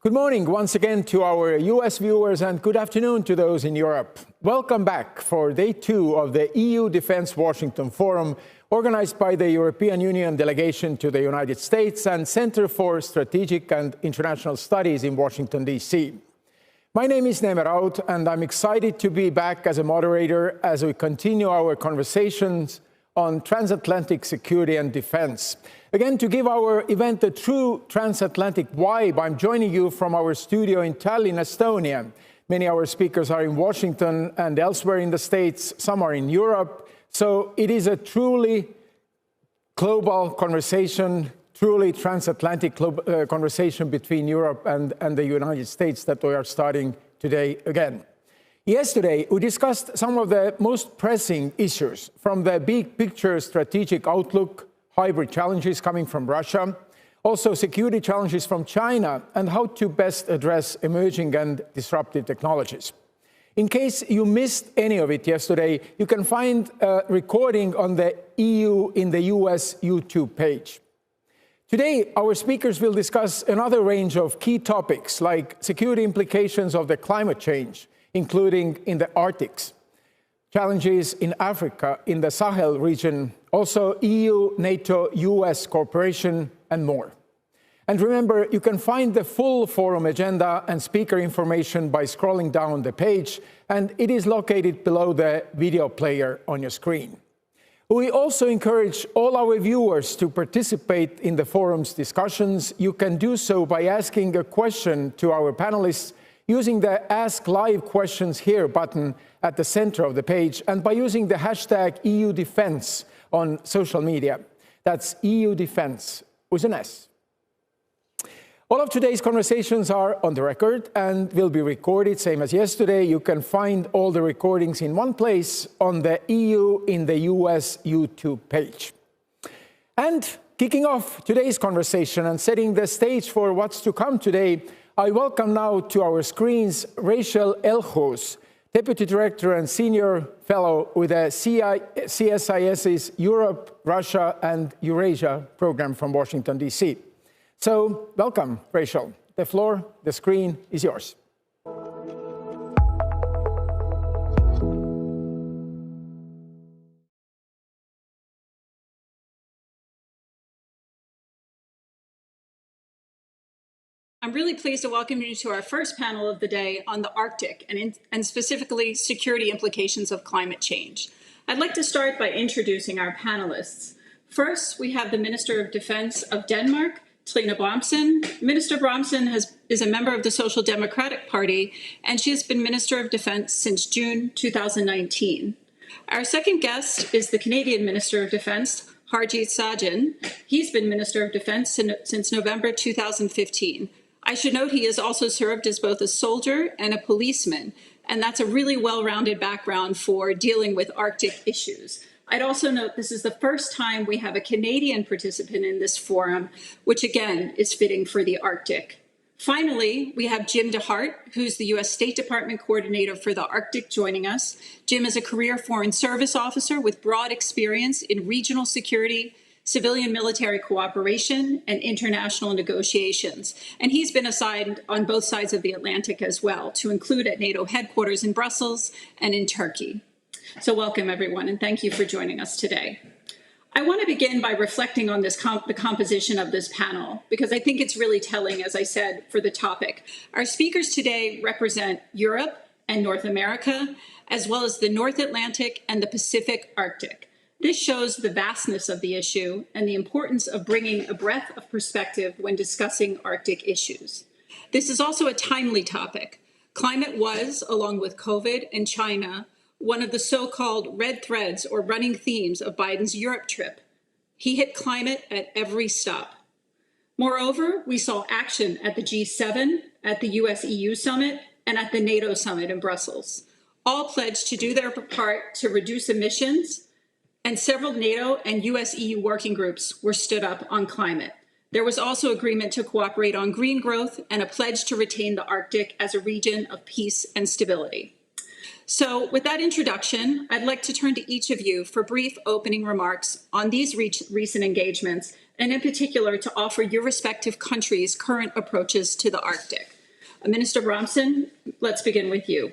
Good morning once again to our US viewers and good afternoon to those in Europe. Welcome back for day 2 of the EU Defense Washington Forum, organized by the European Union Delegation to the United States and Center for Strategic and International Studies in Washington, D.C. My name is Neeme Raud, and I'm excited to be back as a moderator as we continue our conversations on transatlantic security and defense. Again, to give our event a true transatlantic vibe, I'm joining you from our studio in Tallinn, Estonia. Many of our speakers are in Washington and elsewhere in the States. Some are in Europe. So it is a truly global conversation, truly transatlantic conversation between Europe and the United States that we are starting today again. Yesterday, we discussed some of the most pressing issues, from the big picture strategic outlook, hybrid challenges coming from Russia, also security challenges from China, and how to best address emerging and disruptive technologies. In case you missed any of it yesterday, you can find a recording on the EU-U.S. YouTube page. Today, our speakers will discuss another range of key topics like security implications of the climate change, including in the Arctic, challenges in Africa, in the Sahel region, also EU-NATO-US cooperation, and more. And remember, you can find the full forum agenda and speaker information by scrolling down the page, and it is located below the video player on your screen. We also encourage all our viewers to participate in the forum's discussions. You can do so by asking a question to our panelists using the Ask Live Questions Here button at the center of the page, and by using the hashtag EUDefense on social media. That's EUDefense with an S. All of today's conversations are on the record and will be recorded, same as yesterday. You can find all the recordings in one place on the EU in the US YouTube page. And kicking off today's conversation and setting the stage for what's to come today, I welcome now to our screens Rachel Elhouse, Deputy Director and Senior Fellow with the CSIS's Europe, Russia, and Eurasia program from Washington, D.C. So, welcome, Rachel. The floor, the screen is yours. I'm really pleased to welcome you to our first panel of the day on the Arctic and specifically security implications of climate change. I'd like to start by introducing our panelists. First, we have the Minister of Defense of Denmark, Trine Bramsen. Minister Bramsen is a member of the Social Democratic Party, and she has been Minister of Defense since June 2019. Our second guest is the Canadian Minister of Defense, Harjit Sajjan. He's been Minister of Defense since November 2015. I should note he has also served as both a soldier and a policeman, and that's a really well-rounded background for dealing with Arctic issues. I'd also note this is the first time we have a Canadian participant in this forum, which again is fitting for the Arctic. Finally, we have Jim DeHart, who's the U.S. State Department Coordinator for the Arctic, joining us. Jim is a career Foreign Service officer with broad experience in regional security, civilian-military cooperation, and international negotiations. And he's been assigned on both sides of the Atlantic as well, to include at NATO headquarters in Brussels and in Turkey. So welcome, everyone, and thank you for joining us today. I want to begin by reflecting on the composition of this panel, because I think it's really telling, as I said, for the topic. Our speakers today represent Europe and North America, as well as the North Atlantic and the Pacific Arctic. This shows the vastness of the issue and the importance of bringing a breadth of perspective when discussing Arctic issues. This is also a timely topic. Climate was, along with COVID and China, one of the so-called red threads or running themes of Biden's Europe trip. He hit climate at every stop. Moreover, we saw action at the G7, at the US-EU summit, and at the NATO summit in Brussels. All pledged to do their part to reduce emissions, and several NATO and US-EU working groups were stood up on climate. There was also agreement to cooperate on green growth and a pledge to retain the Arctic as a region of peace and stability. So with that introduction, I'd like to turn to each of you for brief opening remarks on these recent engagements, and in particular to offer your respective countries' current approaches to the Arctic. Minister Bromson, let's begin with you.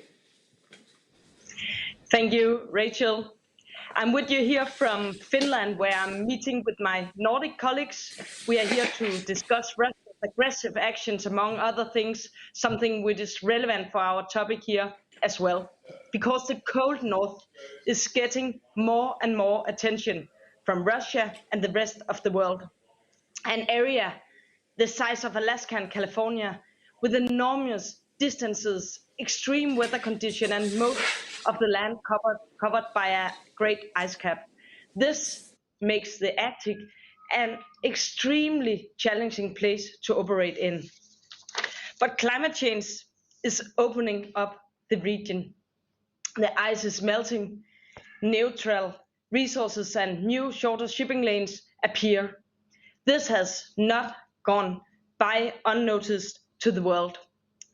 Thank you, Rachel. I'm with you here from Finland, where I'm meeting with my Nordic colleagues. We are here to discuss Russia's aggressive actions, among other things, something which is relevant for our topic here as well, because the cold north is getting more and more attention from Russia and the rest of the world. An area the size of Alaska and California, with enormous distances, extreme weather condition, and most of the land covered by a great ice cap. This makes the Arctic an extremely challenging place to operate in. But climate change is opening up the region. The ice is melting, neutral resources and new shorter shipping lanes appear. This has not gone by unnoticed to the world.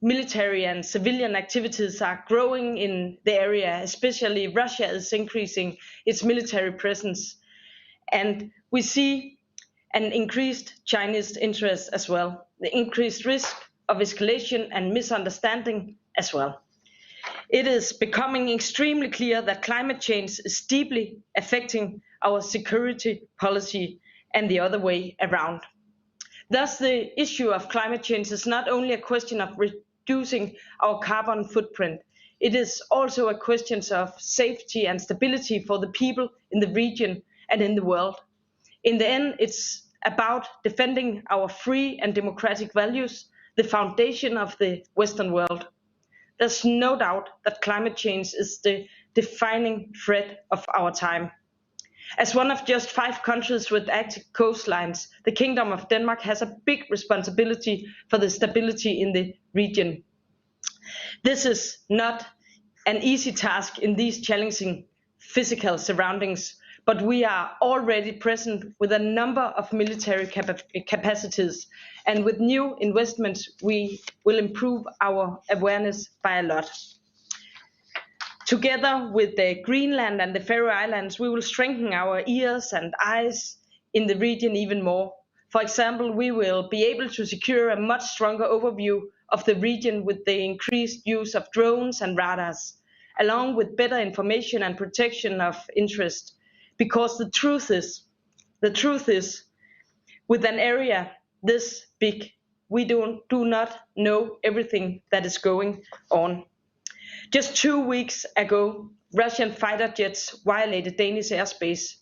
Military and civilian activities are growing in the area, especially Russia is increasing its military presence. And we see an increased Chinese interest as well, the increased risk of escalation and misunderstanding as well. It is becoming extremely clear that climate change is deeply affecting our security policy and the other way around. Thus, the issue of climate change is not only a question of reducing our carbon footprint, it is also a question of safety and stability for the people in the region and in the world. In the end, it's about defending our free and democratic values, the foundation of the Western world. There's no doubt that climate change is the defining threat of our time. As one of just 5 countries with Arctic coastlines, the Kingdom of Denmark has a big responsibility for the stability in the region. This is not an easy task in these challenging physical surroundings, but we are already present with a number of military capacities, and with new investments, we will improve our awareness by a lot. Together with Greenland and the Faroe Islands, we will strengthen our ears and eyes in the region even more. For example, we will be able to secure a much stronger overview of the region with the increased use of drones and radars, along with better information and protection of interest. Because the truth is, with an area this big, we do not know everything that is going on. Just 2 weeks ago, Russian fighter jets violated Danish airspace.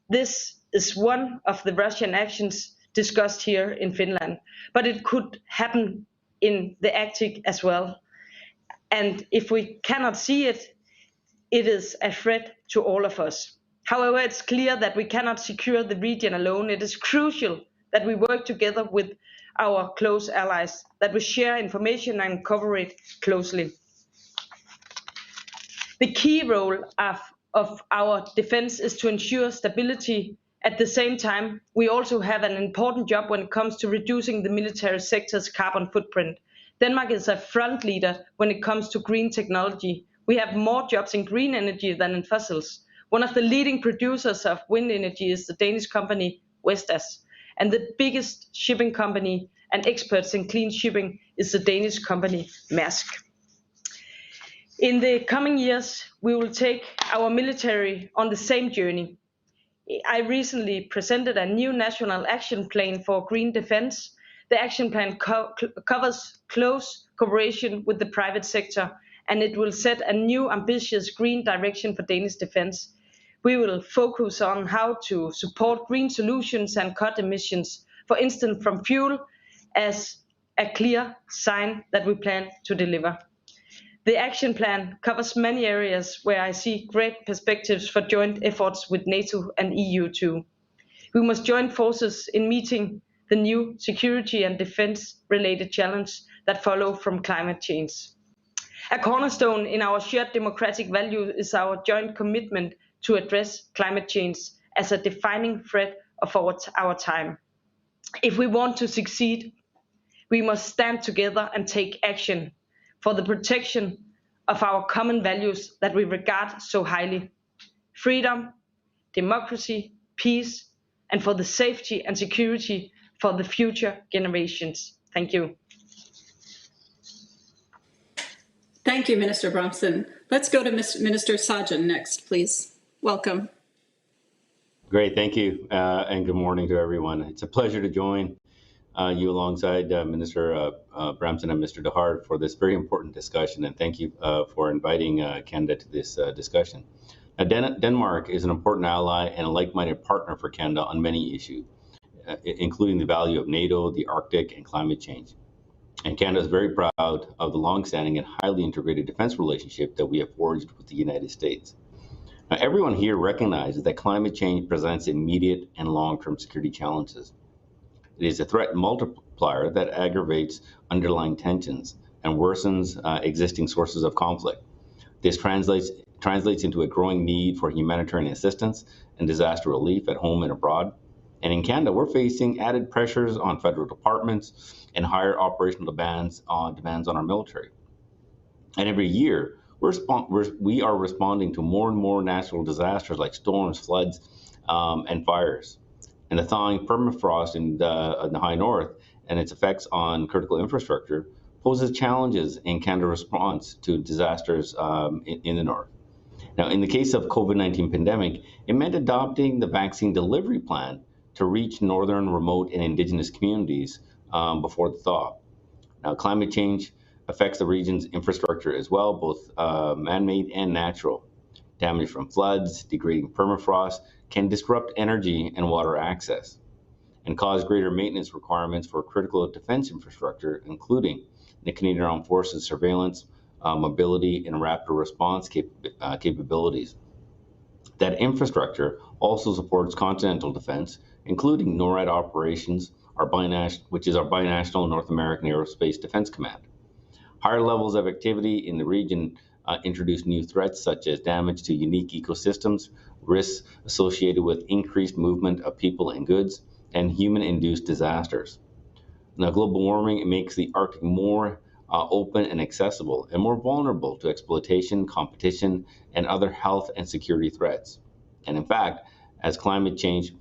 This is one of the Russian actions discussed here in Finland, but it could happen in the Arctic as well. And if we cannot see it, it is a threat to all of us. However, it's clear that we cannot secure the region alone. It is crucial that we work together with our close allies, that we share information and cooperate closely. The key role of our defense is to ensure stability. At the same time, we also have an important job when it comes to reducing the military sector's carbon footprint. Denmark is a front leader when it comes to green technology. We have more jobs in green energy than in fossils. One of the leading producers of wind energy is the Danish company Vestas, and the biggest shipping company and experts in clean shipping is the Danish company Maersk. In the coming years, we will take our military on the same journey. I recently presented a new national action plan for green defense. The action plan covers close cooperation with the private sector, and it will set a new ambitious green direction for Danish defense. We will focus on how to support green solutions and cut emissions, for instance from fuel, as a clear sign that we plan to deliver. The action plan covers many areas where I see great perspectives for joint efforts with NATO and EU too. We must join forces in meeting the new security and defense-related challenges that follow from climate change. A cornerstone in our shared democratic value is our joint commitment to address climate change as a defining threat of our time. If we want to succeed, we must stand together and take action for the protection of our common values that we regard so highly: freedom, democracy, peace, and for the safety and security for the future generations. Thank you. Thank you, Minister Bromson. Let's go to Minister Sajjan next, please. Welcome. Great, thank you, and good morning to everyone. It's a pleasure to join you alongside Minister Bromson and Mr. DeHart for this very important discussion, and thank you for inviting Canada to this discussion. Now, Denmark is an important ally and a like-minded partner for Canada on many issues, including the value of NATO, the Arctic, and climate change. And Canada is very proud of the long-standing and highly integrated defense relationship that we have forged with the United States. Now, everyone here recognizes that climate change presents immediate and long-term security challenges. It is a threat multiplier that aggravates underlying tensions and worsens existing sources of conflict. This translates into a growing need for humanitarian assistance and disaster relief at home and abroad. And in Canada, we're facing added pressures on federal departments and higher operational demands on our military. And every year, we are responding to more and more natural disasters like storms, floods, and fires. And the thawing permafrost in the high north and its effects on critical infrastructure poses challenges in Canada's response to disasters in the north. Now, in the case of COVID-19 pandemic, it meant adopting the vaccine delivery plan to reach northern, remote, and Indigenous communities before the thaw. Now, climate change affects the region's infrastructure as well, both man-made and natural. Damage from floods, degrading permafrost can disrupt energy and water access and cause greater maintenance requirements for critical defense infrastructure, including the Canadian Armed Forces surveillance, mobility, and rapid response capabilities. That infrastructure also supports continental defense, including NORAD operations, which is our binational North American Aerospace Defense Command. Higher levels of activity in the region introduce new threats such as damage to unique ecosystems, risks associated with increased movement of people and goods, and human-induced disasters. Now, global warming makes the Arctic more open and accessible and more vulnerable to exploitation, competition, and other health and security threats. And in fact, as climate change,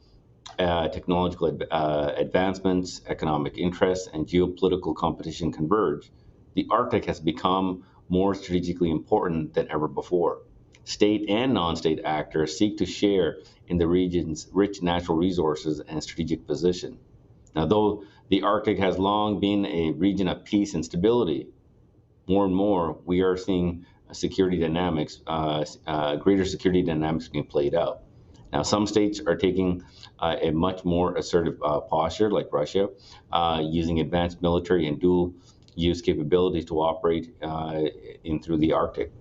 technological advancements, economic interests, and geopolitical competition converge, the Arctic has become more strategically important than ever before. State and non-state actors seek to share in the region's rich natural resources and strategic position. Now, though the Arctic has long been a region of peace and stability, more and more we are seeing security dynamics, greater security dynamics being played out. Now, some states are taking a much more assertive posture, like Russia, using advanced military and dual-use capabilities to operate through the Arctic.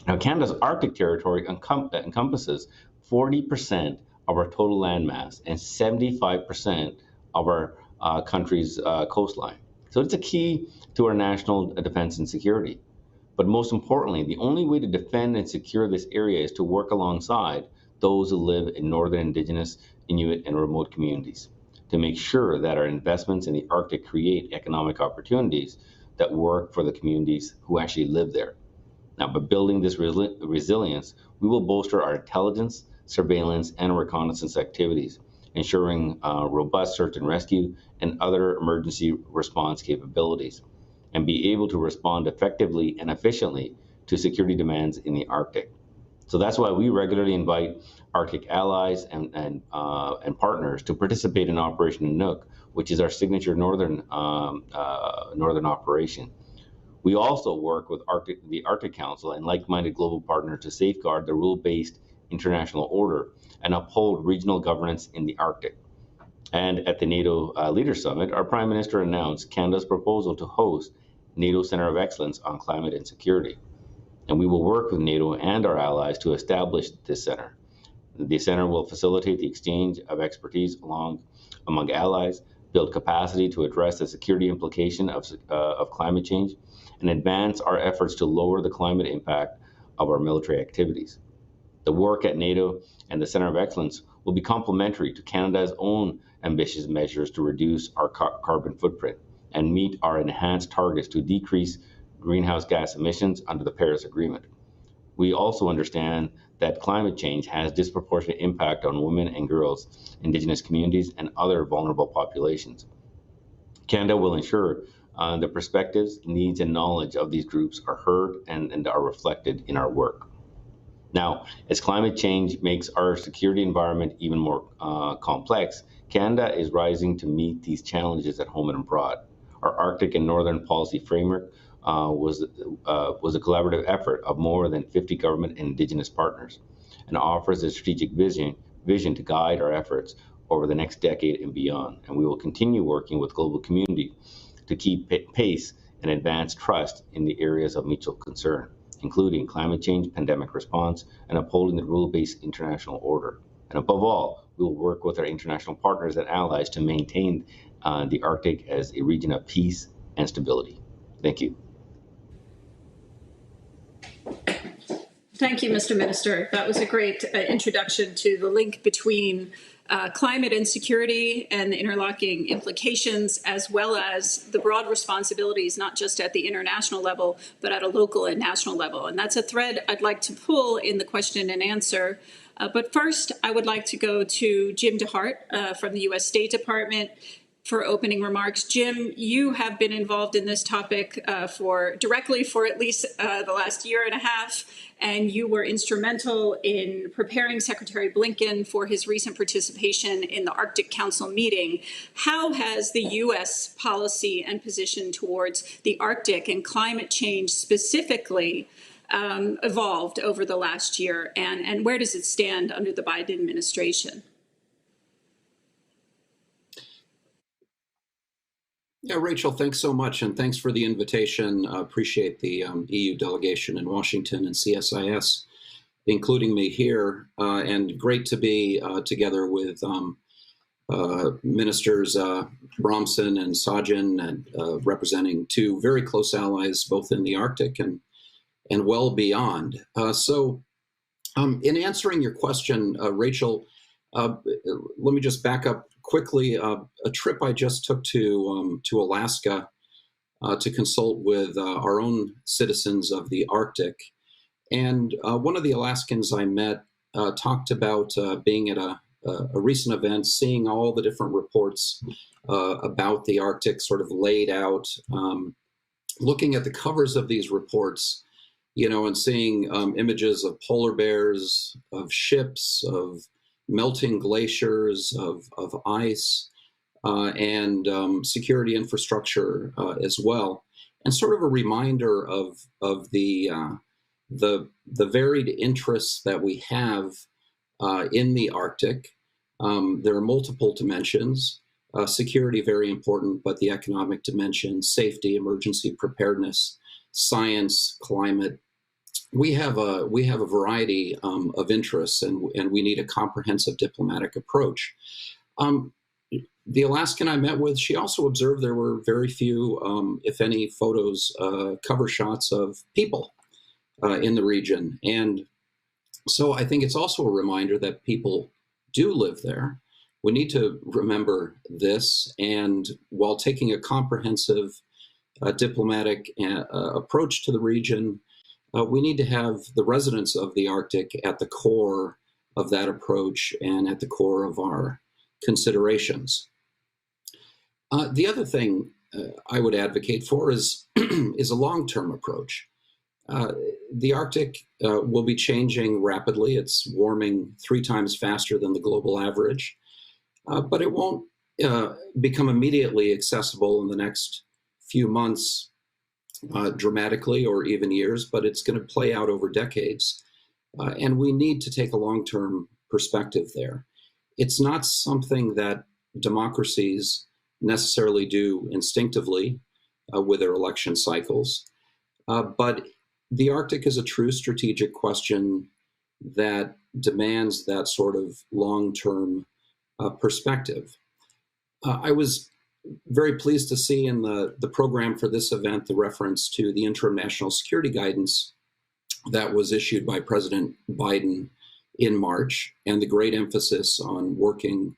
Now, Canada's Arctic territory encompasses 40% of our total landmass and 75% of our country's coastline. So it's a key to our national defense and security. But most importantly, the only way to defend and secure this area is to work alongside those who live in northern Indigenous, Inuit, and remote communities to make sure that our investments in the Arctic create economic opportunities that work for the communities who actually live there. Now, by building this resilience, we will bolster our intelligence, surveillance, and reconnaissance activities, ensuring robust search and rescue and other emergency response capabilities, and be able to respond effectively and efficiently to security demands in the Arctic. So that's why we regularly invite Arctic allies and partners to participate in Operation Inuk, which is our signature northern operation. We also work with the Arctic Council and like-minded global partners to safeguard the rule-based international order and uphold regional governance in the Arctic. And at the NATO Leaders Summit, our Prime Minister announced Canada's proposal to host NATO Center of Excellence on Climate and Security. And we will work with NATO and our allies to establish this center. The center will facilitate the exchange of expertise among allies, build capacity to address the security implication of climate change, and advance our efforts to lower the climate impact of our military activities. The work at NATO and the Center of Excellence will be complementary to Canada's own ambitious measures to reduce our carbon footprint and meet our enhanced targets to decrease greenhouse gas emissions under the Paris Agreement. We also understand that climate change has disproportionate impact on women and girls, Indigenous communities, and other vulnerable populations. Canada will ensure The perspectives, needs, and knowledge of these groups are heard and are reflected in our work. Now, as climate change makes our security environment even more complex, Canada is rising to meet these challenges at home and abroad. Our Arctic and Northern Policy Framework was a collaborative effort of more than 50 government and Indigenous partners, and offers a strategic vision to guide our efforts over the next decade and beyond. And we will continue working with global community to keep pace and advance trust in the areas of mutual concern, including climate change, pandemic response, and upholding the rule-based international order. And above all, we will work with our international partners and allies to maintain the Arctic as a region of peace and stability. Thank you. Thank you, Mr. Minister. That was a great introduction to the link between climate and security and the interlocking implications, as well as the broad responsibilities, not just at the international level, but at a local and national level. And that's a thread I'd like to pull in the question and answer. But first, I would like to go to Jim DeHart from the U.S. State Department for opening remarks. Jim, you have been involved in this topic directly for at least the last year and a half, and you were instrumental in preparing Secretary Blinken for his recent participation in the Arctic Council meeting. How has the U.S. policy and position towards the Arctic and climate change specifically evolved over the last year, and where does it stand under the Biden administration? Yeah, Rachel, thanks so much, and thanks for the invitation. Appreciate the EU delegation in Washington and CSIS including me here, and great to be together with Ministers Bramson and Sajjan, and representing two very close allies, both in the Arctic and well beyond. In answering your question, Rachel, let me just back up quickly. A trip I just took to Alaska to consult with our own citizens of the Arctic. And one of the Alaskans I met talked about being at a recent event, seeing all the different reports about the Arctic sort of laid out, looking at the covers of these reports, you know, and seeing images of polar bears, of ships, of melting glaciers, of ice, and security infrastructure as well, and sort of a reminder of the varied interests that we have in the Arctic. There are multiple dimensions. Security, very important, but the economic dimension, safety, emergency preparedness, science, climate. We have a variety of interests, and we need a comprehensive diplomatic approach. The Alaskan I met with, she also observed there were very few, if any, photos, cover shots of people in the region. And so I think it's also a reminder that people do live there. We need to remember this, and while taking a comprehensive diplomatic approach to the region, we need to have the residents of the Arctic at the core of that approach and at the core of our considerations. The other thing I would advocate for is a long-term approach. The Arctic will be changing rapidly. It's warming 3 times faster than the global average, but it won't become immediately accessible in the next few months dramatically, or even years, but it's going to play out over decades. And we need to take a long-term perspective there. It's not something that democracies necessarily do instinctively with their election cycles, but the Arctic is a true strategic question that demands that sort of long-term perspective. I was very pleased to see in the program for this event the reference to the Interim National Security Guidance that was issued by President Biden in March, and the great emphasis on working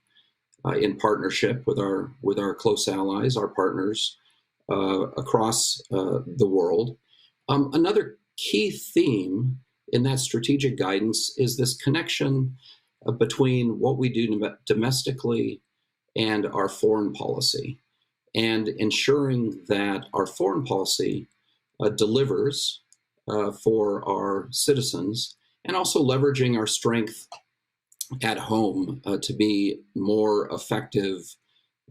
in partnership with our close allies, our partners across the world. Another key theme in that strategic guidance is this connection between what we do domestically and our foreign policy. and ensuring that our foreign policy delivers for our citizens, and also leveraging our strength at home to be more effective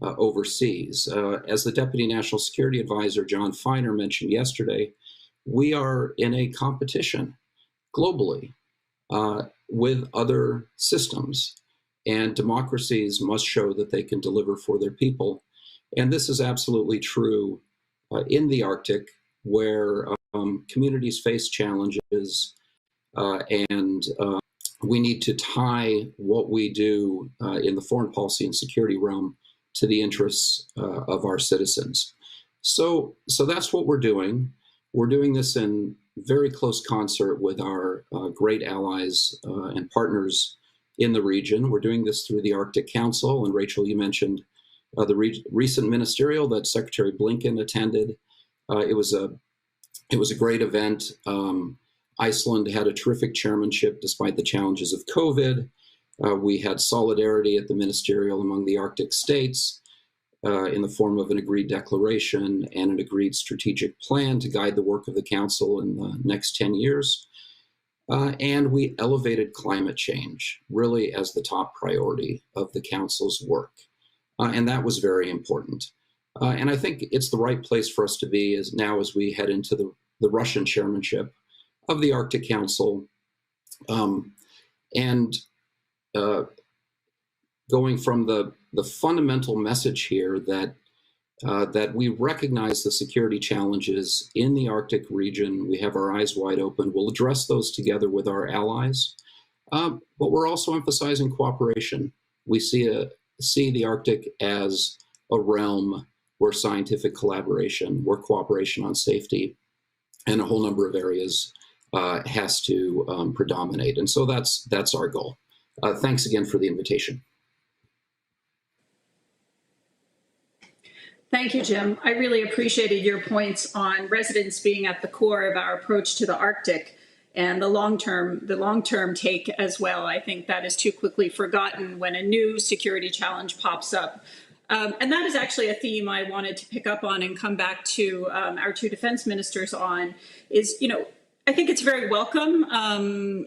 overseas. As the Deputy National Security Advisor, John Feiner, mentioned yesterday, we are in a competition globally with other systems, and democracies must show that they can deliver for their people. And this is absolutely true in the Arctic, where communities face challenges, and we need to tie what we do in the foreign policy and security realm to the interests of our citizens. So that's what we're doing. We're doing this in very close concert with our great allies and partners in the region. We're doing this through the Arctic Council, and Rachel, you mentioned the recent ministerial that Secretary Blinken attended. It was a great event. Iceland had a terrific chairmanship despite the challenges of COVID. We had solidarity at the ministerial among the Arctic states in the form of an agreed declaration and an agreed strategic plan to guide the work of the Council in the next 10 years. And we elevated climate change really as the top priority of the Council's work. And that was very important. And I think it's the right place for us to be as we head into the Russian chairmanship of the Arctic Council, and going from the fundamental message here that we recognize the security challenges in the Arctic region. We have our eyes wide open. We'll address those together with our allies, but we're also emphasizing cooperation. We see the Arctic as a realm where scientific collaboration, where cooperation on safety, and a whole number of areas has to predominate. And so that's our goal. Thanks again for the invitation. Thank you, Jim. I really appreciated your points on residents being at the core of our approach to the Arctic, and the long-term take as well. I think that is too quickly forgotten when a new security challenge pops up. And that is actually a theme I wanted to pick up on and come back to our two defense ministers on is, I think it's very welcome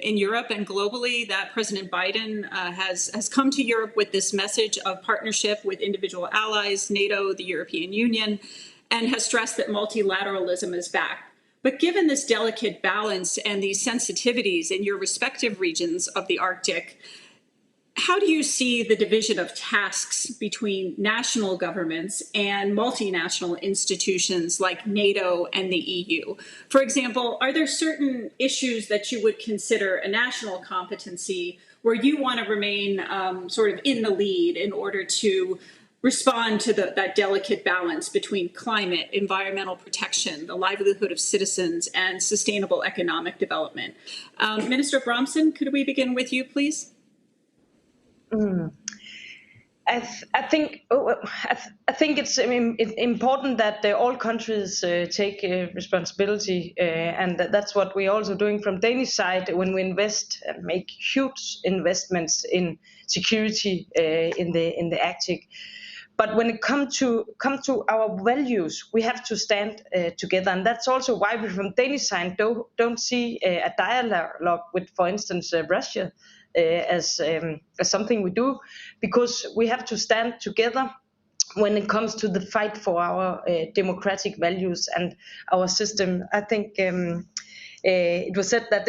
in Europe and globally that President Biden has come to Europe with this message of partnership with individual allies, NATO, the European Union, and has stressed that multilateralism is back. But given this delicate balance and these sensitivities in your respective regions of the Arctic, how do you see the division of tasks between national governments and multinational institutions like NATO and the EU? For example, are there certain issues that you would consider a national competency where you want to remain sort of in the lead in order to respond to that delicate balance between climate, environmental protection, the livelihood of citizens, and sustainable economic development? Minister Bramson, could we begin with you, please? I think it's important that all countries take responsibility, and that's what we're also doing from Danish side when we invest and make huge investments in security in the Arctic. But when it comes to our values, we have to stand together, and that's also why we from Danish side don't see a dialogue with, for instance, Russia. As something we do, because we have to stand together when it comes to the fight for our democratic values and our system. I think it was said that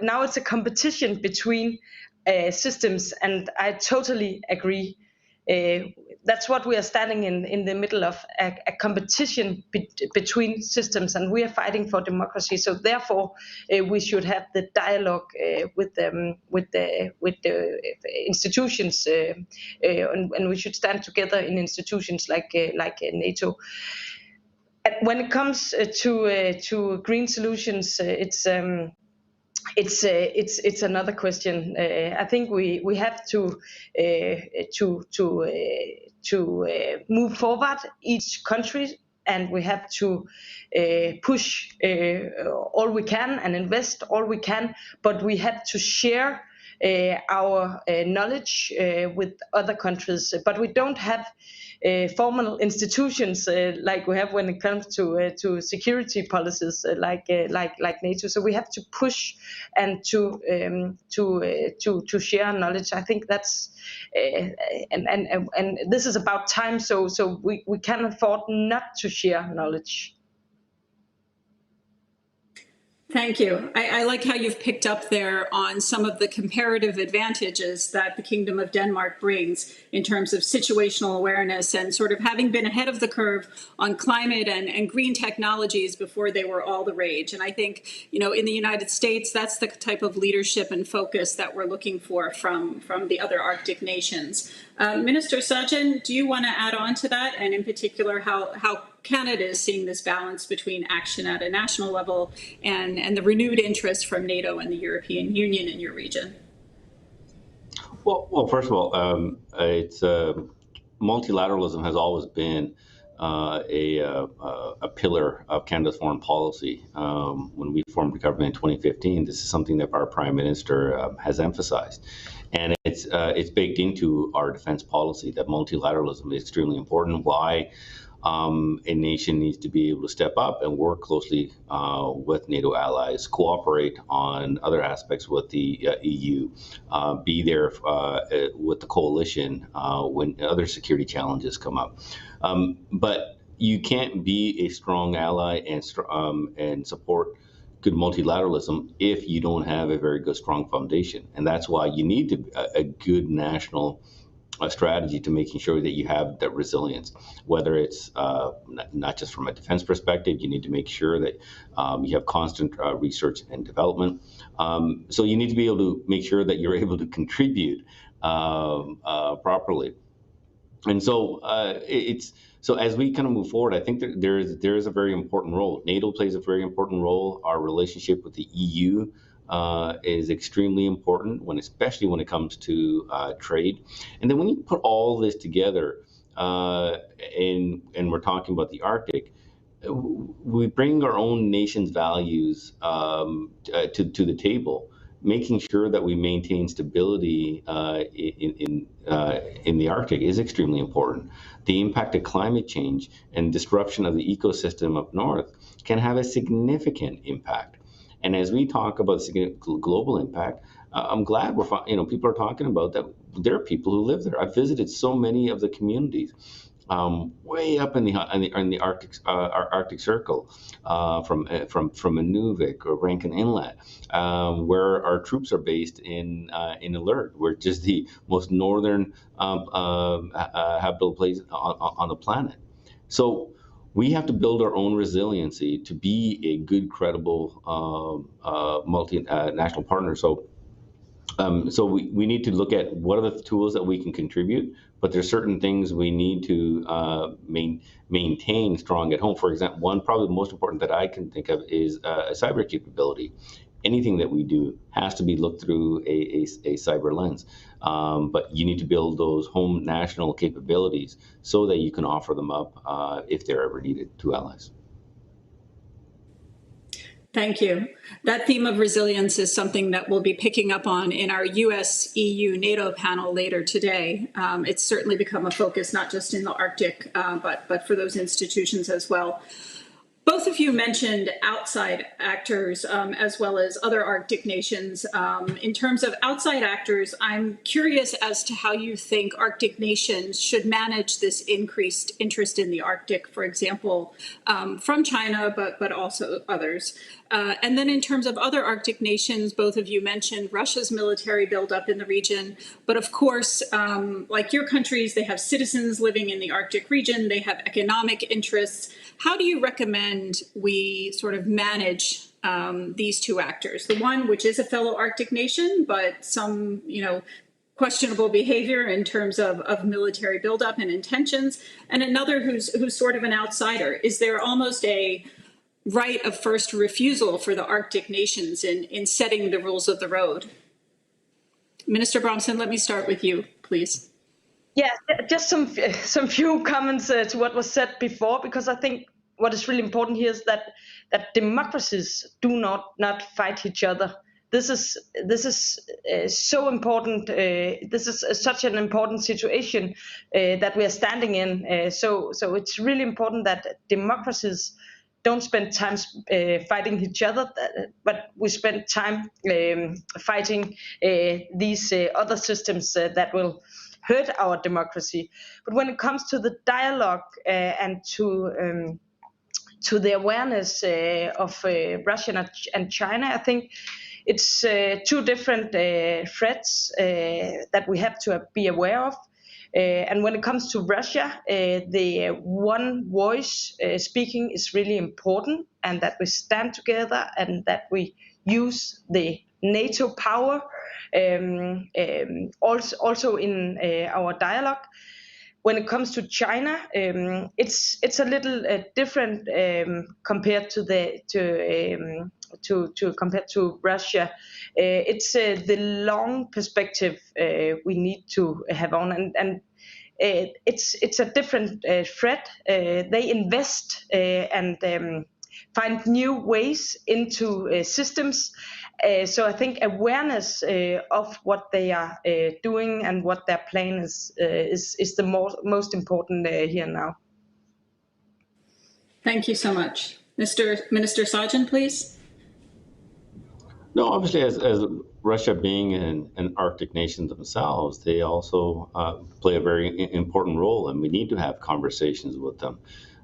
now it's a competition between systems, and I totally agree. That's what we are standing in the middle of, a competition between systems, and we are fighting for democracy. So therefore, we should have the dialogue with the institutions, and we should stand together in institutions like NATO. And when it comes to green solutions, it's another question. I think we have to move forward, each country, and we have to push all we can and invest all we can. But we have to share our knowledge with other countries, but we don't have formal institutions like we have when it comes to security policies like NATO. So we have to push and to share knowledge. I think that's and this is about time. So we can afford not to share knowledge. Thank you. I like how you've picked up there on some of the comparative advantages that the Kingdom of Denmark brings in terms of situational awareness and sort of having been ahead of the curve on climate and green technologies before they were all the rage. And I think, in the United States, that's the type of leadership and focus that we're looking for from the other Arctic nations. Minister Sajen, do you want to add on to that? And in particular, how Canada is seeing this balance between action at a national level and the renewed interest from NATO and the European Union in your region? Well, first of all, it's multilateralism has always been a pillar of Canada's foreign policy. When we formed the government in 2015, this is something that our Prime Minister has emphasized. And it's baked into our defense policy that multilateralism is extremely important. Why a nation needs to be able to step up and work closely with NATO allies, cooperate on other aspects with the EU, be there with the coalition when other security challenges come up. But you can't be a strong ally and support good multilateralism if you don't have a very good, strong foundation. And that's why you need a good national strategy to making sure that you have that resilience, whether it's not just from a defense perspective. You need to make sure that you have constant research and development. So you need to be able to make sure that you're able to contribute properly. And so so as we kind of move forward, I think there is a very important role. NATO plays a very important role. Our relationship with the EU is extremely important, especially when it comes to trade. And then when you put all this together, and we're talking about the Arctic, we bring our own nation's values to the table, making sure that we maintain stability in the Arctic is extremely important. The impact of climate change and disruption of the ecosystem up north can have a significant impact. And as we talk about global impact, I'm glad people are talking about that. There are people who live there. I've visited so many of the communities way up in the Arctic Circle, from Nunavik or Rankin Inlet, where our troops are based in Alert, which is the most northern habitable place on the planet. So we have to build our own resiliency to be a good, credible multinational partner. So we need to look at what are the tools that we can contribute, but there's certain things we need to maintain strong at home. For example, probably the most important that I can think of is a cyber capability. Anything that we do has to be looked through a cyber lens. But you need to build those home national capabilities so that you can offer them up if they're ever needed to allies. Thank you. That theme of resilience is something that we'll be picking up on in our US EU-NATO panel later today. It's certainly become a focus, not just in the Arctic, but for those institutions as well. Both of you mentioned outside actors as well as other Arctic nations. In terms of outside actors, I'm curious as to how you think Arctic nations should manage this increased interest in the Arctic, for example, from China, but also others. And then in terms of other Arctic nations, both of you mentioned Russia's military buildup in the region. But of course, like your countries, they have citizens living in the Arctic region. They have economic interests. How do you recommend we sort of manage these two actors? The one, which is a fellow Arctic nation, but some, questionable behavior in terms of military buildup and intentions, and another who's sort of an outsider. Is there almost a right of first refusal for the Arctic nations in setting the rules of the road? Minister Bromsen, let me start with you, please. Yeah, just some few comments to what was said before, because I think what is really important here is that democracies do not fight each other. this is so important. This is such an important situation that we are standing in. So it's really important that democracies don't spend time fighting each other, but we spend time fighting these other systems that will hurt our democracy. But when it comes to the dialogue and to the awareness of Russia and China, I think it's two different threats that we have to be aware of. And when it comes to Russia, the one voice speaking is really important, and that we stand together and that we use the NATO power also in our dialogue. When it comes to China, it's a little different compared compared to Russia. It's the long perspective we need to have on, and it's a different threat. They invest and find new ways into systems. So I think awareness of what they are doing and what their plan is the most important here now. Thank you so much. Minister Sajjan, please. No, obviously, as Russia being an Arctic nation themselves, they also play a very important role, and we need to have conversations with them.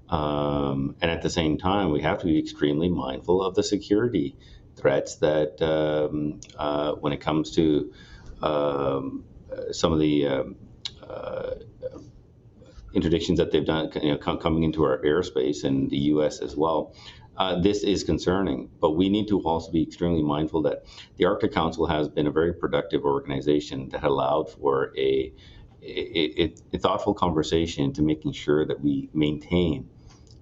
And at the same time, we have to be extremely mindful of the security threats that when it comes to some of the interdictions that they've done, coming into our airspace and the U.S. as well. This is concerning, but we need to also be extremely mindful that the Arctic Council has been a very productive organization that allowed for a thoughtful conversation to making sure that we maintain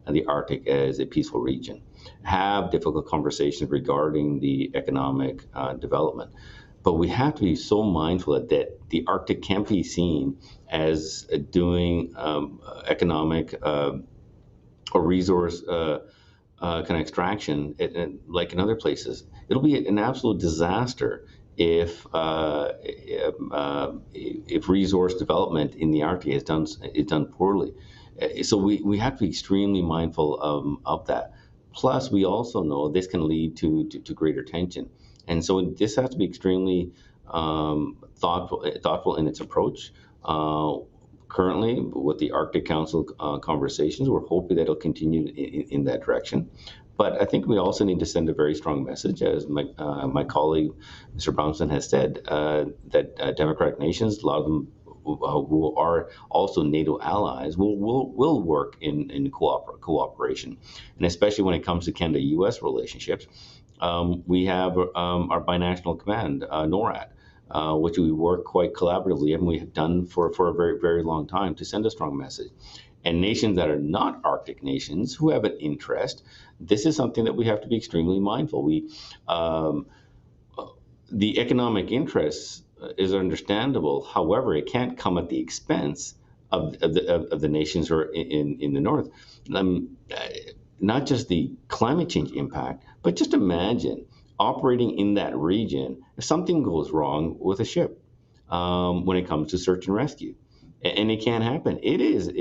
the Arctic as a peaceful region, have difficult conversations regarding the economic development. But we have to be so mindful that the Arctic can't be seen as doing economic or resource kind of extraction like in other places. It'll be an absolute disaster if resource development in the Arctic is done poorly. So we have to be extremely mindful of that. Plus, we also know this can lead to greater tension. And so this has to be extremely thoughtful in its approach. Currently, with the Arctic Council conversations, we're hoping that it'll continue in that direction. But I think we also need to send a very strong message, as my colleague, Mr. Bromson, has said, that democratic nations, a lot of them who are also NATO allies, will work in cooperation. And especially when it comes to Canada-U.S. relationships, we have our binational command, NORAD, which we work quite collaboratively, and we have done for a very, very long time to send a strong message. And nations that are not Arctic nations who have an interest, this is something that we have to be extremely mindful. The economic interests is understandable. However, it can't come at the expense of the nations who are in the north. Not just the climate change impact, but just imagine operating in that region if something goes wrong with a ship when it comes to search and rescue. And it can happen. It is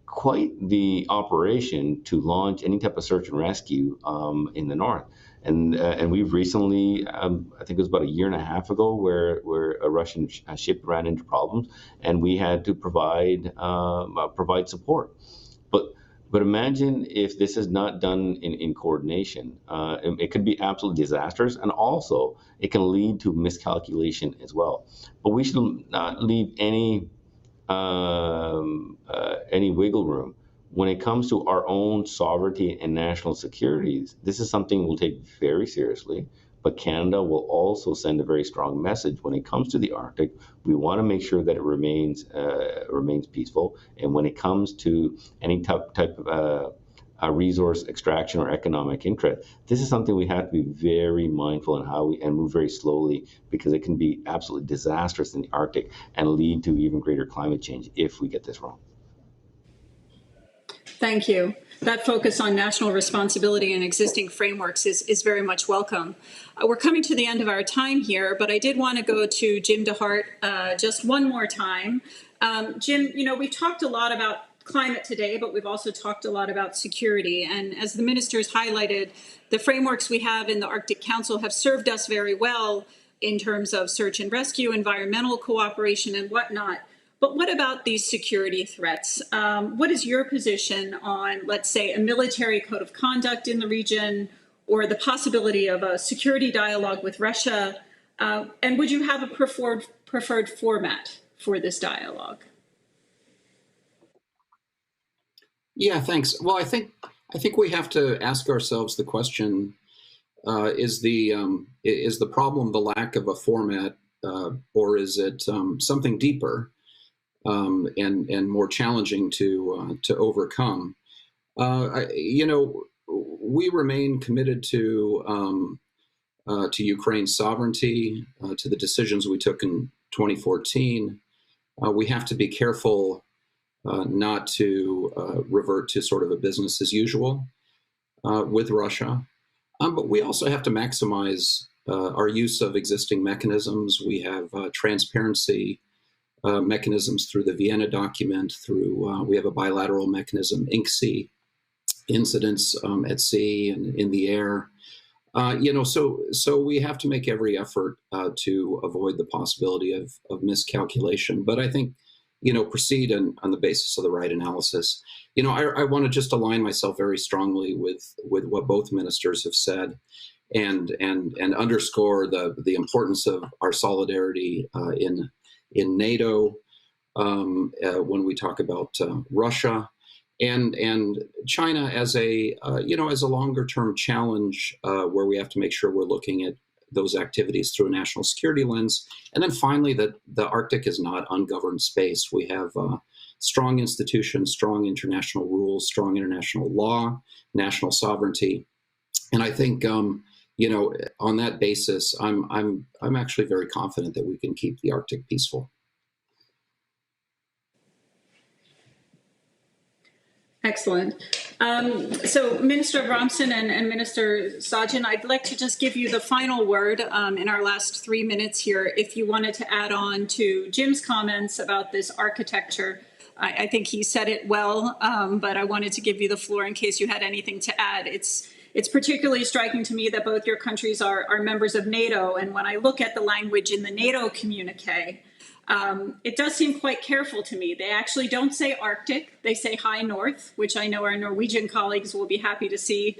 quite the operation to launch any type of search and rescue in the north. And we've recently, I think it was about a year and a half ago, where a Russian ship ran into problems, and we had to provide support. But imagine if this is not done in coordination. It could be absolutely disastrous, and also it can lead to miscalculation as well. But we should not leave any wiggle room when it comes to our own sovereignty and national security. This is something we'll take very seriously. But Canada will also send a very strong message when it comes to the Arctic. We want to make sure that it remains peaceful. And when it comes to any type of resource extraction or economic interest, this is something we have to be very mindful in and move very slowly, because it can be absolutely disastrous in the Arctic and lead to even greater climate change if we get this wrong. Thank you. That focus on national responsibility and existing frameworks is very much welcome. We're coming to the end of our time here, but I did want to go to Jim DeHart just one more time. Jim, we've talked a lot about climate today, but we've also talked a lot about security. And as the ministers highlighted, the frameworks we have in the Arctic Council have served us very well in terms of search and rescue, environmental cooperation, and whatnot. But what about these security threats? What is your position on, let's say, a military code of conduct in the region, or the possibility of a security dialogue with Russia? And would you have a preferred format for this dialogue? Yeah, thanks. Well, I think we have to ask ourselves the question: is the problem the lack of a format, or is it something deeper and more challenging to overcome? We remain committed to Ukraine's sovereignty, to the decisions we took in 2014. We have to be careful not to revert to sort of a business as usual with Russia. But we also have to maximize our use of existing mechanisms. We have transparency mechanisms through the Vienna document, we have a bilateral mechanism, INCSE, incidents at sea and in the air. So we have to make every effort to avoid the possibility of miscalculation. But I think, proceed on the basis of the right analysis. I want to just align myself very strongly with what both ministers have said, and underscore the importance of our solidarity in NATO when we talk about Russia and China as a longer term challenge where we have to make sure we're looking at those activities through a national security lens. And then finally, that the Arctic is not ungoverned space. We have strong institutions, strong international rules, strong international law, national sovereignty. And I think, on that basis, I'm actually very confident that we can keep the Arctic peaceful. Excellent. So Minister Abramson and Minister Sajjan, I'd like to just give you the final word in our last 3 minutes here. If you wanted to add on to Jim's comments about this architecture, I think he said it well, but I wanted to give you the floor in case you had anything to add. It's particularly striking to me that both your countries are members of NATO, and when I look at the language in the NATO communique, it does seem quite careful to me. They actually don't say Arctic, they say High North, which I know our Norwegian colleagues will be happy to see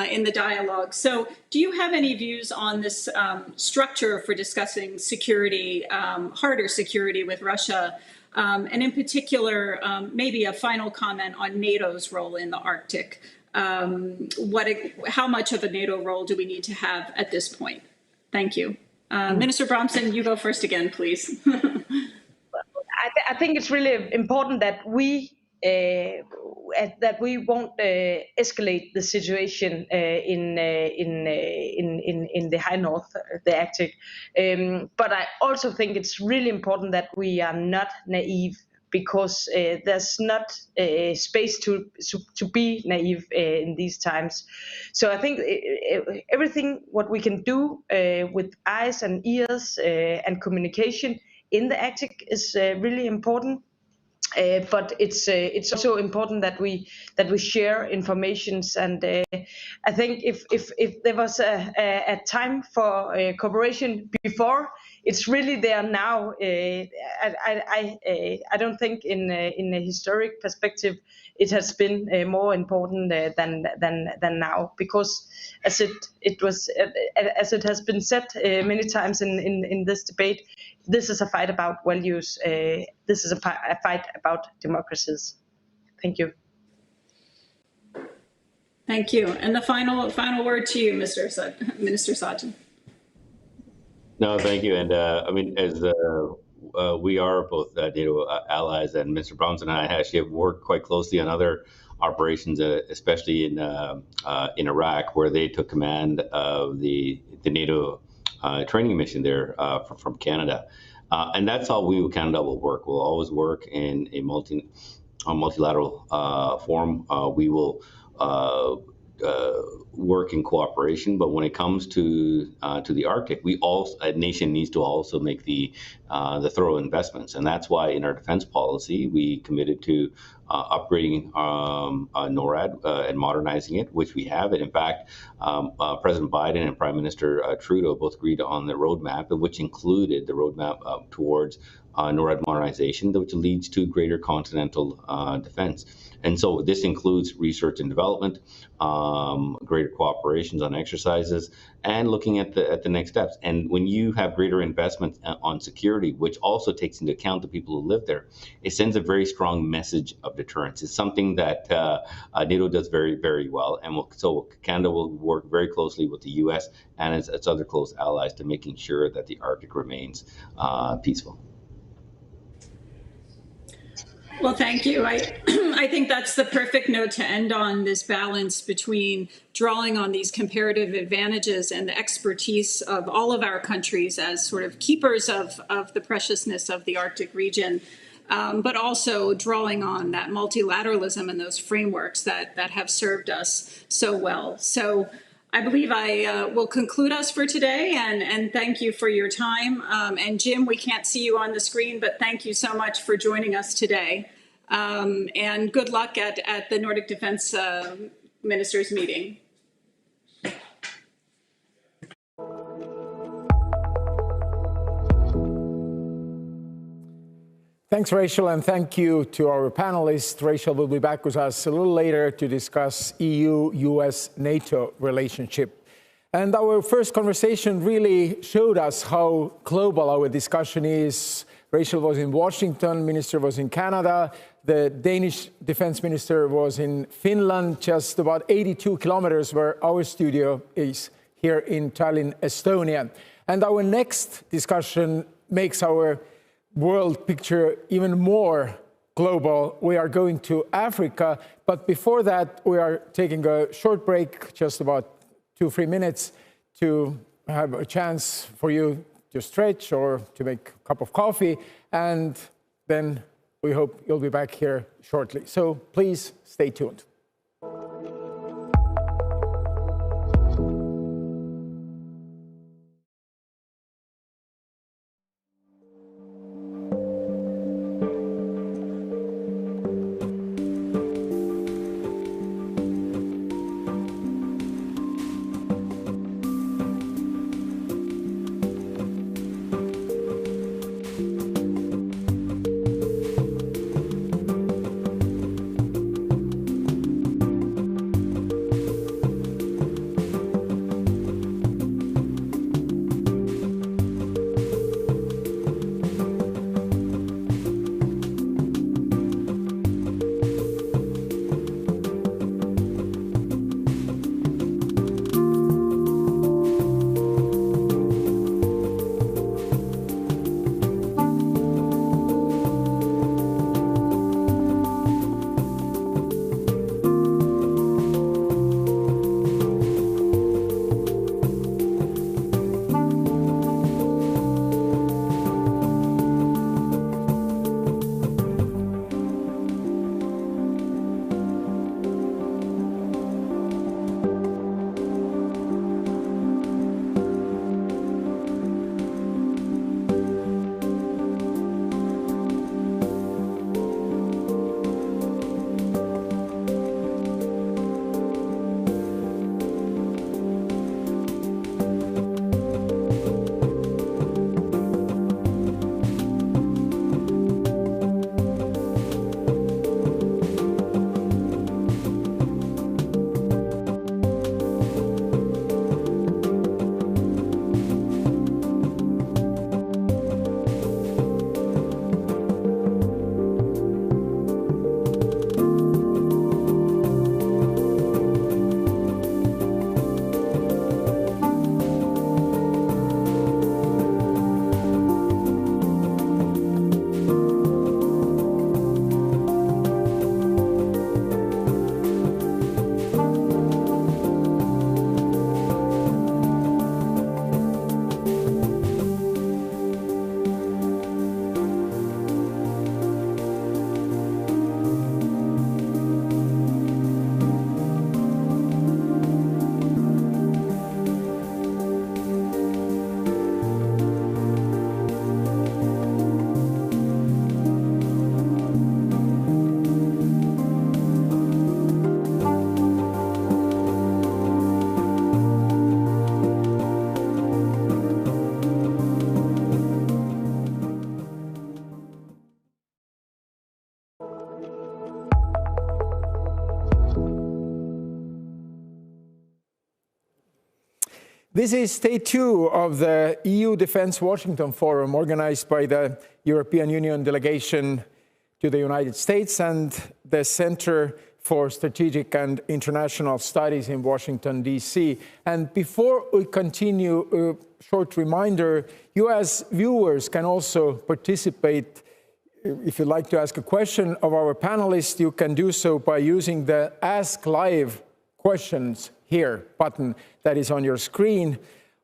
in the dialogue. So do you have any views on this structure for discussing security, harder security with Russia? And in particular, maybe a final comment on NATO's role in the Arctic. How much of a NATO role do we need to have at this point? Thank you. Minister Abramson, you go first again, please. I think it's really important that we won't escalate the situation in the High North, the Arctic. But I also think it's really important that we are not naive, because there's not space to be naive in these times. So I think everything what we can do with eyes and ears and communication in the Arctic is really important. But it's also important that we share informations, and I think if there was a time for cooperation before, it's really there now. I don't think in a historic perspective it has been more important than now, because as it has been said many times in this debate, this is a fight about values. This is a fight about democracies. Thank you. Thank you. And the final word to you, Minister Sajjan. No, thank you. And I mean, as we are both NATO allies, and Mr. Abramson and I actually have worked quite closely on other operations, especially in Iraq, where they took command of the NATO training mission there from Canada. And that's how Canada will work. We'll always work in a multilateral forum, we will work in cooperation. But when it comes to the Arctic, a nation needs to also make the thorough investments, and that's why in our defense policy we committed to upgrading NORAD and modernizing it, which we have. And in fact, President Biden and Prime Minister Trudeau both agreed on the roadmap, which included the roadmap towards NORAD modernization, which leads to greater continental defense. And so this includes research and development, greater cooperations on exercises, and looking at the next steps. And when you have greater investment on security, which also takes into account the people who live there, it sends a very strong message of deterrence. It's something that NATO does very, very well. And so Canada will work very closely with the U.S. and its other close allies to making sure that the Arctic remains peaceful. Well, thank you. I think that's the perfect note to end on, this balance between drawing on these comparative advantages and the expertise of all of our countries as sort of keepers of the preciousness of the Arctic region, but also drawing on that multilateralism and those frameworks that have served us so well. So I believe I will conclude us for today, and thank you for your time. And Jim, we can't see you on the screen, but thank you so much for joining us today. And good luck at the Nordic Defense Ministers meeting. Thanks, Rachel, and thank you to our panelists. Rachel will be back with us a little later to discuss EU-U.S. NATO relationship. And our first conversation really showed us how global our discussion is. Rachel was in Washington, Minister was in Canada, the Danish Defense Minister was in Finland, just about 82 kilometers where our studio is here in Tallinn, Estonia. And our next discussion makes our world picture even more global. We are going to Africa, but before that, we are taking a short break, just about 2-3 minutes, to have a chance for you to stretch or to make a cup of coffee, and then we hope you'll be back here shortly. So please stay tuned. This is day 2 of the EU Defense Washington Forum, organized by the European Union Delegation to the United States and the Center for Strategic and International Studies in Washington, D.C. And before we continue, a short reminder, you as viewers can also participate. If you'd like to ask a question of our panelists, you can do so by using the Ask Live Questions Here button that is on your screen,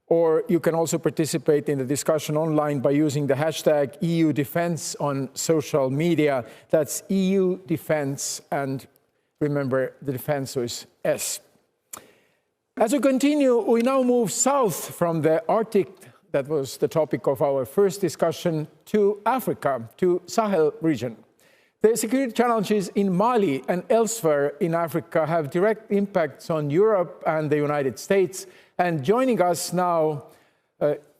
or you can also participate in the discussion online by using the hashtag EU Defense on social media. That's EU Defense, and remember the defense is S. As we continue, we now move south from the Arctic, that was the topic of our first discussion, to Africa, to Sahel region. The security challenges in Mali and elsewhere in Africa have direct impacts on Europe and the United States. And joining us now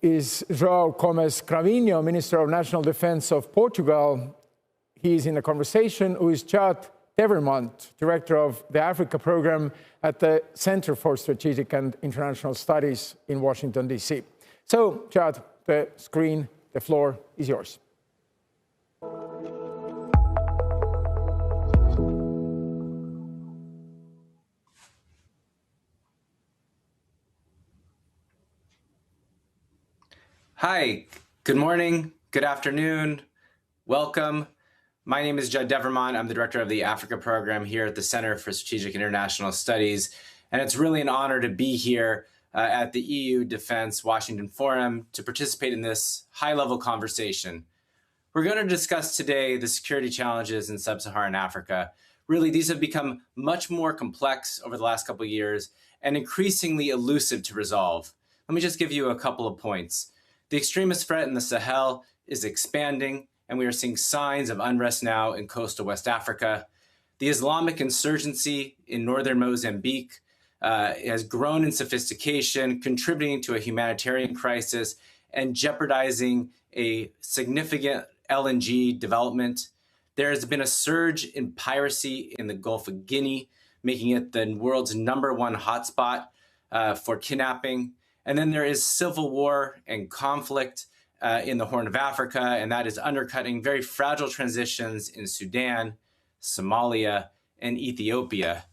is João Gomes Cravinho, Minister of National Defense of Portugal. He is in a conversation with Chad Devermont, Director of the Africa Program at the Center for Strategic and International Studies in Washington, D.C. So, Chad, the screen, the floor is yours. Hi, good morning, good afternoon, welcome. My name is Judd Devermont. I'm the director of the Africa program here at the Center for Strategic International Studies. And it's really an honor to be here at the EU Defense Washington Forum to participate in this high-level conversation. We're going to discuss today the security challenges in sub-Saharan Africa. Really, these have become much more complex over the last couple of years and increasingly elusive to resolve. Let me just give you a couple of points. The extremist threat in the Sahel is expanding, and we are seeing signs of unrest now in coastal West Africa. The Islamic insurgency in northern Mozambique has grown in sophistication, contributing to a humanitarian crisis and jeopardizing a significant LNG development. There has been a surge in piracy in the Gulf of Guinea, making it the world's #1 hotspot for kidnapping. And then there is civil war and conflict in the Horn of Africa, and that is undercutting very fragile transitions in Sudan, Somalia, and Ethiopia.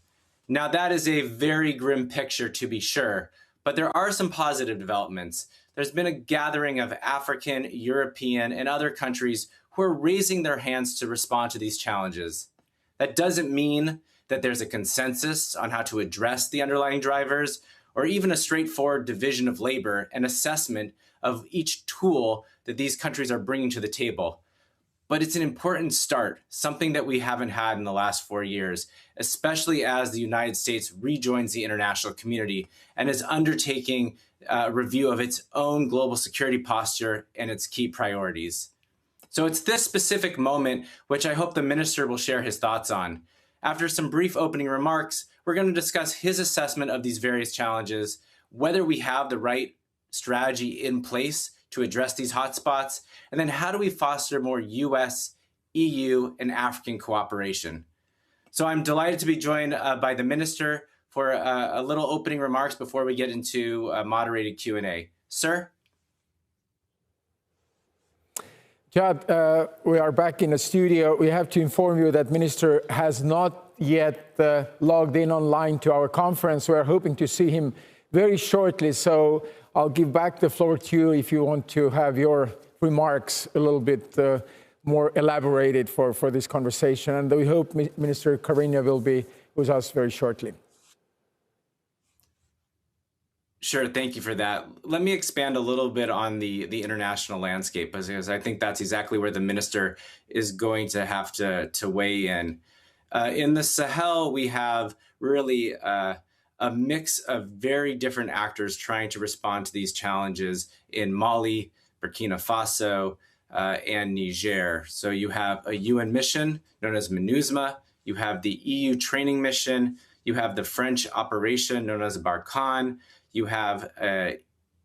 Now, that is a very grim picture, to be sure, but there are some positive developments. There's been a gathering of African, European, and other countries who are raising their hands to respond to these challenges. That doesn't mean that there's a consensus on how to address the underlying drivers, or even a straightforward division of labor and assessment of each tool that these countries are bringing to the table. But it's an important start, something that we haven't had in the last 4 years, especially as the United States rejoins the international community and is undertaking a review of its own global security posture and its key priorities. So it's this specific moment which I hope the minister will share his thoughts on. After some brief opening remarks, we're going to discuss his assessment of these various challenges, whether we have the right strategy in place to address these hotspots, and then how do we foster more US, EU, and African cooperation. So I'm delighted to be joined by the minister for a little opening remarks before we get into a moderated Q&A. Sir? Chad, we are back in the studio. We have to inform you that Minister has not yet logged in online to our conference. We are hoping to see him very shortly, so I'll give back the floor to you if you want to have your remarks a little bit more elaborated for this conversation. And we hope Minister Cravinho will be with us very shortly. Sure, thank you for that. Let me expand a little bit on the international landscape, because I think that's exactly where the minister is going to have to weigh in. In the Sahel, we have really a mix of very different actors trying to respond to these challenges in Mali, Burkina Faso, and Niger. So you have a UN mission known as MINUSMA, you have the EU training mission, you have the French operation known as Barkhane, you have a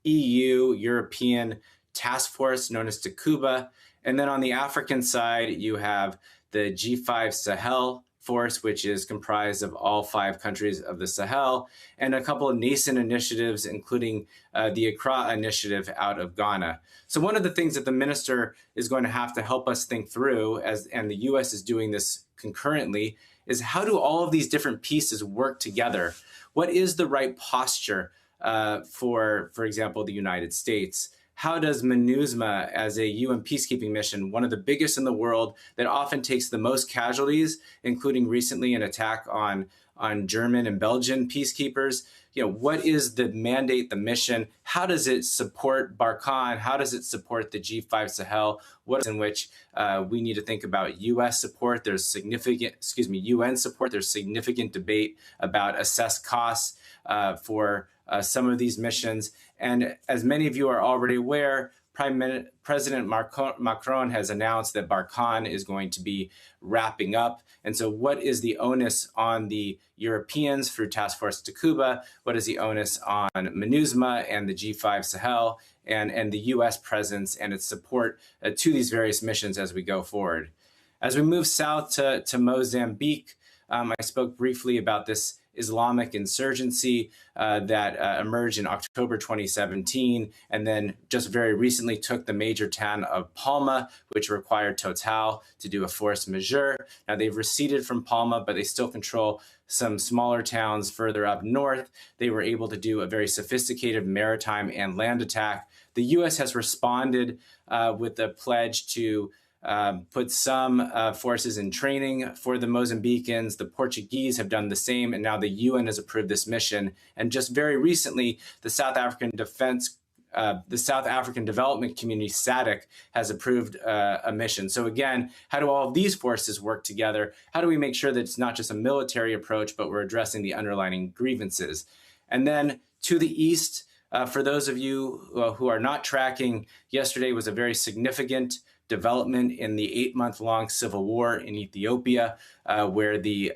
EU, European task force known as Takuba. And then on the African side, you have the G5 Sahel force, which is comprised of all 5 countries of the Sahel, and a couple of nascent initiatives, including the Accra initiative out of Ghana. So one of the things that the minister is going to have to help us think through, and the U.S. is doing this concurrently, is how do all of these different pieces work together? What is the right posture for example, the United States? How does MINUSMA, as a UN peacekeeping mission, one of the biggest in the world that often takes the most casualties, including recently an attack on German and Belgian peacekeepers, what is the mandate, the mission? How does it support Barkhane? How does it support the G5 Sahel? What is in which we need to think about U.S. support? There's significant, UN support. There's significant debate about assessed costs for some of these missions. And as many of you are already aware, President Macron has announced that Barkhane is going to be wrapping up. And so what is the onus on the Europeans through Task Force Takuba? What is the onus on MINUSMA and the G5 Sahel and the U.S. presence and its support to these various missions as we go forward? As we move south to Mozambique, I spoke briefly about this Islamic insurgency that emerged in October 2017, and then just very recently took the major town of Palma, which required Total to do a force majeure. Now they've receded from Palma, but they still control some smaller towns further up north. They were able to do a very sophisticated maritime and land attack. The U.S. has responded with a pledge to put some forces in training for the Mozambicans. The Portuguese have done the same, and now the UN has approved this mission. And just very recently, the South African Development Community, SADC, has approved a mission. So again, how do all of these forces work together? How do we make sure that it's not just a military approach, but we're addressing the underlying grievances? And then to the east, for those of you who are not tracking, yesterday was a very significant development in the 8-month-long civil war in Ethiopia, where the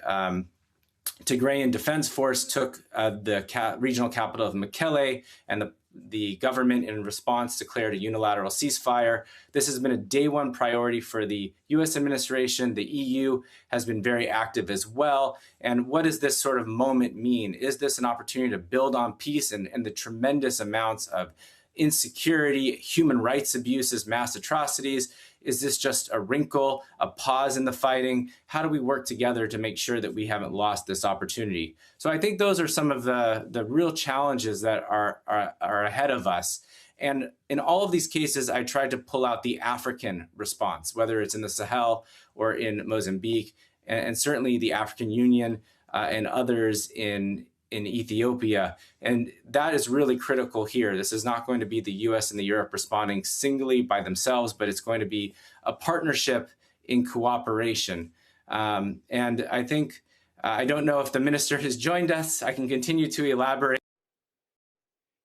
Tigrayan Defense Force took the regional capital of Mekelle, and the government in response declared a unilateral ceasefire. This has been a day one priority for the US administration. The EU has been very active as well. And what does this sort of moment mean? Is this an opportunity to build on peace and the tremendous amounts of insecurity, human rights abuses, mass atrocities? Is this just a wrinkle, a pause in the fighting? How do we work together to make sure that we haven't lost this opportunity? So I think those are some of the real challenges that are ahead of us. And in all of these cases, I tried to pull out the African response, whether it's in the Sahel or in Mozambique, and certainly the African Union and others in Ethiopia. And that is really critical here. This is not going to be the US and the Europe responding singly by themselves, but it's going to be a partnership in cooperation. And I think, I don't know if the minister has joined us. I can continue to elaborate.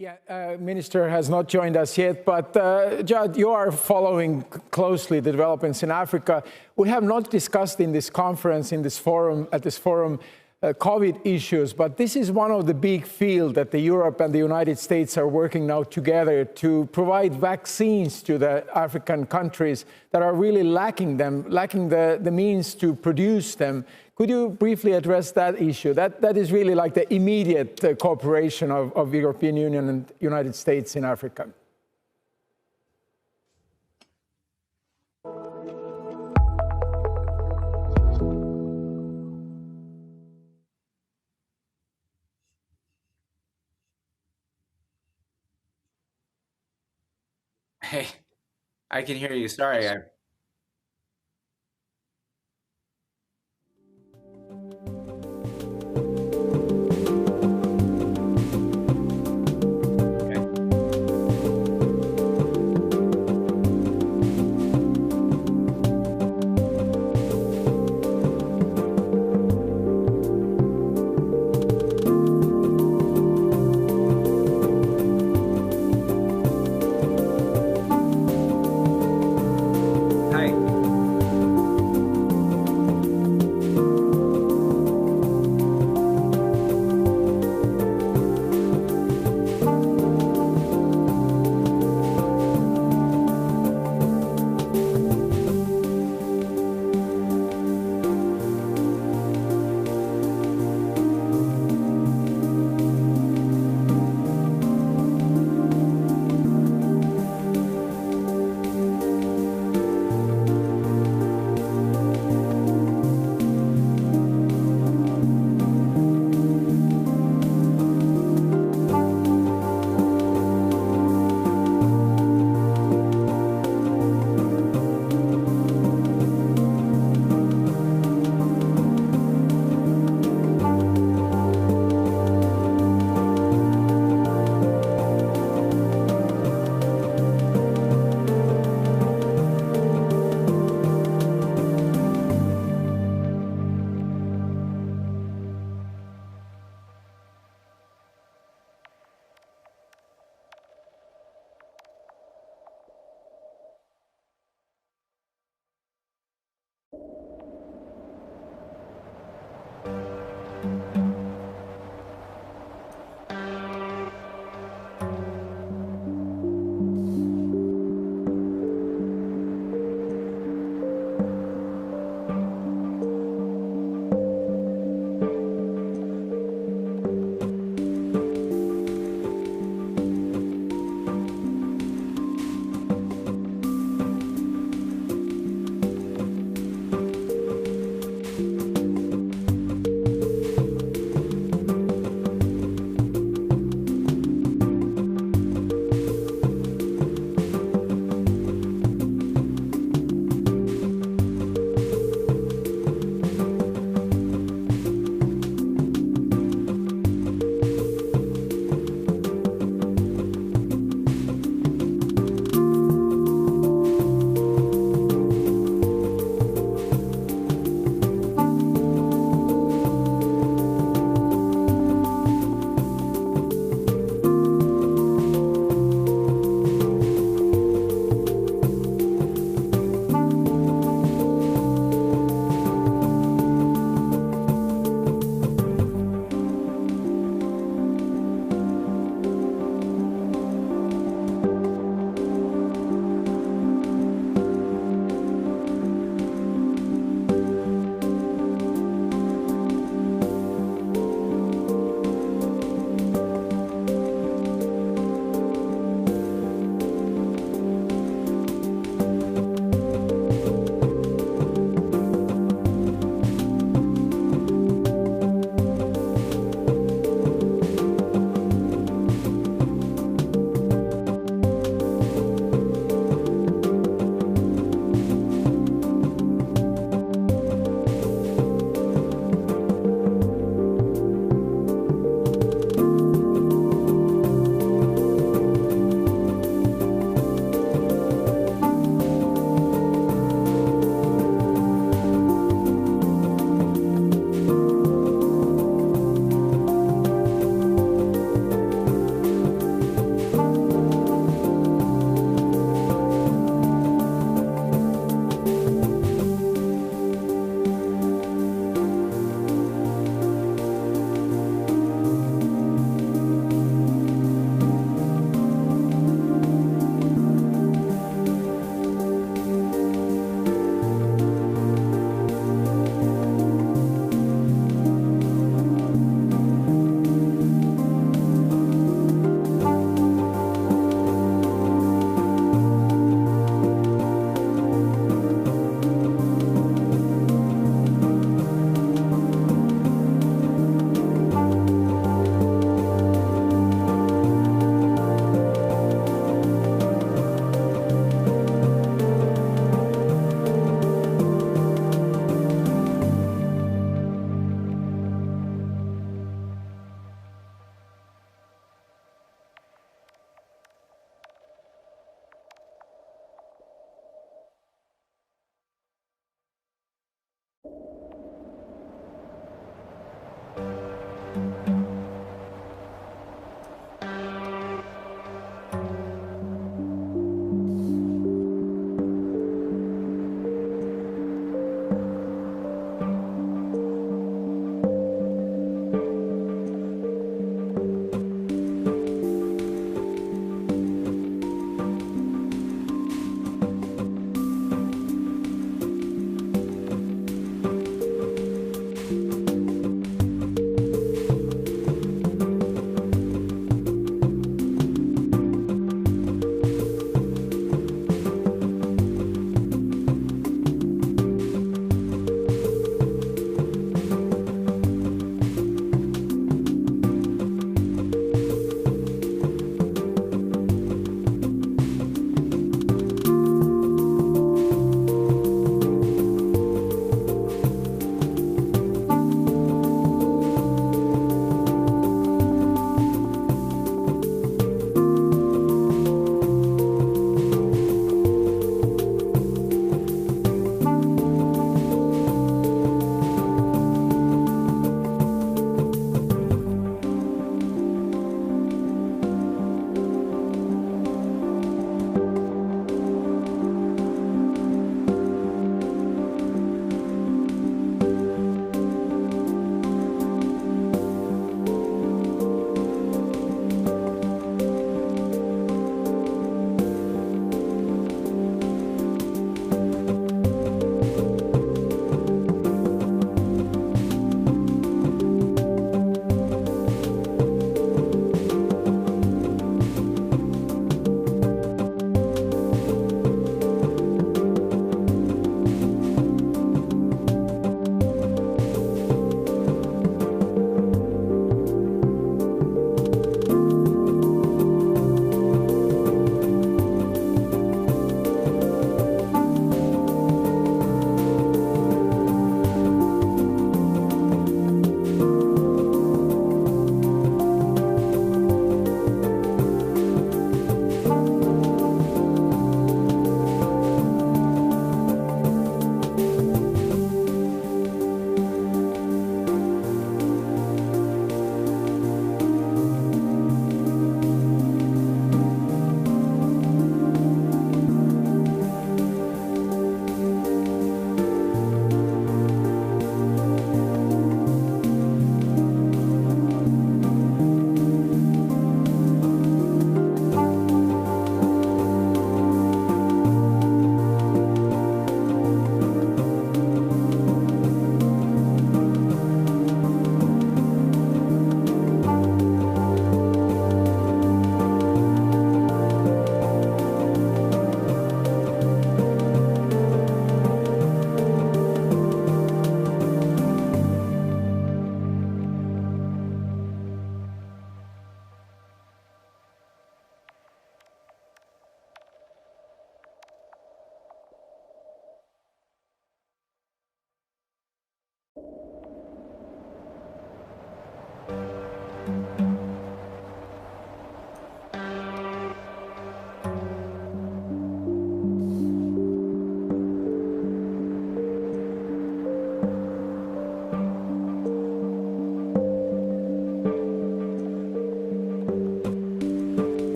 Yeah, Minister has not joined us yet, but Judd, you are following closely the developments in Africa. We have not discussed in this conference, at this forum, COVID issues, but this is one of the big fields that the Europe and the United States are working now together to provide vaccines to the African countries that are really lacking the means to produce them. Could you briefly address that issue? That is really like the immediate cooperation of the European Union and United States in Africa. Hey, I can hear you. Sorry.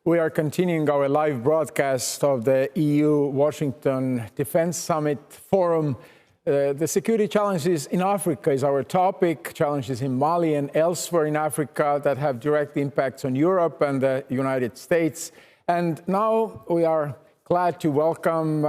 We are continuing our live broadcast of the EU-Washington Defense Summit Forum. The security challenges in Africa is our topic, challenges in Mali and elsewhere in Africa that have direct impacts on Europe and the United States. And now we are glad to welcome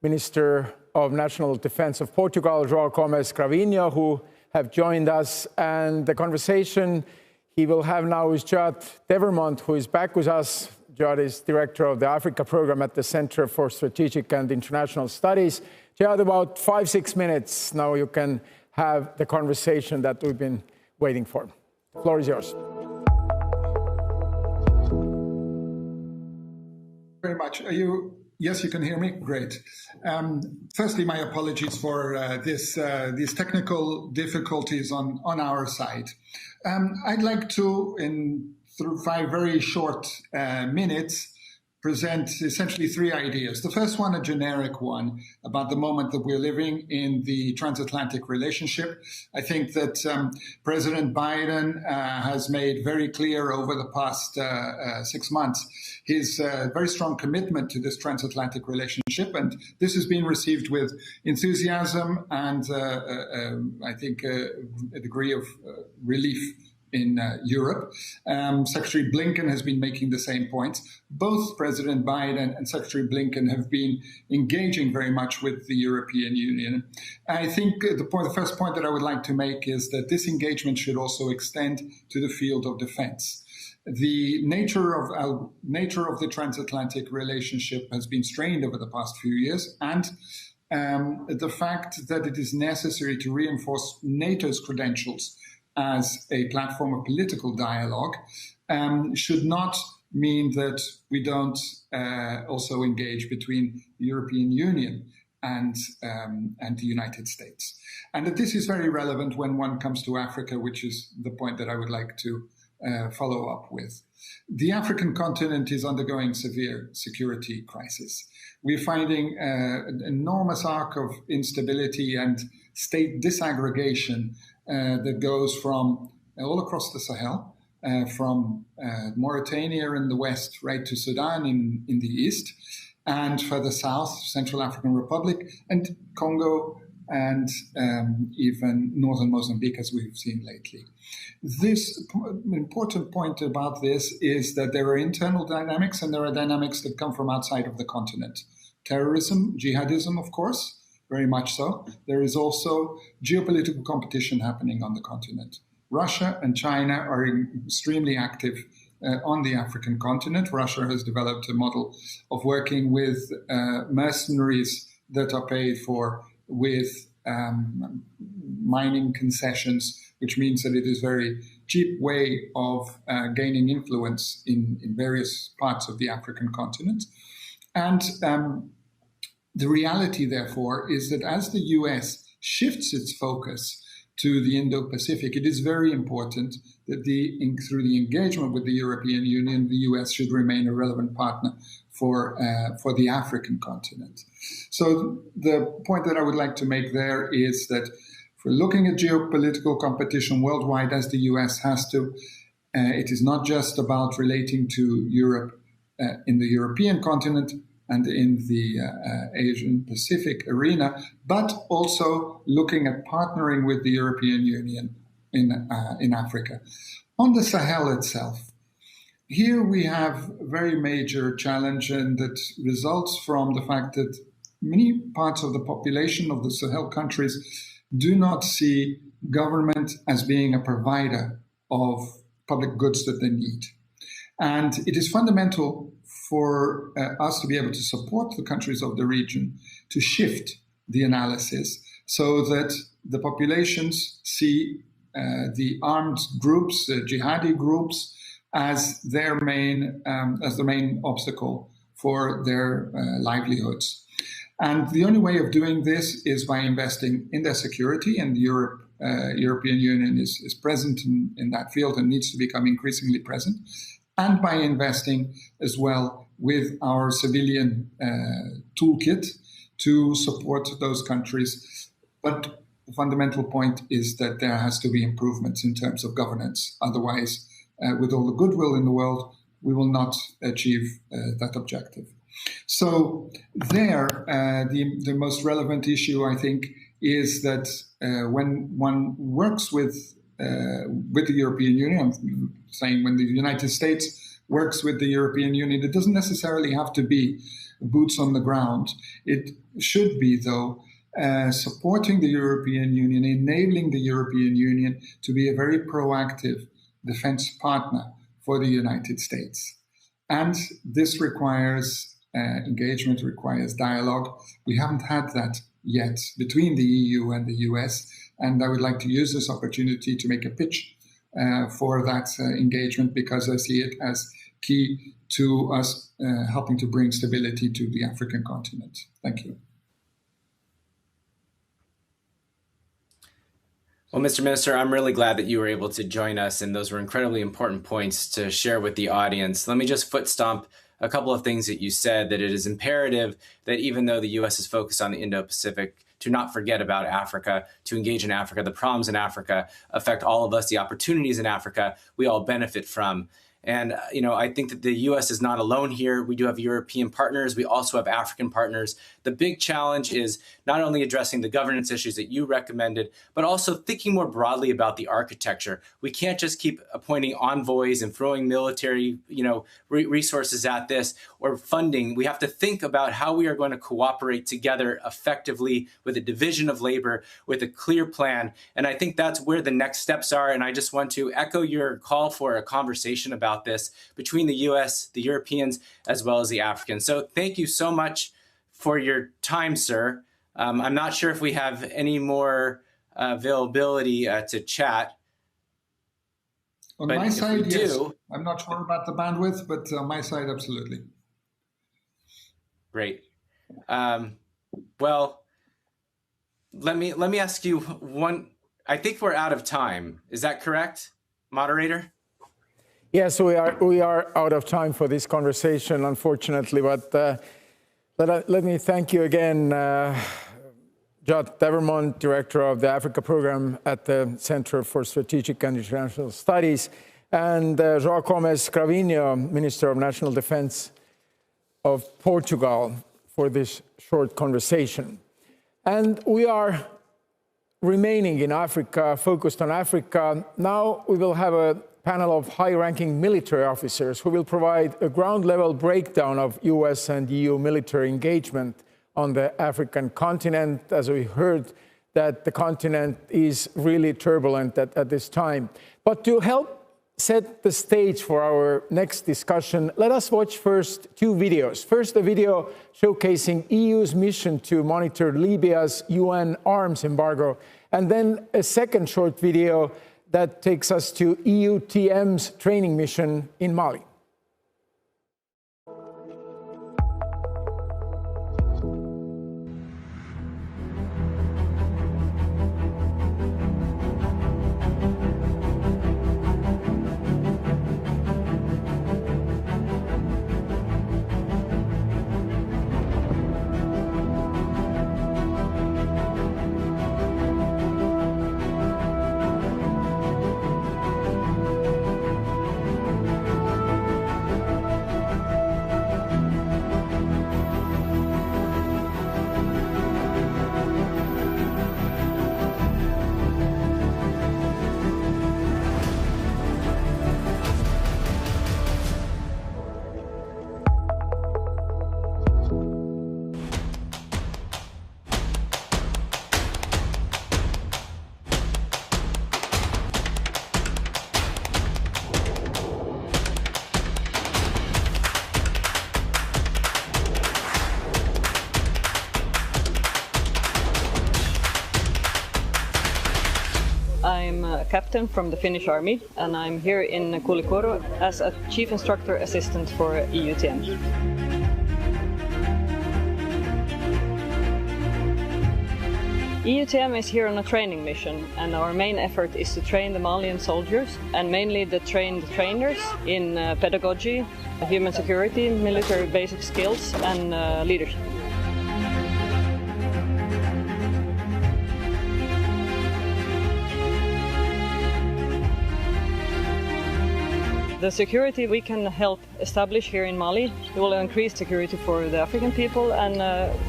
Minister of National Defense of Portugal, João Gomes Cravinho, who have joined us. And the conversation he will have now with Judd Devermont, who is back with us. Judd is Director of the Africa Program at the Center for Strategic and International Studies. Judd, about 5-6 minutes. Now you can have the conversation that we've been waiting for. The floor is yours. Very much. Yes, you can hear me? Great. Firstly, my apologies for these technical difficulties on our side. I'd like to, through 5 very short minutes, present essentially 3 ideas. The first one, a generic one, about the moment that we're living in the transatlantic relationship. I think that President Biden has made very clear over the past 6 months his very strong commitment to this transatlantic relationship, and this has been received with enthusiasm and I think a degree of relief in Europe. Secretary Blinken has been making the same points. Both President Biden and Secretary Blinken have been engaging very much with the European Union. I think the first point that I would like to make is that this engagement should also extend to the field of defense. The nature of the transatlantic relationship has been strained over the past few years, and the fact that it is necessary to reinforce NATO's credentials as a platform of political dialogue should not mean that we don't also engage between the European Union and the United States. And that this is very relevant when one comes to Africa, which is the point that I would like to follow up with. The African continent is undergoing severe security crisis. We're finding an enormous arc of instability and state disaggregation that goes from all across the Sahel, from Mauritania in the west right to Sudan in the east, and further south, Central African Republic, and Congo, and even northern Mozambique, as we've seen lately. This important point about this is that there are internal dynamics and there are dynamics that come from outside of the continent. Terrorism, jihadism, of course, very much so. There is also geopolitical competition happening on the continent. Russia and China are extremely active on the African continent. Russia has developed a model of working with mercenaries that are paid for with mining concessions, which means that it is a very cheap way of gaining influence in various parts of the African continent. And the reality, therefore, is that as the US shifts its focus to the Indo-Pacific, it is very important that through the engagement with the European Union, the US should remain a relevant partner for the African continent. So the point that I would like to make there is that if we're looking at geopolitical competition worldwide, as the US has to, it is not just about relating to Europe in the European continent and in the Asian Pacific arena, but also looking at partnering with the European Union in Africa. On the Sahel itself, here we have a very major challenge, and that results from the fact that many parts of the population of the Sahel countries do not see government as being a provider of public goods that they need. And it is fundamental for us to be able to support the countries of the region to shift the analysis so that the populations see the armed groups, the jihadi groups, as the main obstacle for their livelihoods. And the only way of doing this is by investing in their security, and the European Union is present in that field and needs to become increasingly present, and by investing as well with our civilian toolkit to support those countries. But the fundamental point is that there has to be improvements in terms of governance. Otherwise, with all the goodwill in the world, we will not achieve that objective. So there, the most relevant issue, I think, is that when one works with the European Union, I'm saying when the United States works with the European Union, it doesn't necessarily have to be boots on the ground. It should be, though, supporting the European Union, enabling the European Union to be a very proactive defense partner for the United States. And this requires engagement, requires dialogue. We haven't had that yet between the EU and the US, and I would like to use this opportunity to make a pitch for that engagement, because I see it as key to us helping to bring stability to the African continent. Thank you. Well, Mr. Minister, I'm really glad that you were able to join us, and those were incredibly important points to share with the audience. Let me just foot stomp a couple of things that you said, that it is imperative that even though the U.S. is focused on the Indo-Pacific, to not forget about Africa, to engage in Africa. The problems in Africa affect all of us. The opportunities in Africa we all benefit from. And, I think that the U.S. is not alone here. We do have European partners. We also have African partners. The big challenge is not only addressing the governance issues that you recommended, but also thinking more broadly about the architecture. We can't just keep appointing envoys and throwing military, resources at this or funding. We have to think about how we are going to cooperate together effectively with a division of labor, with a clear plan. And I think that's where the next steps are. And I just want to echo your call for a conversation about this between the U.S., the Europeans, as well as the Africans. So thank you so much for your time, sir. I'm not sure if we have any more availability to chat. On my side, yes. I'm not sure about the bandwidth, but on my side, absolutely. Great. Well, let me ask you one. I think we're out of time. Is that correct, moderator? Yes, we are out of time for this conversation, unfortunately. But let me thank you again, Judd Devermont, Director of the Africa Program at the Center for Strategic and International Studies, and João Gomes Cravinho, Minister of National Defense of Portugal, for this short conversation. And we are remaining in Africa, focused on Africa. Now we will have a panel of high-ranking military officers who will provide a ground-level breakdown of US and EU military engagement on the African continent. As we heard, that the continent is really turbulent at this time. But to help set the stage for our next discussion, let us watch first two videos. First, a video showcasing EU's mission to monitor Libya's UN arms embargo, and then a second short video that takes us to EUTM's training mission in Mali. I'm a captain from the Finnish Army, and I'm here in Kulikoro as a Chief Instructor Assistant for EUTM. EUTM is here on a training mission, and our main effort is to train the Malian soldiers, and mainly the trained trainers in pedagogy, human security, military basic skills, and leadership. The security we can help establish here in Mali, it will increase security for the African people, and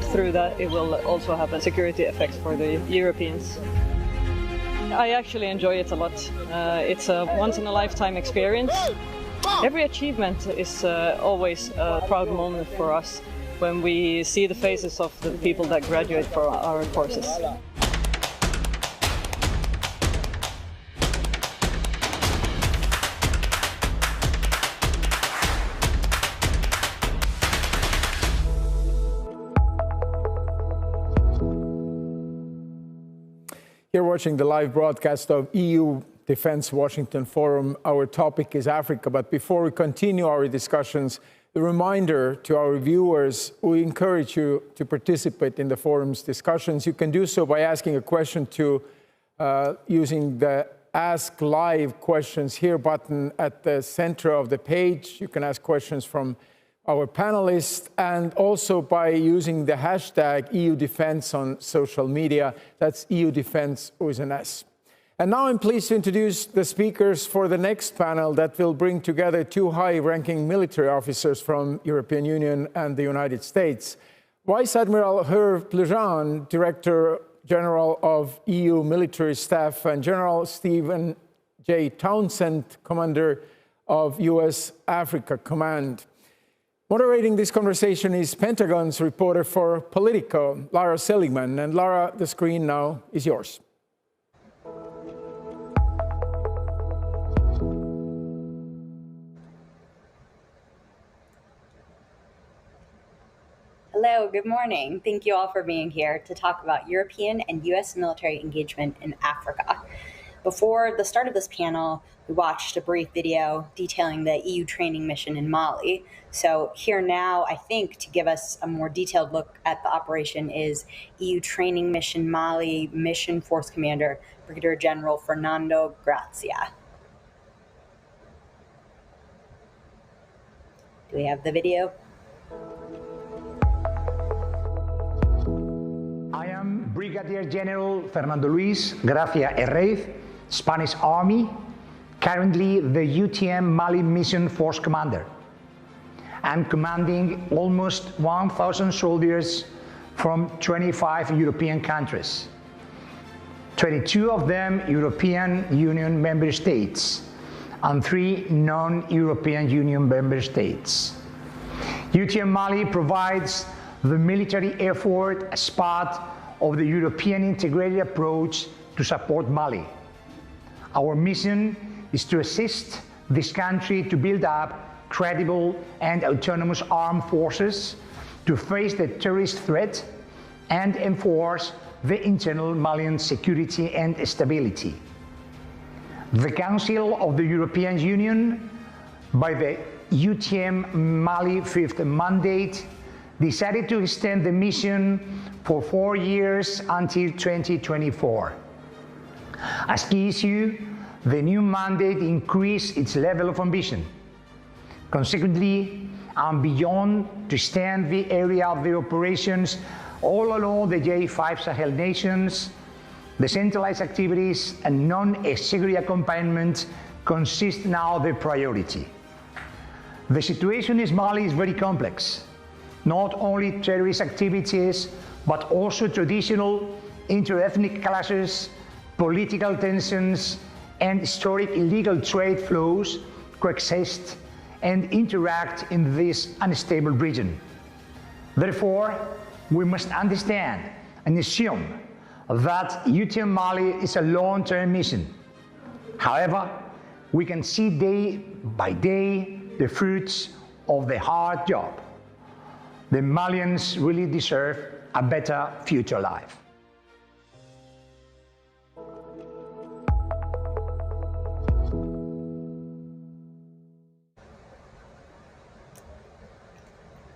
through that it will also have a security effect for the Europeans. I actually enjoy it a lot. It's a once-in-a-lifetime experience. Every achievement is always a proud moment for us when we see the faces of the people that graduate from our courses. You're watching the live broadcast of EU Defense Washington Forum. Our topic is Africa, but before we continue our discussions, a reminder to our viewers, we encourage you to participate in the forum's discussions. You can do so by asking a question using the Ask Live Questions Here button at the center of the page. You can ask questions from our panelists, and also by using the hashtag EU Defense on social media. That's EU Defense with an S. And now I'm pleased to introduce the speakers for the next panel that will bring together two high-ranking military officers from European Union and the United States. Vice Admiral Hervé Plejean, Director General of EU Military Staff, and General Stephen J. Townsend, Commander of U.S. Africa Command. Moderating this conversation is Pentagon's reporter for Politico, Lara Seligman. And Lara, the screen now is yours. Hello, good morning. Thank you all for being here to talk about European and U.S. military engagement in Africa. Before the start of this panel, we watched a brief video detailing the EU training mission in Mali. So here now, I think, to give us a more detailed look at the operation is EU training mission Mali Mission Force Commander, Brigadier General Fernando Grazia. Do we have the video? I am Brigadier General Fernando Luis Gracia Herreyz, Spanish Army, currently the UTM Mali Mission Force Commander. I'm commanding almost 1,000 soldiers from 25 European countries, 22 of them European Union member states, and 3 non-European Union member states. UTM Mali provides the military effort as part of the European integrated approach to support Mali. Our mission is to assist this country to build up credible and autonomous armed forces to face the terrorist threat and enforce the internal Malian security and stability. The Council of the European Union, by the UTM Mali 5th mandate, decided to extend the mission for 4 years until 2024. As key issue, the new mandate increased its level of ambition. Consequently, and beyond, to extend the area of the operations all along the J5 Sahel nations, the centralized activities and non-executive accompaniment consist now the priority. The situation in Mali is very complex. Not only terrorist activities, but also traditional inter-ethnic clashes, political tensions, and historic illegal trade flows coexist and interact in this unstable region. Therefore, we must understand and assume that UTM Mali is a long-term mission. However, we can see day by day the fruits of the hard job. The Malians really deserve a better future life.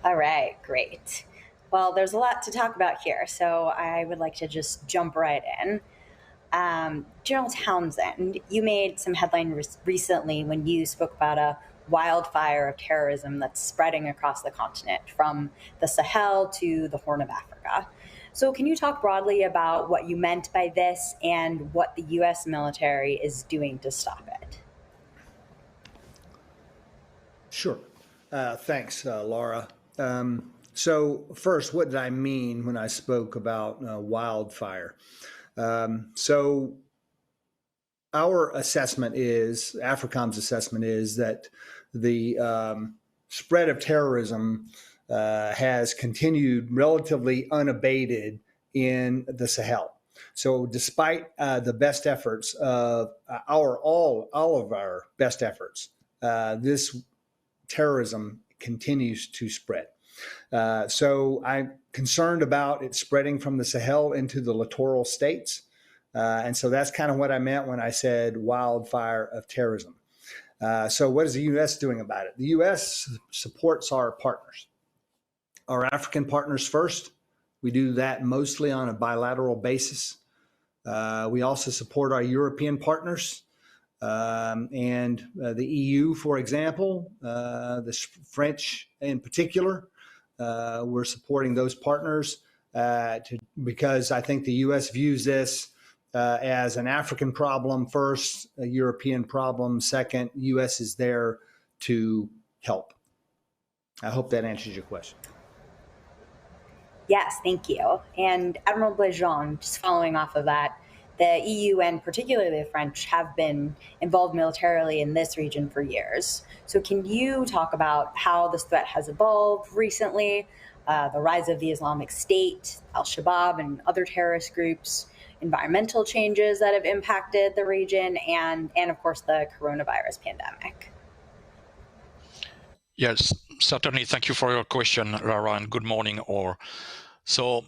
All right, great. Well, there's a lot to talk about here, so I would like to just jump right in. General Townsend, you made some headline recently when you spoke about a wildfire of terrorism that's spreading across the continent, from the Sahel to the Horn of Africa. So can you talk broadly about what you meant by this and what the U.S. military is doing to stop it? Sure. Thanks, Laura. So first, what did I mean when I spoke about wildfire? So our assessment is, AFRICOM's assessment is that the spread of terrorism has continued relatively unabated in the Sahel. So despite the best efforts of all of our best efforts, this terrorism continues to spread. So I'm concerned about it spreading from the Sahel into the littoral states. And so that's kind of what I meant when I said wildfire of terrorism. So what is the U.S. doing about it? The U.S. supports our partners, our African partners first. We do that mostly on a bilateral basis. We also support our European partners. And the EU, for example, the French in particular, we're supporting those partners because I think the U.S. views this as an African problem first, a European problem second. U.S. is there to help. I hope that answers your question. Yes, thank you. And Admiral Blajon, just following off of that, the EU and particularly the French have been involved militarily in this region for years. So can you talk about how this threat has evolved recently, the rise of the Islamic State, Al-Shabaab, and other terrorist groups, environmental changes that have impacted the region, and of course, the coronavirus pandemic? Yes, certainly. Thank you for your question, Laura, and good morning, all. So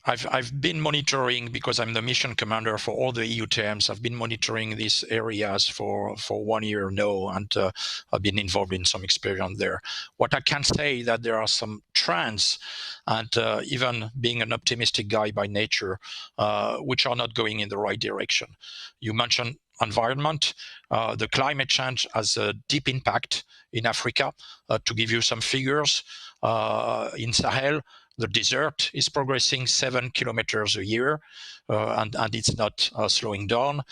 I've been monitoring, because I'm the mission commander for all the EU terms, I've been monitoring these areas for 1 year now, and I've been involved in some experience there. What I can say is that there are some trends, and even being an optimistic guy by nature, which are not going in the right direction. You mentioned environment. The climate change has a deep impact in Africa. To give you some figures, in Sahel, the desert is progressing 7 kilometers a year, and it's not slowing down.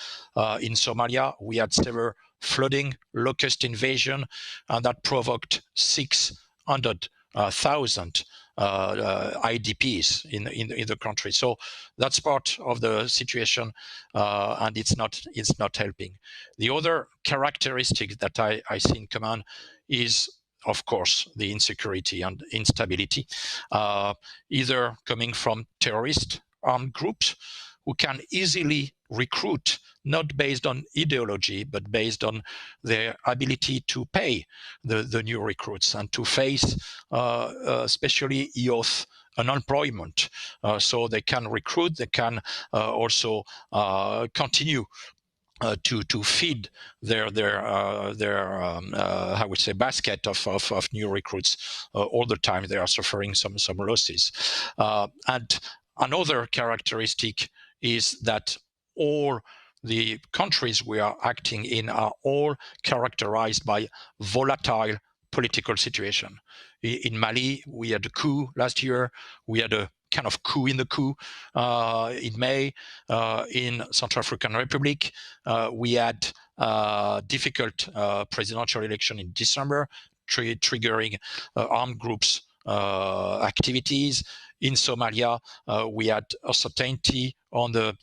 In Somalia, we had severe flooding, locust invasion, and that provoked 600,000 IDPs in the country. So that's part of the situation, and it's not helping. The other characteristic that I see in command is, of course, the insecurity and instability, either coming from terrorist armed groups who can easily recruit, not based on ideology, but based on their ability to pay the new recruits and to face especially youth unemployment. So they can recruit, they can also continue to feed their I would say basket of new recruits all the time. They are suffering some losses. And another characteristic is that all the countries we are acting in are all characterized by volatile political situation. In Mali, we had a coup last year. We had a kind of coup in the coup in May. In Central African Republic, we had difficult presidential election in December, triggering armed groups activities. In Somalia, we had uncertainty on the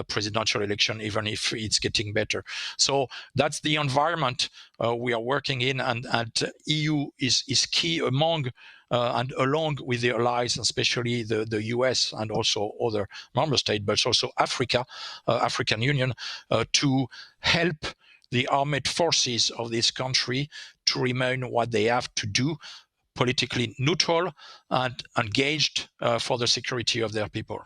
presidential election, even if it's getting better. So that's the environment we are working in, and EU is key among and along with the allies, especially the US and also other member states, but also African Union, to help the armed forces of this country to remain what they have to do, politically neutral and engaged for the security of their people.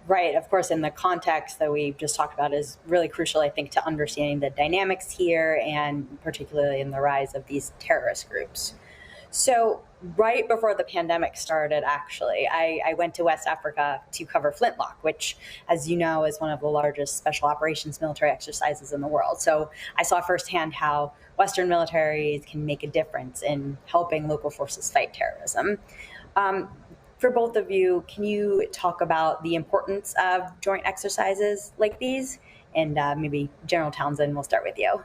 Right, of course, in the context that we just talked about is really crucial, I think, to understanding the dynamics here, and particularly in the rise of these terrorist groups. So right before the pandemic started, actually, I went to West Africa to cover Flintlock, which, as you know, is one of the largest special operations military exercises in the world. So I saw firsthand how Western militaries can make a difference in helping local forces fight terrorism. For both of you, can you talk about the importance of joint exercises like these? And maybe General Townsend, we'll start with you.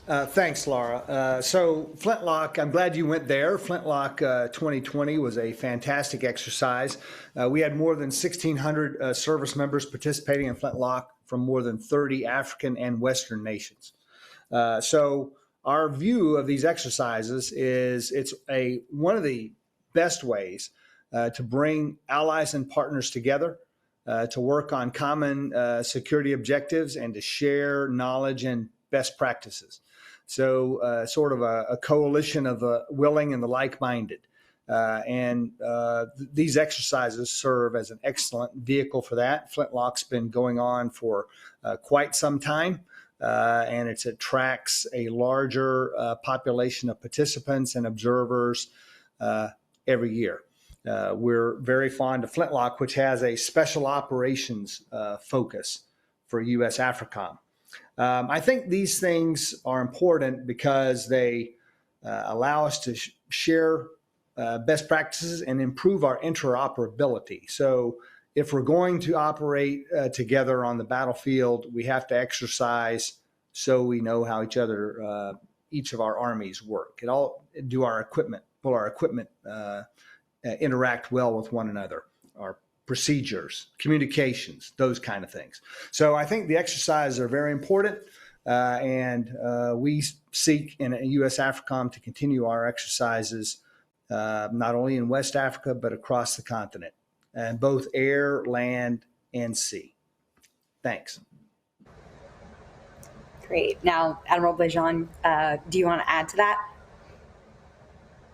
Thanks, Laura. So Flintlock, I'm glad you went there. Flintlock 2020 was a fantastic exercise. We had more than 1,600 service members participating in Flintlock from more than 30 African and Western nations. So our view of these exercises is it's one of the best ways to bring allies and partners together to work on common security objectives and to share knowledge and best practices. So sort of a coalition of the willing and the like-minded. These exercises serve as an excellent vehicle for that. Flintlock's been going on for quite some time, and it attracts a larger population of participants and observers every year. We're very fond of Flintlock, which has a special operations focus for U.S. AFRICOM. I think these things are important because they allow us to share best practices and improve our interoperability. So if we're going to operate together on the battlefield, we have to exercise so we know how each of our armies work. Pull our equipment interact well with one another, our procedures, communications, those kind of things. So I think the exercises are very important, and we seek in U.S. AFRICOM to continue our exercises not only in West Africa, but across the continent, and both air, land, and sea. Thanks. Great. Now, Admiral Bejan, do you want to add to that?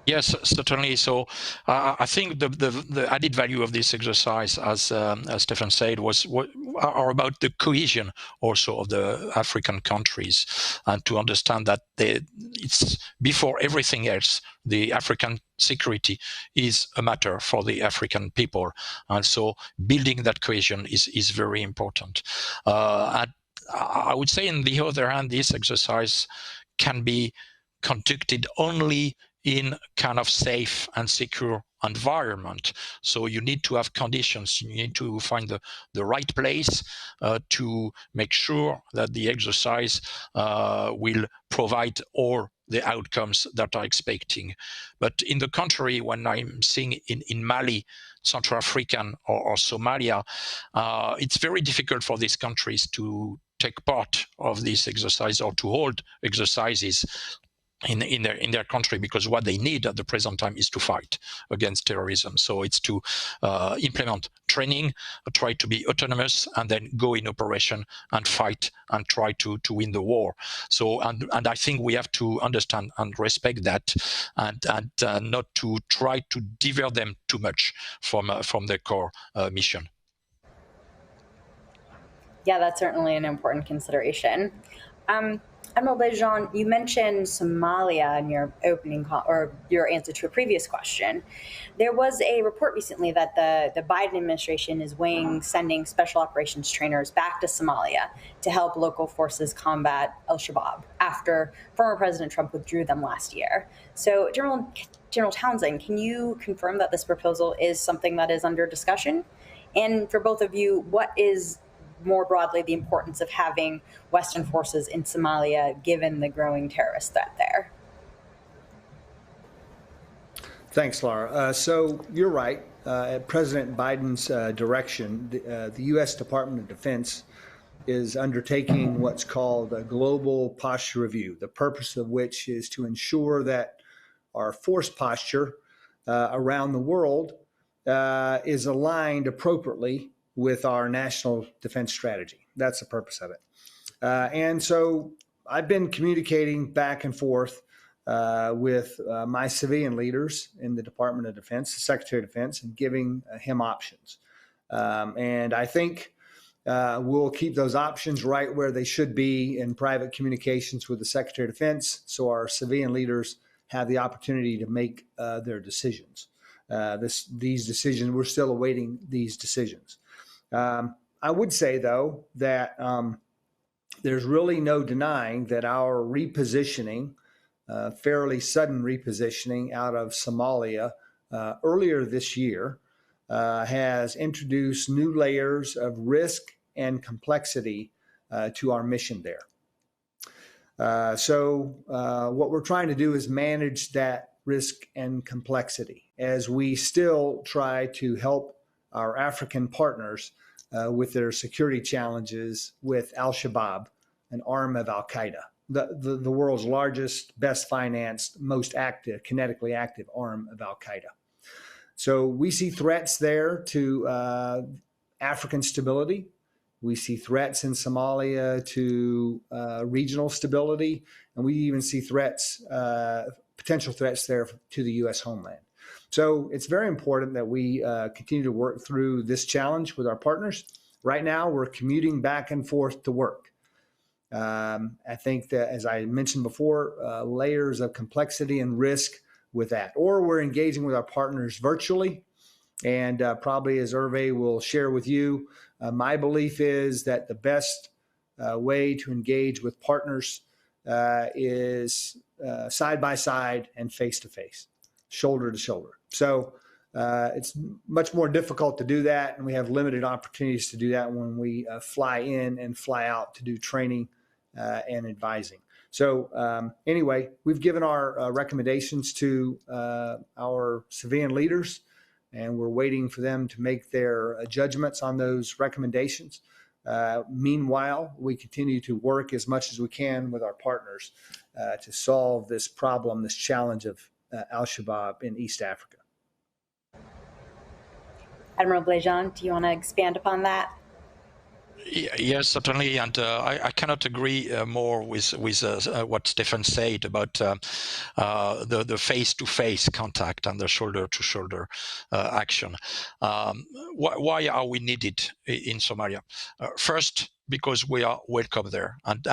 Yes, certainly. So I think the added value of this exercise, as Stefan said, are about the cohesion also of the African countries, and to understand that it's before everything else, the African security is a matter for the African people, and so building that cohesion is very important. And I would say, on the other hand, this exercise can be conducted only in kind of safe and secure environment. So you need to have conditions. You need to find the right place to make sure that the exercise will provide all the outcomes that are expecting. But in the contrary, when I'm seeing in Mali, Central African or Somalia, it's very difficult for these countries to take part of this exercise or to hold exercises in their country, because what they need at the present time is to fight against terrorism. So it's to implement training, try to be autonomous, and then go in operation and fight and try to win the war. So and I think we have to understand and respect that, and not to try to divert them too much from their core mission. Yeah, that's certainly an important consideration. Admiral Bejan, you mentioned Somalia in your opening or your answer to a previous question. There was a report recently that the Biden administration is weighing sending special operations trainers back to Somalia to help local forces combat al-Shabaab after former President Trump withdrew them last year. So, General Townsend, can you confirm that this proposal is something that is under discussion? And for both of you, what is more broadly the importance of having Western forces in Somalia, given the growing terrorist threat there? Thanks, Laura. So you're right. At President Biden's direction, the U.S. Department of Defense is undertaking what's called a global posture review, the purpose of which is to ensure that our force posture around the world is aligned appropriately with our national defense strategy. That's the purpose of it. And so I've been communicating back and forth with my civilian leaders in the Department of Defense, the Secretary of Defense, and giving him options. And I think we'll keep those options right where they should be in private communications with the Secretary of Defense, so our civilian leaders have the opportunity to make their decisions. These decisions, we're still awaiting these decisions. I would say, though, that there's really no denying that our repositioning, fairly sudden repositioning out of Somalia earlier this year has introduced new layers of risk and complexity to our mission there. What we're trying to do is manage that risk and complexity as we still try to help our African partners with their security challenges with Al-Shabaab, an arm of Al-Qaeda, the world's largest, best financed, most active, kinetically active arm of Al-Qaeda. So we see threats there to African stability. We see threats in Somalia to regional stability, and we even see threats, potential threats there to the U.S. homeland. So it's very important that we continue to work through this challenge with our partners. Right now, we're commuting back and forth to work. I think that, as I mentioned before, layers of complexity and risk with that. Or we're engaging with our partners virtually. And probably, as Hervé will share with you, my belief is that the best way to engage with partners is side by side and face to face, shoulder to shoulder. So it's much more difficult to do that, and we have limited opportunities to do that when we fly in and fly out to do training and advising. So anyway, we've given our recommendations to our civilian leaders, and we're waiting for them to make their judgments on those recommendations. Meanwhile, we continue to work as much as we can with our partners to solve this problem, this challenge of Al-Shabaab in East Africa. Admiral Blejean, do you want to expand upon that? Yes, certainly, and I cannot agree more with what Stefan said about the face-to-face contact and the shoulder-to-shoulder action. Why are we needed in Somalia? First, because we are welcome there and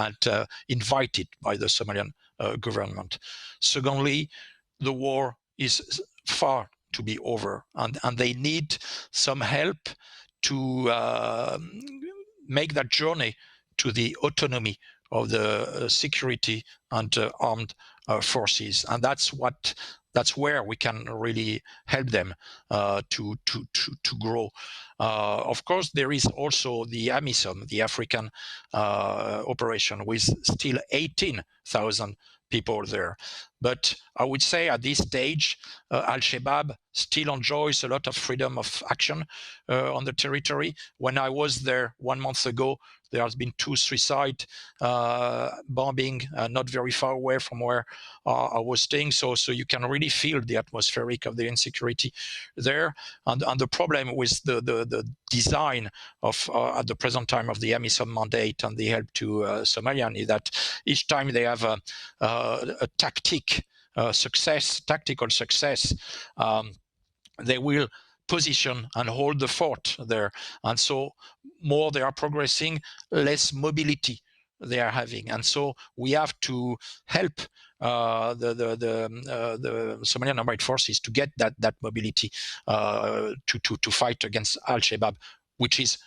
invited by the Somalian government. Secondly, the war is far to be over, and they need some help to make that journey to the autonomy of the security and armed forces, and that's where we can really help them to grow. Of course, there is also the AMISOM, the African operation, with still 18,000 people there. But I would say at this stage, Al-Shabaab still enjoys a lot of freedom of action on the territory. When I was there 1 month ago, there has been 2 suicide bombing not very far away from where I was staying. So you can really feel the atmospheric of the insecurity there. And the problem with the design of at the present time of the AMISOM mandate and the help to Somalian is that each time they have a tactical success, they will position and hold the fort there. And so more they are progressing, less mobility they are having. And so we have to help the Somalian armed forces to get that mobility to fight against Al-Shabaab, which is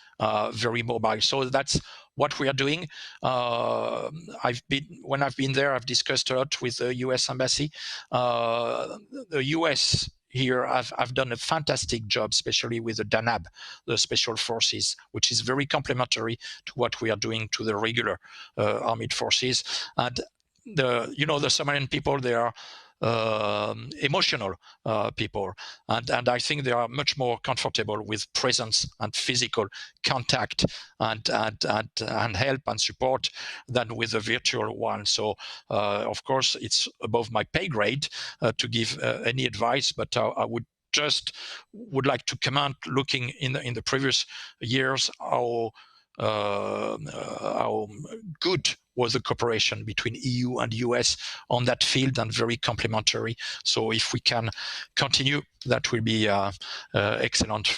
very mobile. So that's what we are doing. When I've been there, I've discussed a lot with the U.S. Embassy. The U.S. here have done a fantastic job, especially with the DANAB, the Special Forces, which is very complementary to what we are doing to the regular armed forces. And the Somalian people, they are emotional people, and I think they are much more comfortable with presence and physical contact and help and support than with the virtual one. So of course it's above my pay grade to give any advice, but I would like to comment, looking in the previous years, how good was the cooperation between EU and US on that field, and very complementary. So if we can continue, that will be excellent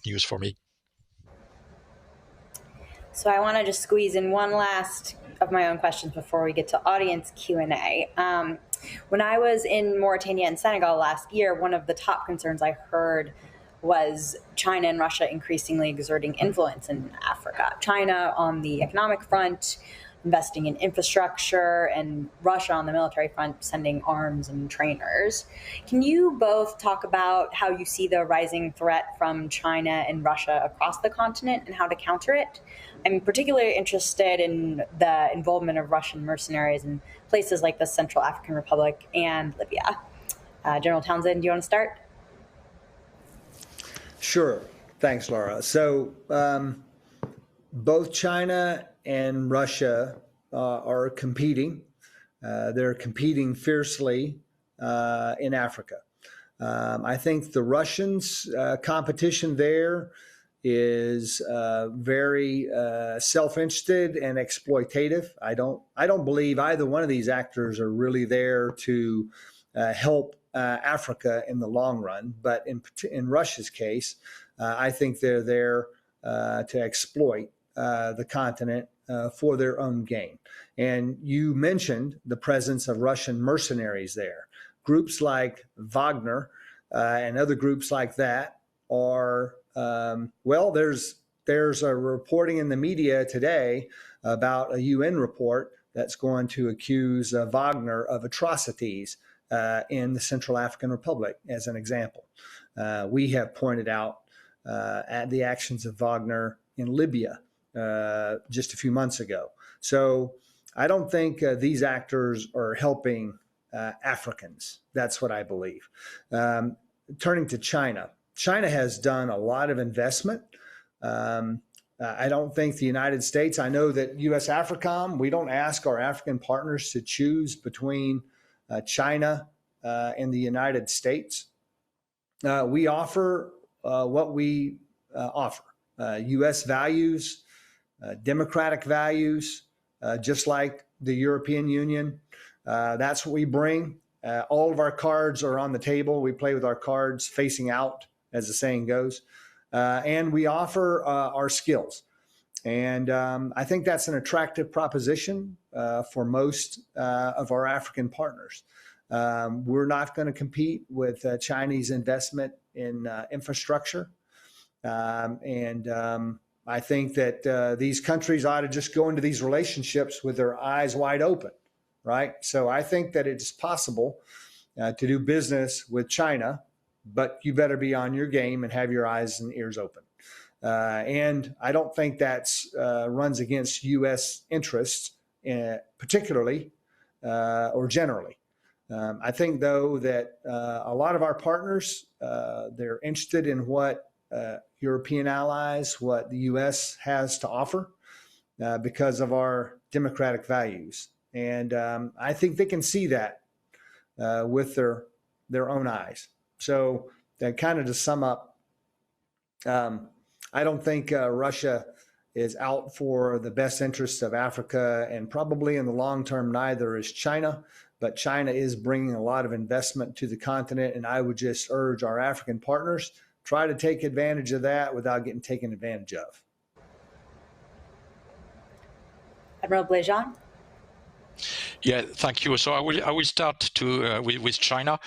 news for me. So I want to just squeeze in one last of my own questions before we get to audience Q&A. When I was in Mauritania and Senegal last year, one of the top concerns I heard was China and Russia increasingly exerting influence in Africa. China on the economic front, investing in infrastructure, and Russia on the military front sending arms and trainers. Can you both talk about how you see the rising threat from China and Russia across the continent and how to counter it? I'm particularly interested in the involvement of Russian mercenaries in places like the Central African Republic and Libya. General Townsend, do you want to start? Sure. Thanks, Laura. So both China and Russia are competing. They're competing fiercely in Africa. I think the Russians' competition there is very self-interested and exploitative. I don't believe either one of these actors are really there to help Africa in the long run. But in Russia's case, I think they're there to exploit the continent for their own gain. And you mentioned the presence of Russian mercenaries there. Groups like Wagner and other groups like that are, there's a reporting in the media today about a UN report that's going to accuse Wagner of atrocities in the Central African Republic, as an example. We have pointed out at the actions of Wagner in Libya just a few months ago. So I don't think these actors are helping Africans. That's what I believe. Turning to China, China has done a lot of investment. I don't think the United States, I know that U.S. AFRICOM, we don't ask our African partners to choose between China and the United States. We offer what we offer, U.S. values, democratic values, just like the European Union. That's what we bring. All of our cards are on the table. We play with our cards facing out, as the saying goes. And we offer our skills. And I think that's an attractive proposition for most of our African partners. We're not going to compete with Chinese investment in infrastructure. I think that these countries ought to just go into these relationships with their eyes wide open, right? So I think that it's possible to do business with China, but you better be on your game and have your eyes and ears open. And I don't think that's runs against U.S. interests, particularly or generally. I think, though, that a lot of our partners, they're interested in what European allies, what the U.S. has to offer because of our democratic values. And I think they can see that with their own eyes. So kind of to sum up, I don't think Russia is out for the best interests of Africa, and probably in the long term, neither is China. But China is bringing a lot of investment to the continent, and I would just urge our African partners, try to take advantage of that without getting taken advantage of. Admiral Blejean? Yeah, thank you. So I will start with China.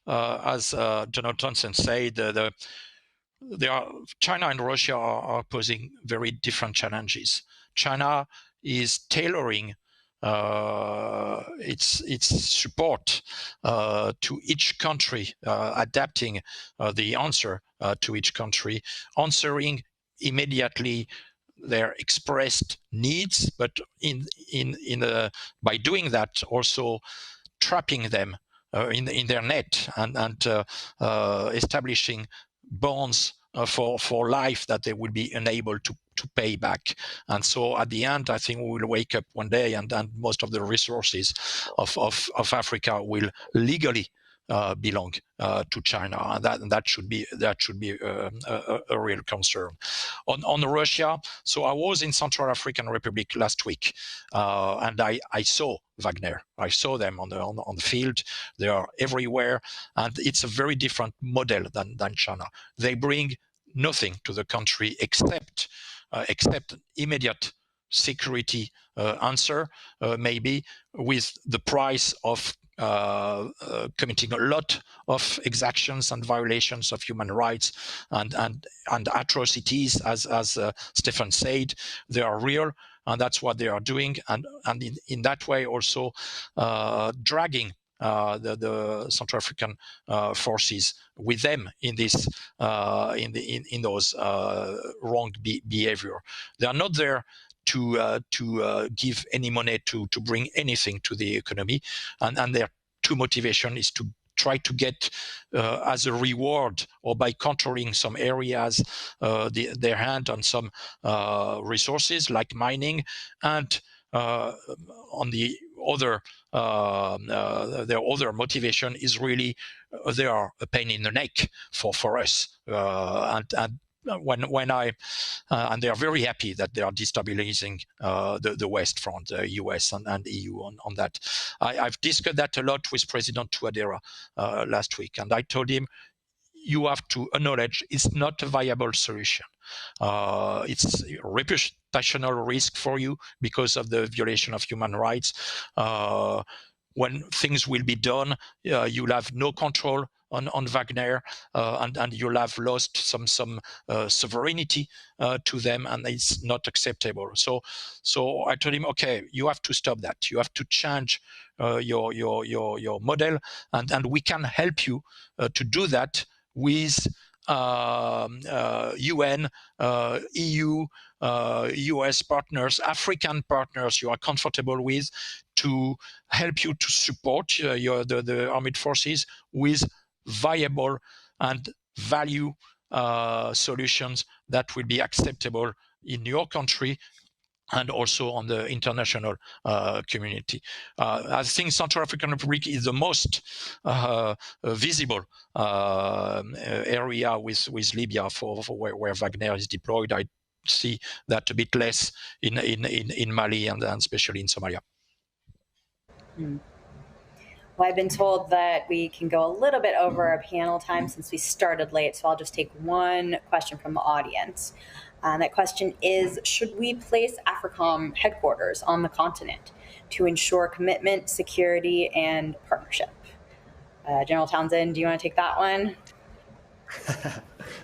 As General Townsend said, China and Russia are posing very different challenges. China is tailoring its support to each country, adapting the answer to each country, answering immediately their expressed needs, but by doing that also trapping them in their net and establishing bonds for life that they will be unable to pay back. And so at the end, I think we will wake up one day and most of the resources of Africa will legally belong to China, and that should be a real concern. On Russia, so I was in Central African Republic last week, and I saw Wagner. I saw them on the field. They are everywhere, and it's a very different model than China. They bring nothing to the country except immediate security answer, maybe with the price of committing a lot of exactions and violations of human rights and atrocities, as Stefan said. They are real, and that's what they are doing, and in that way also dragging the Central African forces with them in this in those wrong behavior. They are not there to give any money to bring anything to the economy, and their true motivation is to try to get as a reward, or by controlling some areas, their hand on some resources like mining, and on the other, their other motivation is really they are a pain in the neck for us, and when and they are very happy that they are destabilizing the West front, the US and EU on that. I've discussed that a lot with President Touadéra last week, and I told him, you have to acknowledge it's not a viable solution. It's a reputational risk for you because of the violation of human rights. When things will be done, you'll have no control on Wagner, and you'll have lost some sovereignty to them, and it's not acceptable. So I told him, okay, you have to stop that. You have to change your model, and we can help you to do that with UN, EU, US partners, African partners you are comfortable with, to help you to support the armed forces with viable and value solutions that will be acceptable in your country and also on the international community. I think Central African Republic is the most visible area with Libya for where Wagner is deployed. I see that a bit less in Mali and especially in Somalia. Well, I've been told that we can go a little bit over our panel time since we started late, so I'll just take one question from the audience. That question is, should we place AFRICOM headquarters on the continent to ensure commitment, security, and partnership? General Townsend, do you want to take that one?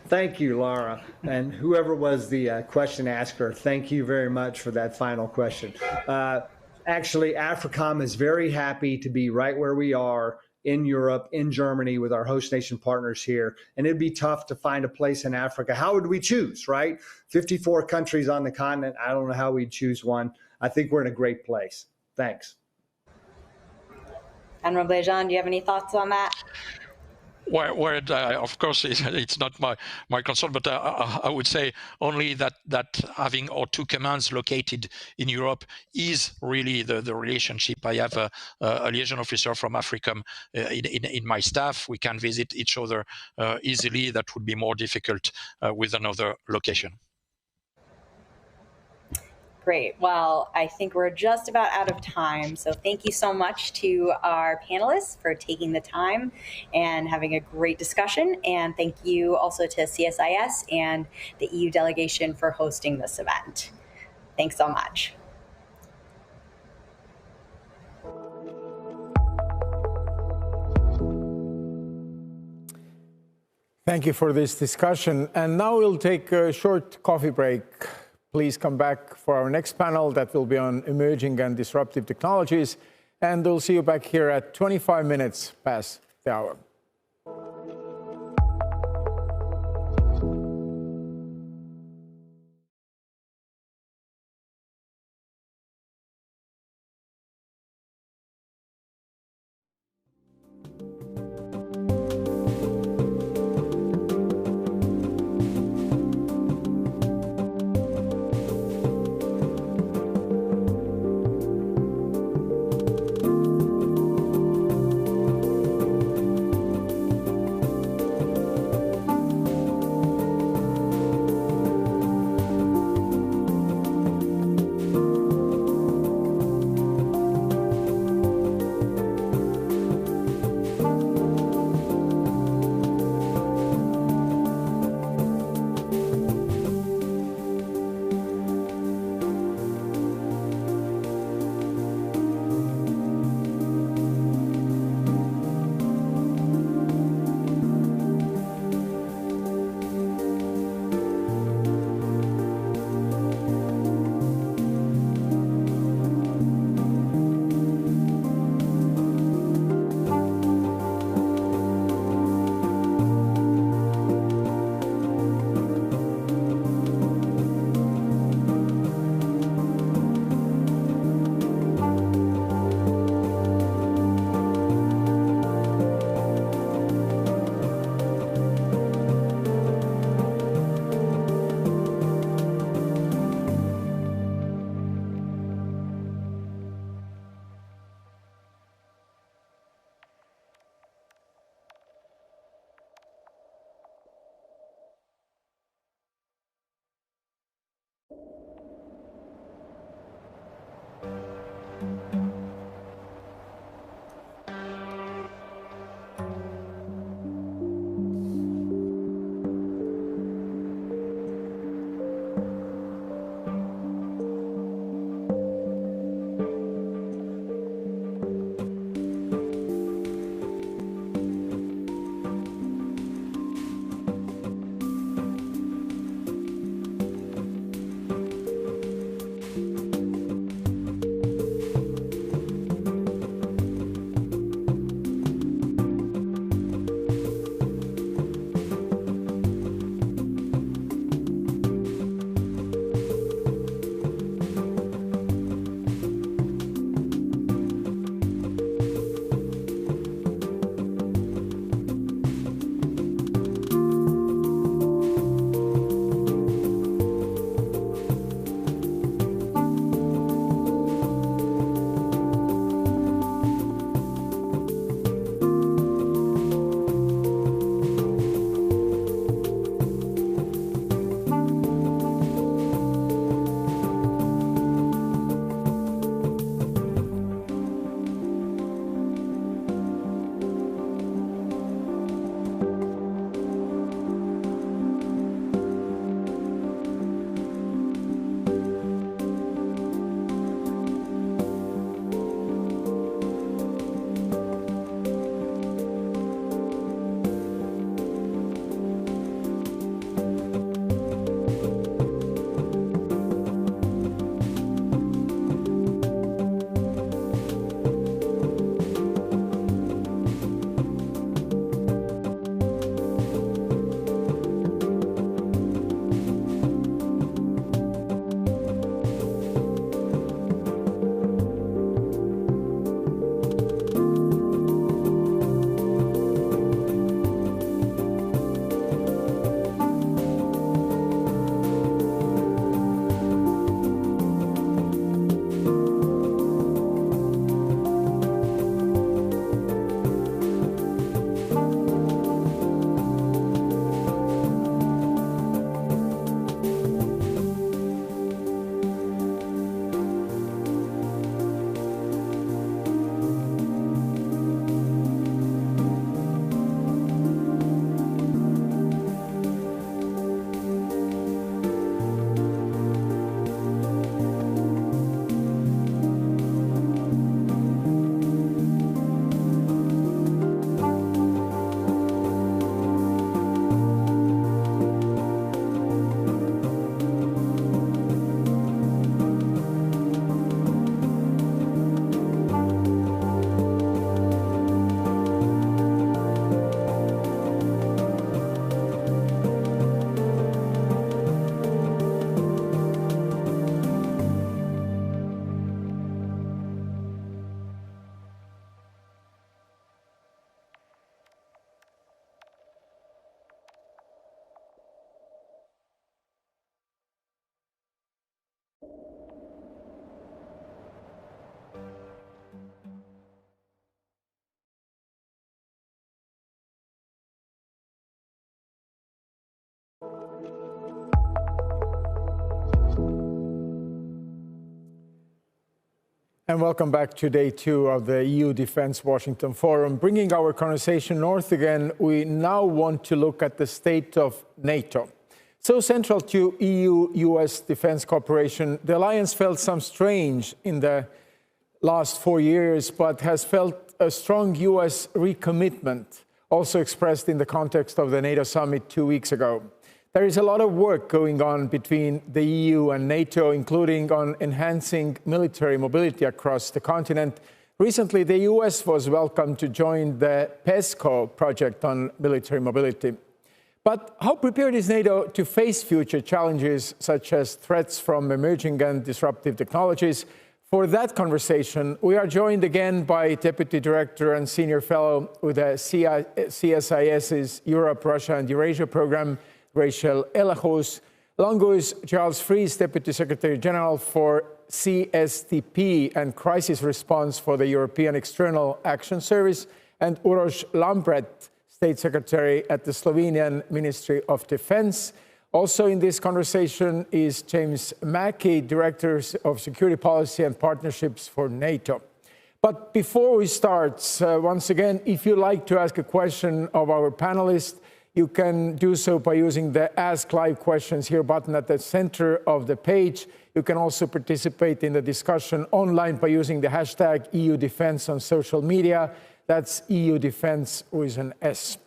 Thank you, Laura. And whoever was the question asker, thank you very much for that final question. Actually, AFRICOM is very happy to be right where we are in Europe, in Germany, with our host nation partners here. And it'd be tough to find a place in Africa. How would we choose, right? 54 countries on the continent. I don't know how we'd choose one. I think we're in a great place. Thanks. Admiral Blejean, do you have any thoughts on that? Where of course, it's not my concern, but I would say only that having our two commands located in Europe is really the relationship. I have a liaison officer from AFRICOM in my staff. We can visit each other easily. That would be more difficult with another location. Great. Well, I think we're just about out of time. So thank you so much to our panelists for taking the time and having a great discussion. And thank you also to CSIS and the EU delegation for hosting this event. Thanks so much. Thank you for this discussion. And now we'll take a short coffee break. Please come back for our next panel that will be on emerging and disruptive technologies. And we'll see you back here at 25 minutes past the hour. And welcome back to day 2 of the EU Defense Washington Forum. Bringing our conversation north again, we now want to look at the state of NATO. So central to EU-U.S. defense cooperation, the alliance felt some strange in the last 4 years, but has felt a strong U.S. recommitment, also expressed in the context of the NATO summit 2 weeks ago. There is a lot of work going on between the EU and NATO, including on enhancing military mobility across the continent. Recently, the US was welcomed to join the PESCO project on military mobility. But how prepared is NATO to face future challenges, such as threats from emerging and disruptive technologies? For that conversation, we are joined again by Deputy Director and Senior Fellow with the CSIS's Europe, Russia and Eurasia Program, Rachel Elahus, along with Charles Fries, Deputy Secretary General for CSTP and Crisis Response for the European External Action Service, and Uroš Lampret, State Secretary at the Slovenian Ministry of Defense. Also in this conversation is James Mackey, Director of Security Policy and Partnerships for NATO. But before we start, once again, if you'd like to ask a question of our panelists, you can do so by using the Ask Live Questions Here button at the center of the page. You can also participate in the discussion online by using the hashtag EU Defense on social media. That's EU Defense with an S.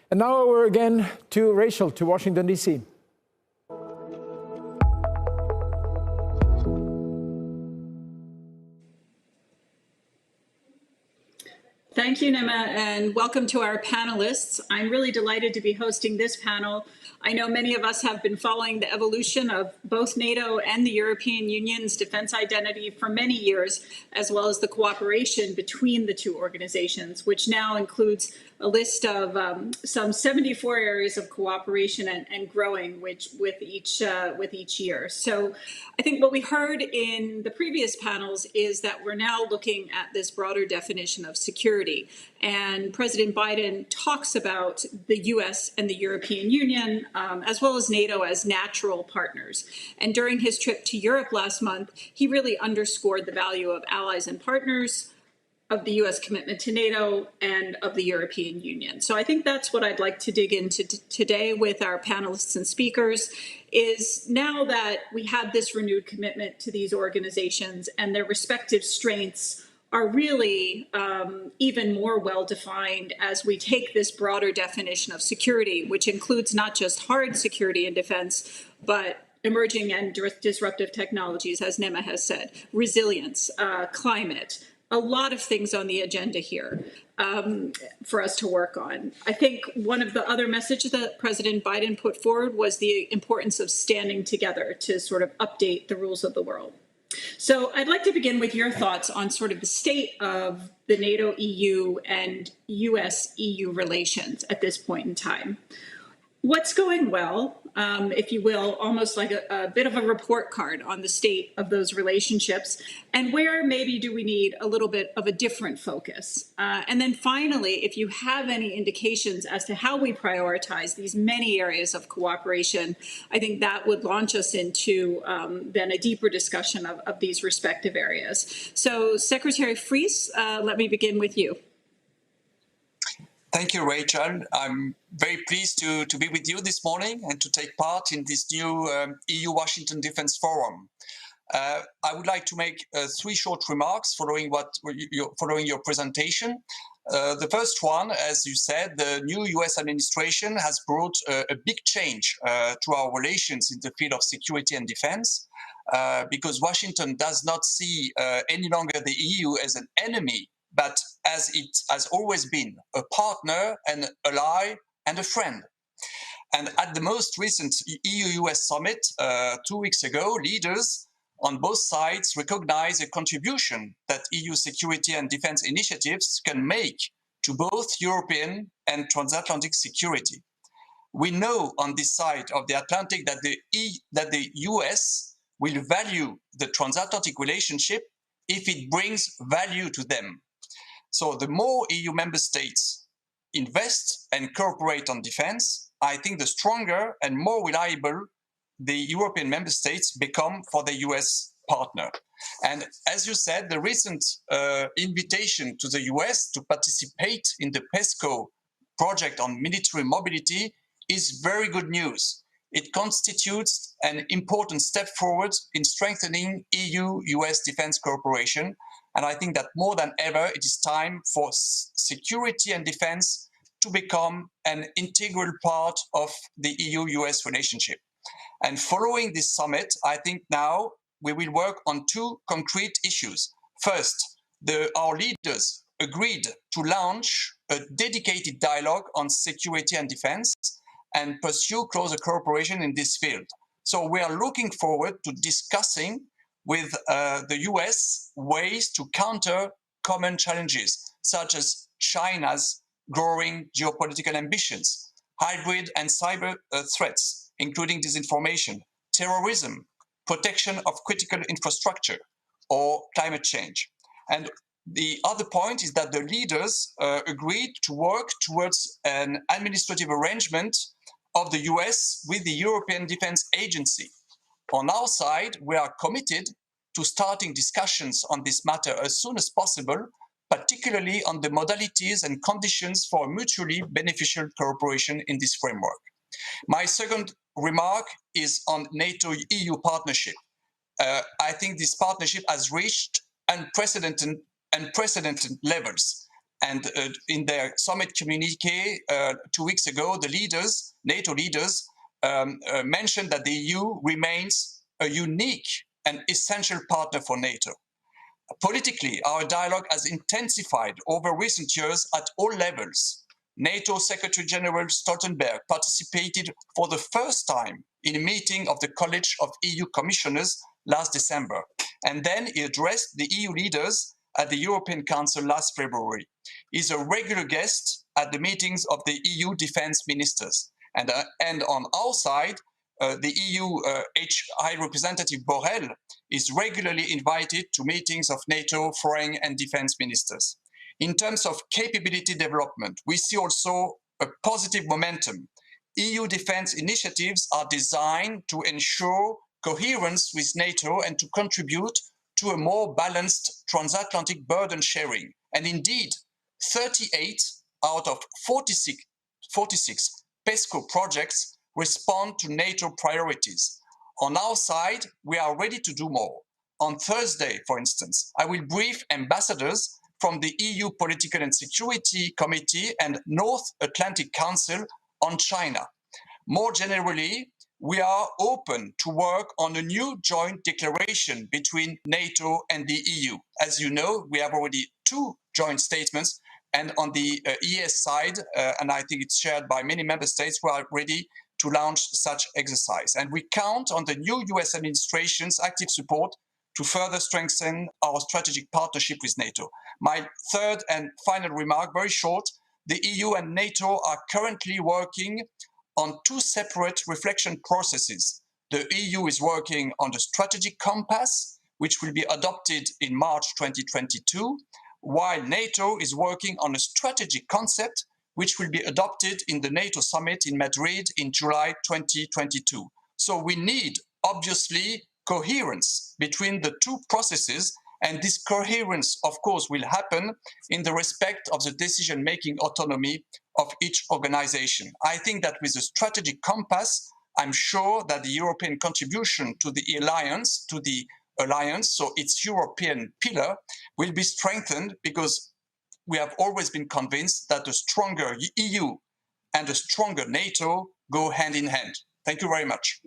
And now we're again to Rachel, to Washington, D.C. Thank you, Nema, and welcome to our panelists. I'm really delighted to be hosting this panel. I know many of us have been following the evolution of both NATO and the European Union's defense identity for many years, as well as the cooperation between the two organizations, which now includes a list of some 74 areas of cooperation and growing, which with each year. So I think what we heard in the previous panels is that we're now looking at this broader definition of security. And President Biden talks about the US and the European Union, as well as NATO, as natural partners. And during his trip to Europe last month, he really underscored the value of allies and partners, of the US commitment to NATO, and of the European Union. So I think that's what I'd like to dig into today with our panelists and speakers, is now that we have this renewed commitment to these organizations and their respective strengths are really even more well-defined as we take this broader definition of security, which includes not just hard security and defense, but emerging and disruptive technologies, as Nema has said, resilience, climate, a lot of things on the agenda here for us to work on. I think one of the other messages that President Biden put forward was the importance of standing together to sort of update the rules of the world. So I'd like to begin with your thoughts on sort of the state of the NATO-EU and US-EU relations at this point in time. What's going well, if you will, almost like a bit of a report card on the state of those relationships, and where maybe do we need a little bit of a different focus? And then finally, if you have any indications as to how we prioritize these many areas of cooperation, I think that would launch us into then a deeper discussion of these respective areas. So Secretary Fries, let me begin with you. Thank you, Rachel. I'm very pleased to be with you this morning and to take part in this new EU-Washington Defense Forum. I would like to make 3 short remarks following your presentation. The first one, as you said, the new US administration has brought a big change to our relations in the field of security and defense, because Washington does not see any longer the EU as an enemy, but as it has always been, a partner, an ally, and a friend. And at the most recent EU-US summit 2 weeks ago, leaders on both sides recognize a contribution that EU security and defense initiatives can make to both European and transatlantic security. We know on this side of the Atlantic that the US will value the transatlantic relationship if it brings value to them. So the more EU member states invest and cooperate on defense, I think the stronger and more reliable the European member states become for the US partner. And as you said, the recent invitation to the US to participate in the PESCO project on military mobility is very good news. It constitutes an important step forward in strengthening EU-US defense cooperation. And I think that more than ever, it is time for security and defense to become an integral part of the EU-US relationship. And following this summit, I think now we will work on two concrete issues. First, our leaders agreed to launch a dedicated dialogue on security and defense and pursue closer cooperation in this field. So we are looking forward to discussing with the US ways to counter common challenges, such as China's growing geopolitical ambitions, hybrid and cyber threats, including disinformation, terrorism, protection of critical infrastructure, or climate change. And the other point is that the leaders agreed to work towards an administrative arrangement of the US with the European Defence Agency. On our side, we are committed to starting discussions on this matter as soon as possible, particularly on the modalities and conditions for mutually beneficial cooperation in this framework. My second remark is on NATO-EU partnership. I think this partnership has reached unprecedented levels. And in their summit communique 2 weeks ago, the leaders, NATO leaders, mentioned that the EU remains a unique and essential partner for NATO. Politically, our dialogue has intensified over recent years at all levels. NATO Secretary General Stoltenberg participated for the first time in a meeting of the College of EU Commissioners last December. And then he addressed the EU leaders at the European Council last February. He's a regular guest at the meetings of the EU defense ministers. And on our side, the EU High Representative Borrell is regularly invited to meetings of NATO foreign and defense ministers. In terms of capability development, we see also a positive momentum. EU defense initiatives are designed to ensure coherence with NATO and to contribute to a more balanced transatlantic burden sharing. And indeed, 38 out of 46 PESCO projects respond to NATO priorities. On our side, we are ready to do more. On Thursday, for instance, I will brief ambassadors from the EU Political and Security Committee and North Atlantic Council on China. More generally, we are open to work on a new joint declaration between NATO and the EU. As you know, we have already 2 joint statements, and on the ES side, and I think it's shared by many member states, we are ready to launch such exercise. And we count on the new US administration's active support to further strengthen our strategic partnership with NATO. My third and final remark, very short, the EU and NATO are currently working on 2 separate reflection processes. The EU is working on the strategic compass, which will be adopted in March 2022, while NATO is working on a strategic concept, which will be adopted in the NATO summit in Madrid in July 2022. So we need, obviously, coherence between the 2 processes, and this coherence, of course, will happen in the respect of the decision-making autonomy of each organization. I think that with a strategic compass, I'm sure that the European contribution to the alliance, so its European pillar, will be strengthened, because we have always been convinced that a stronger EU and a stronger NATO go hand in hand. Thank you very much.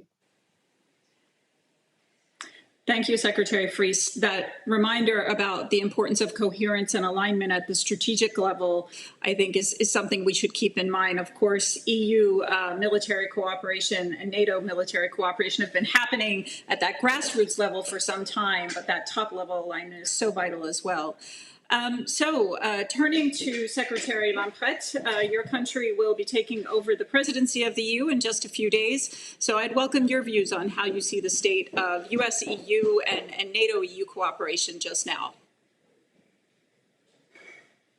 Thank you, Secretary Fries. That reminder about the importance of coherence and alignment at the strategic level, I think, is something we should keep in mind. Of course, EU military cooperation and NATO military cooperation have been happening at that grassroots level for some time, but that top-level alignment is so vital as well. Turning to Secretary Lamprecht, your country will be taking over the presidency of the EU in just a few days. So I'd welcome your views on how you see the state of US-EU and NATO-EU cooperation just now.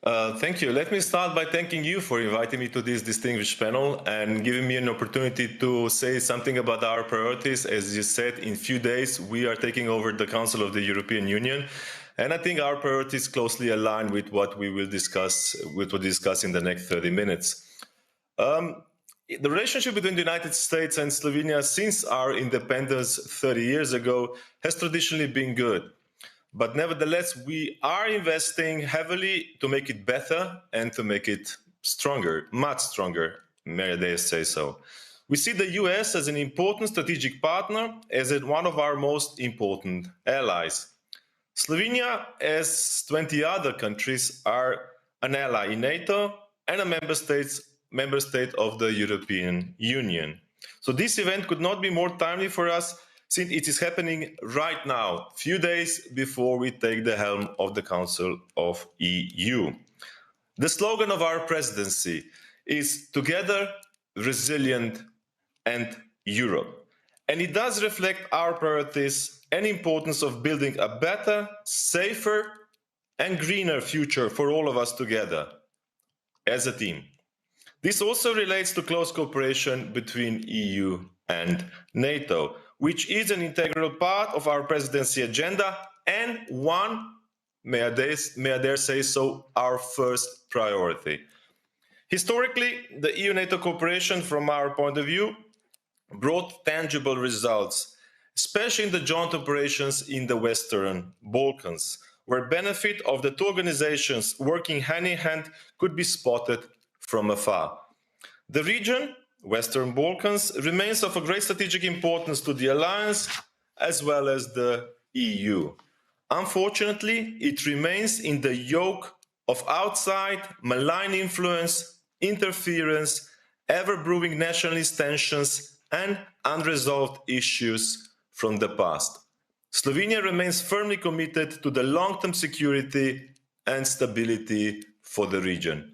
Thank you. Let me start by thanking you for inviting me to this distinguished panel and giving me an opportunity to say something about our priorities. As you said, in a few days, we are taking over the Council of the European Union. And I think our priorities closely align with what we will discuss, in the next 30 minutes. The relationship between the United States and Slovenia since our independence 30 years ago has traditionally been good. But nevertheless, we are investing heavily to make it better and to make it stronger, much stronger, may I dare say so. We see the US as an important strategic partner, as one of our most important allies. Slovenia, as 20 other countries, are an ally in NATO and a member state of the European Union. So this event could not be more timely for us, since it is happening right now, few days before we take the helm of the Council of EU. The slogan of our presidency is Together, Resilient and Europe. And it does reflect our priorities and importance of building a better, safer and greener future for all of us together as a team. This also relates to close cooperation between EU and NATO, which is an integral part of our presidency agenda and one, may I dare say so, our first priority. Historically, the EU-NATO cooperation, from our point of view, brought tangible results, especially in the joint operations in the Western Balkans, where benefit of the two organizations working hand in hand could be spotted from afar. The region, Western Balkans, remains of a great strategic importance to the alliance as well as the EU. Unfortunately, it remains in the yoke of outside, malign influence, interference, ever-brewing nationalist tensions and unresolved issues from the past. Slovenia remains firmly committed to the long-term security and stability for the region.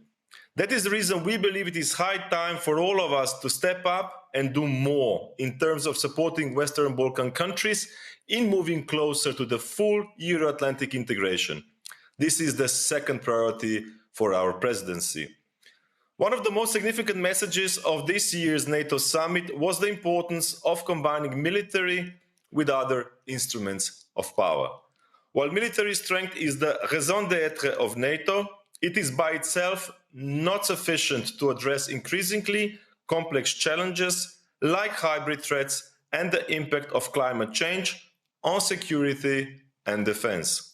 That is the reason we believe it is high time for all of us to step up and do more in terms of supporting Western Balkan countries in moving closer to the full Euro-Atlantic integration. This is the second priority for our presidency. One of the most significant messages of this year's NATO summit was the importance of combining military with other instruments of power. While military strength is the raison d'être of NATO, it is by itself not sufficient to address increasingly complex challenges like hybrid threats and the impact of climate change on security and defense.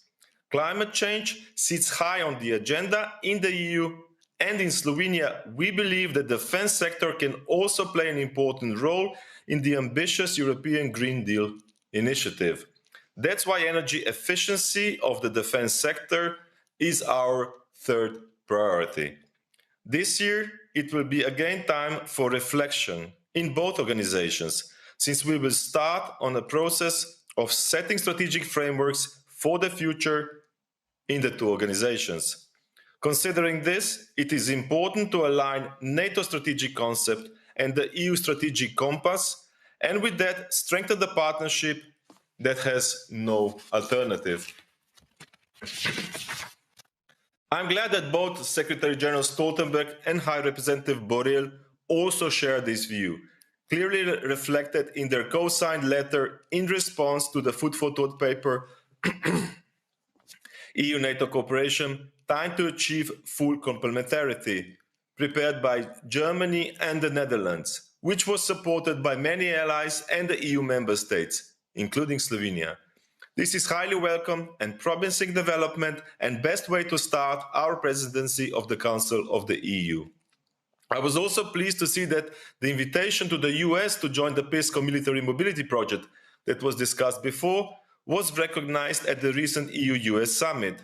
Climate change sits high on the agenda in the EU, and in Slovenia, we believe the defense sector can also play an important role in the ambitious European Green Deal initiative. That's why energy efficiency of the defense sector is our third priority. This year, it will be again time for reflection in both organizations, since we will start on a process of setting strategic frameworks for the future in the two organizations. Considering this, it is important to align NATO strategic concept and the EU strategic compass, and with that, strengthen the partnership that has no alternative. I'm glad that both Secretary General Stoltenberg and High Representative Borrell also share this view, clearly reflected in their co-signed letter in response to the Food for Thought paper, EU-NATO cooperation, time to achieve full complementarity, prepared by Germany and the Netherlands, which was supported by many allies and the EU member states, including Slovenia. This is highly welcome and promising development and best way to start our presidency of the Council of the EU. I was also pleased to see that the invitation to the US to join the PESCO military mobility project that was discussed before was recognized at the recent EU-U.S. summit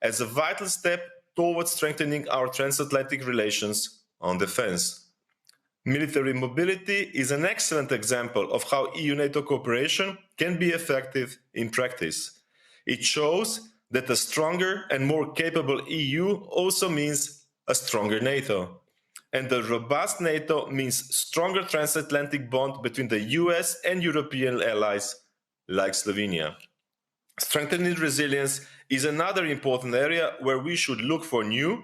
as a vital step towards strengthening our transatlantic relations on defense. Military mobility is an excellent example of how EU-NATO cooperation can be effective in practice. It shows that a stronger and more capable EU also means a stronger NATO. And a robust NATO means stronger transatlantic bond between the US and European allies like Slovenia. Strengthening resilience is another important area where we should look for new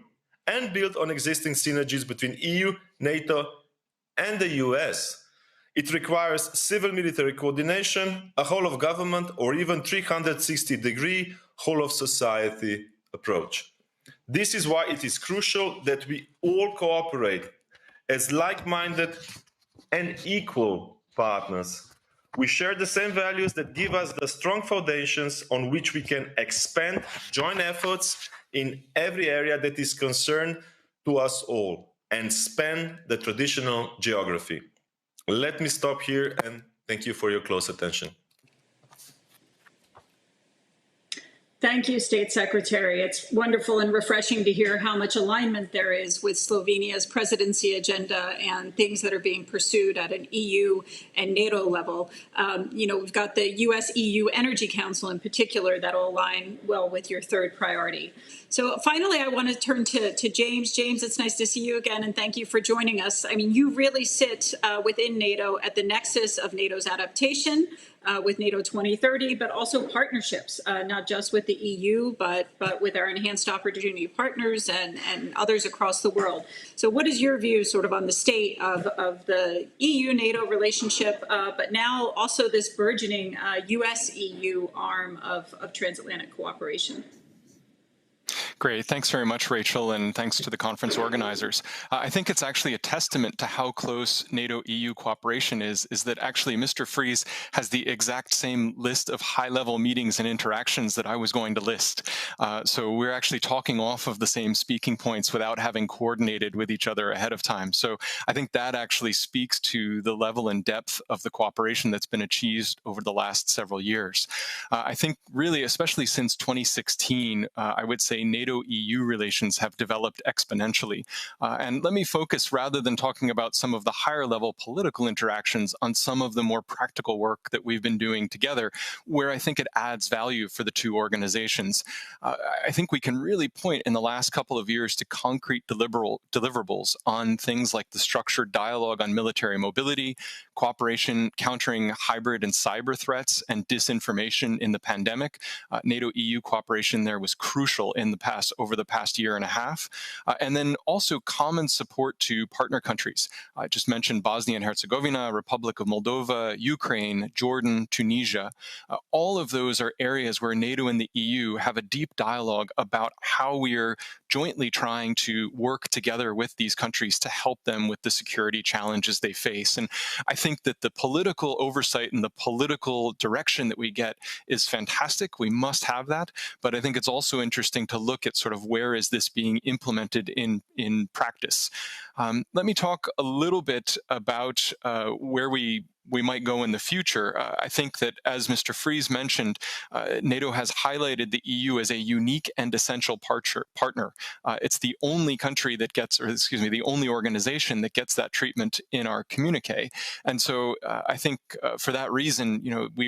and build on existing synergies between EU, NATO, and the US. It requires civil-military coordination, a whole-of-government, or even 360-degree whole-of-society approach. This is why it is crucial that we all cooperate as like-minded and equal partners. We share the same values that give us the strong foundations on which we can expand joint efforts in every area that is concerned to us all and span the traditional geography. Let me stop here and thank you for your close attention. Thank you, State Secretary. It's wonderful and refreshing to hear how much alignment there is with Slovenia's presidency agenda and things that are being pursued at an EU and NATO level. We've got the US-EU Energy Council in particular that will align well with your third priority. So finally, I want to turn to James. James, it's nice to see you again, and thank you for joining us. I mean, you really sit within NATO at the nexus of NATO's adaptation, with NATO 2030, but also partnerships, not just with the EU, but with our enhanced opportunity partners and others across the world. So what is your view sort of on the state of the EU-NATO relationship, but now also this burgeoning US-EU arm of transatlantic cooperation? Great. Thanks very much, Rachel, and thanks to the conference organizers. I think it's actually a testament to how close NATO-EU cooperation is that actually Mr. Fries has the exact same list of high-level meetings and interactions that I was going to list. So we're actually talking off of the same speaking points without having coordinated with each other ahead of time. So I think that actually speaks to the level and depth of the cooperation that's been achieved over the last several years. I think really, especially since 2016, I would say NATO-EU relations have developed exponentially. And let me focus, rather than talking about some of the higher level political interactions, on some of the more practical work that we've been doing together, where I think it adds value for the two organizations. I think we can really point in the last couple of years to concrete deliverables on things like the structured dialogue on military mobility, cooperation countering hybrid and cyber threats, and disinformation in the pandemic. NATO-EU cooperation there was crucial over the past year and a half, and then also common support to partner countries. I just mentioned Bosnia and Herzegovina, Republic of Moldova, Ukraine, Jordan, Tunisia. All of those are areas where NATO and the EU have a deep dialogue about how we are jointly trying to work together with these countries to help them with the security challenges they face. And I think that the political oversight and the political direction that we get is fantastic. We must have that. But I think it's also interesting to look at sort of where is this being implemented in practice. Let me talk a little bit about where we might go in the future. I think that, as Mr. Fries mentioned, NATO has highlighted the EU as a unique and essential partner. It's the only country that gets, or excuse me, the only organization that gets that treatment in our communique. And so I think for that reason,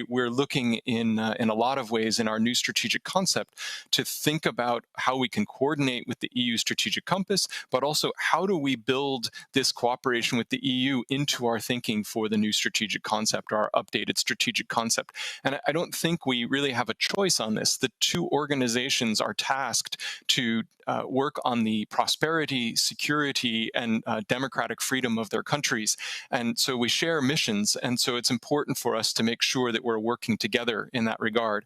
we're looking in a lot of ways in our new strategic concept to think about how we can coordinate with the EU strategic compass, but also how do we build this cooperation with the EU into our thinking for the new strategic concept, our updated strategic concept. And I don't think we really have a choice on this. The two organizations are tasked to work on the prosperity, security, and democratic freedom of their countries. And so we share missions, and so it's important for us to make sure that we're working together in that regard.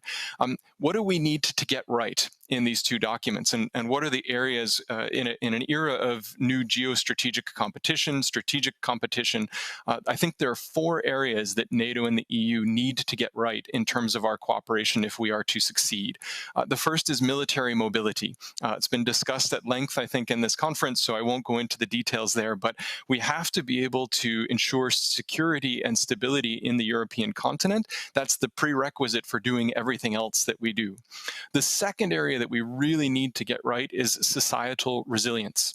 What do we need to get right in these two documents, and what are the areas in an era of new geostrategic competition, strategic competition? I think there are 4 areas that NATO and the EU need to get right in terms of our cooperation if we are to succeed. The first is military mobility. It's been discussed at length, I think, in this conference, so I won't go into the details there, but we have to be able to ensure security and stability in the European continent. That's the prerequisite for doing everything else that we do. The second area that we really need to get right is societal resilience.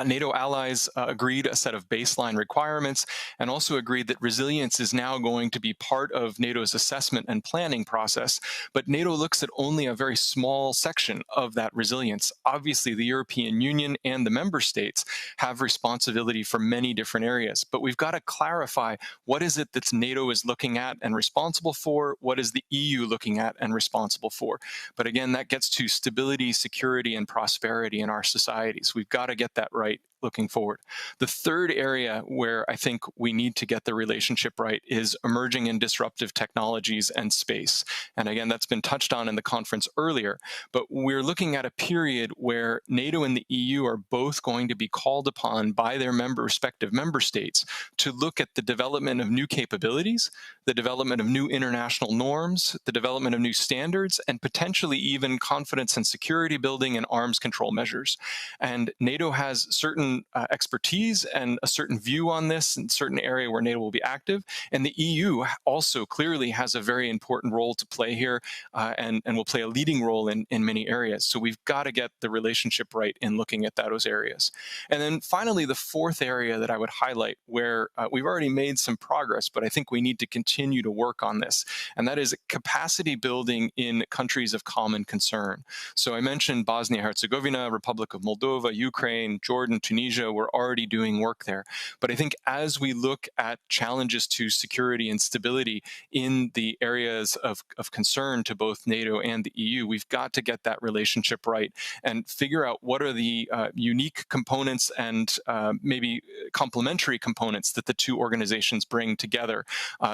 NATO allies agreed a set of baseline requirements and also agreed that resilience is now going to be part of NATO's assessment and planning process. But NATO looks at only a very small section of that resilience. Obviously, the European Union and the member states have responsibility for many different areas, but we've got to clarify what is it that NATO is looking at and responsible for, what is the EU looking at and responsible for. But again, that gets to stability, security, and prosperity in our societies. We've got to get that right looking forward. The third area where I think we need to get the relationship right is emerging and disruptive technologies and space. And again, that's been touched on in the conference earlier, but we're looking at a period where NATO and the EU are both going to be called upon by their respective member states to look at the development of new capabilities, the development of new international norms, the development of new standards, and potentially even confidence and security building and arms control measures. And NATO has certain expertise and a certain view on this in certain area where NATO will be active. And the EU also clearly has a very important role to play here and will play a leading role in many areas. So we've got to get the relationship right in looking at those areas. And then finally, the fourth area that I would highlight where we've already made some progress, but I think we need to continue to work on this, and that is capacity building in countries of common concern. So I mentioned Bosnia-Herzegovina, Republic of Moldova, Ukraine, Jordan, Tunisia. We're already doing work there. But I think as we look at challenges to security and stability in the areas of concern to both NATO and the EU, we've got to get that relationship right and figure out what are the unique components and maybe complementary components that the two organizations bring together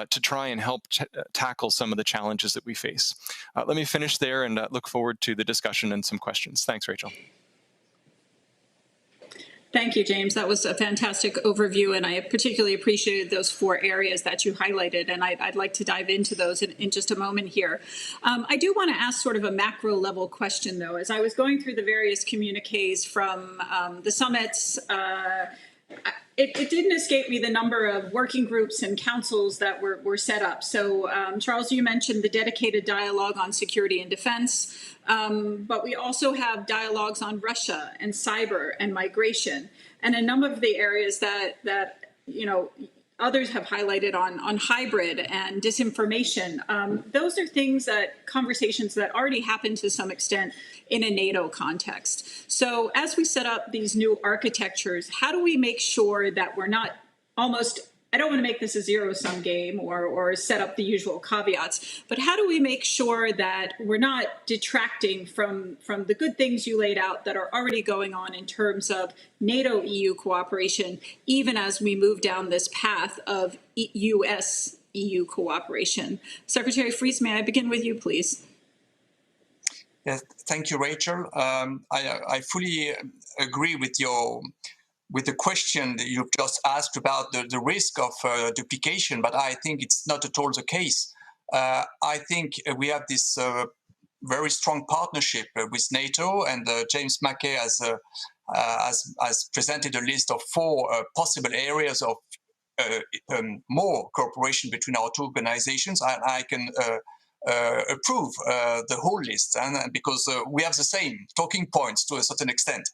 to try and help tackle some of the challenges that we face. Let me finish there and look forward to the discussion and some questions. Thanks, Rachel. Thank you, James. That was a fantastic overview, and I particularly appreciated those four areas that you highlighted, and I'd like to dive into those in just a moment here. I do want to ask sort of a macro level question, though. As I was going through the various communiques from the summits, it didn't escape me the number of working groups and councils that were set up. So, Charles, you mentioned the dedicated dialogue on security and defense, but we also have dialogues on Russia and cyber and migration, and a number of the areas that you know others have highlighted on hybrid and disinformation. Those are conversations that already happen to some extent in a NATO context. So as we set up these new architectures, how do we make sure that we're not I don't want to make this a zero-sum game or set up the usual caveats, but how do we make sure that we're not detracting from the good things you laid out that are already going on in terms of NATO-EU cooperation, even as we move down this path of U.S.-EU cooperation? Secretary Fries, may I begin with you, please? Yes, thank you, Rachel. I fully agree with the question that you've just asked about the risk of duplication, but I think it's not at all the case. I think we have this very strong partnership with NATO, and James Mackey has presented a list of 4 possible areas of more cooperation between our two organizations. I can approve the whole list, and because we have the same talking points to a certain extent.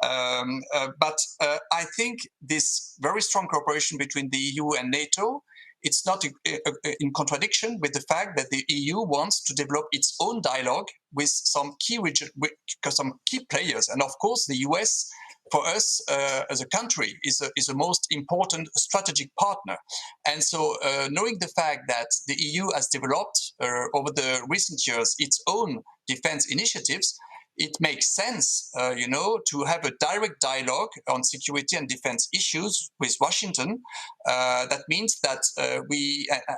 But I think this very strong cooperation between the EU and NATO, it's not in contradiction with the fact that the EU wants to develop its own dialogue with some key players, and of course the US, for us as a country, is the most important strategic partner. And so knowing the fact that the EU has developed over the recent years its own defense initiatives, it makes sense, to have a direct dialogue on security and defense issues with Washington. That means that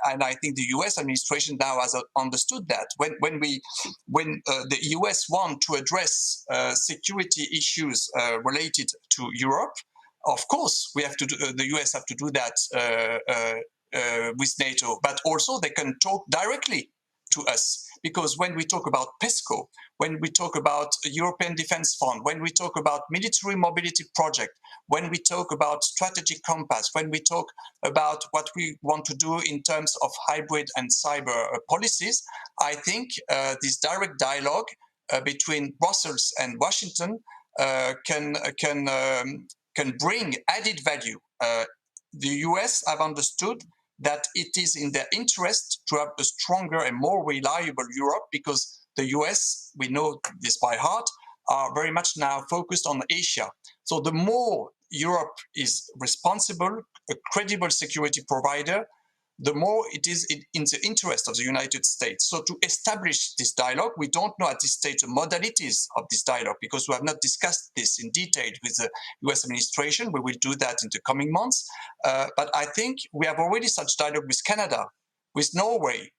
and I think the U.S. administration now has understood that when the U.S. want to address security issues related to Europe, of course the U.S. have to do that with NATO, but also they can talk directly to us. Because when we talk about PESCO, when we talk about European Defence Fund, when we talk about military mobility project, when we talk about strategic compass, when we talk about what we want to do in terms of hybrid and cyber policies, I think this direct dialogue between Brussels and Washington can can bring added value. The US have understood that it is in their interest to have a stronger and more reliable Europe, because the US, we know this by heart, are very much now focused on Asia. So the more Europe is responsible, a credible security provider, the more it is in the interest of the United States. So to establish this dialogue, we don't know at this stage the modalities of this dialogue, because we have not discussed this in detail with the US administration. We will do that in the coming months. But I think we have already such dialogue with Canada, with Norway.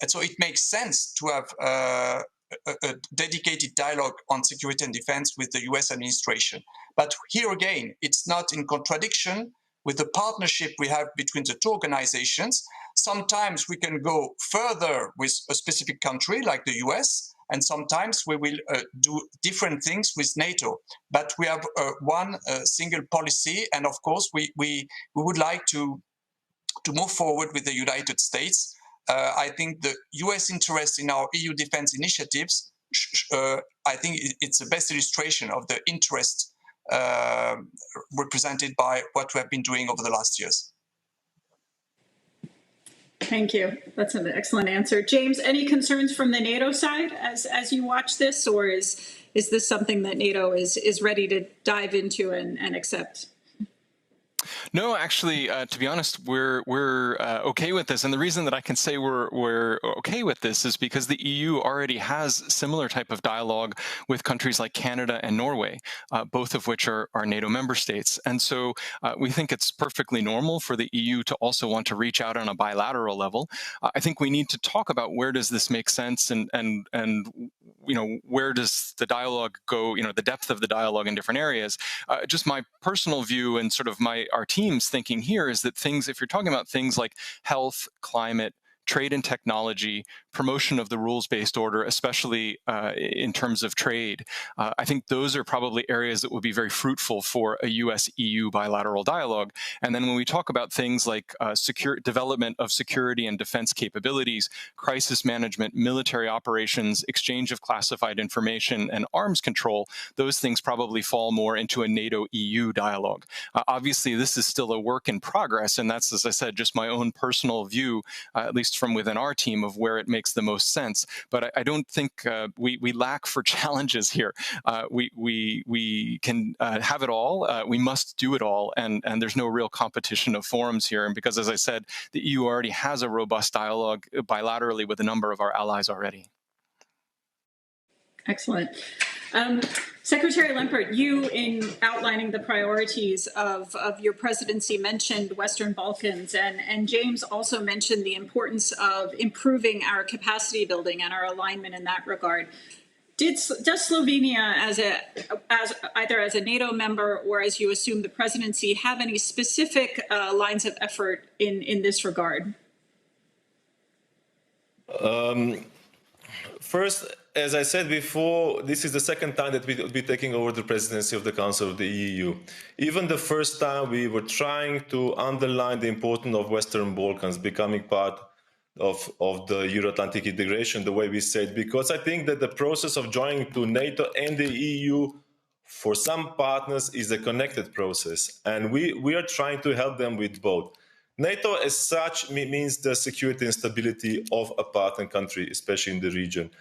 And so it makes sense to have a dedicated dialogue on security and defense with the US administration. But here again, it's not in contradiction with the partnership we have between the two organizations. Sometimes we can go further with a specific country like the US, and sometimes we will do different things with NATO. But we have one single policy, and of course we would like to move forward with the United States. I think the US interest in our EU defense initiatives, I think it's the best illustration of the interest represented by what we have been doing over the last years. Thank you. That's an excellent answer. James, any concerns from the NATO side as you watch this, or is this something that NATO is ready to dive into and accept? No, actually, to be honest, we're okay with this, and the reason that I can say we're okay with this is because the EU already has similar type of dialogue with countries like Canada and Norway, both of which are NATO member states, and so we think it's perfectly normal for the EU to also want to reach out on a bilateral level. I think we need to talk about where does this make sense, and where does the dialogue go? The depth of the dialogue in different areas. Just my personal view and sort of our team's thinking here is that if you're talking about things like health, climate, trade and technology, promotion of the rules-based order, especially in terms of trade, I think those are probably areas that would be very fruitful for a US-EU bilateral dialogue. And then when we talk about things like development of security and defense capabilities, crisis management, military operations, exchange of classified information, and arms control, those things probably fall more into a NATO-EU dialogue. Obviously, this is still a work in progress, and that's, as I said, just my own personal view, at least from within our team, of where it makes the most sense. But I don't think we lack for challenges here. We can have it all. We must do it all, and there's no real competition of forums here. And because, as I said, the EU already has a robust dialogue bilaterally with a number of our allies already. Excellent. Secretary Lempert, you, in outlining the priorities of your presidency, mentioned Western Balkans, and James also mentioned the importance of improving our capacity building and our alignment in that regard. Does Slovenia, either as a NATO member or as you assume the presidency, have any specific lines of effort in this regard? First, as I said before, this is the second time that we will be taking over the presidency of the Council of the EU. Even the first time, we were trying to underline the importance of Western Balkans becoming part of the Euro-Atlantic integration, the way we said, because I think that the process of joining to NATO and the EU for some partners is a connected process, and we are trying to help them with both. NATO as such means the security and stability of a partner country, especially in the region.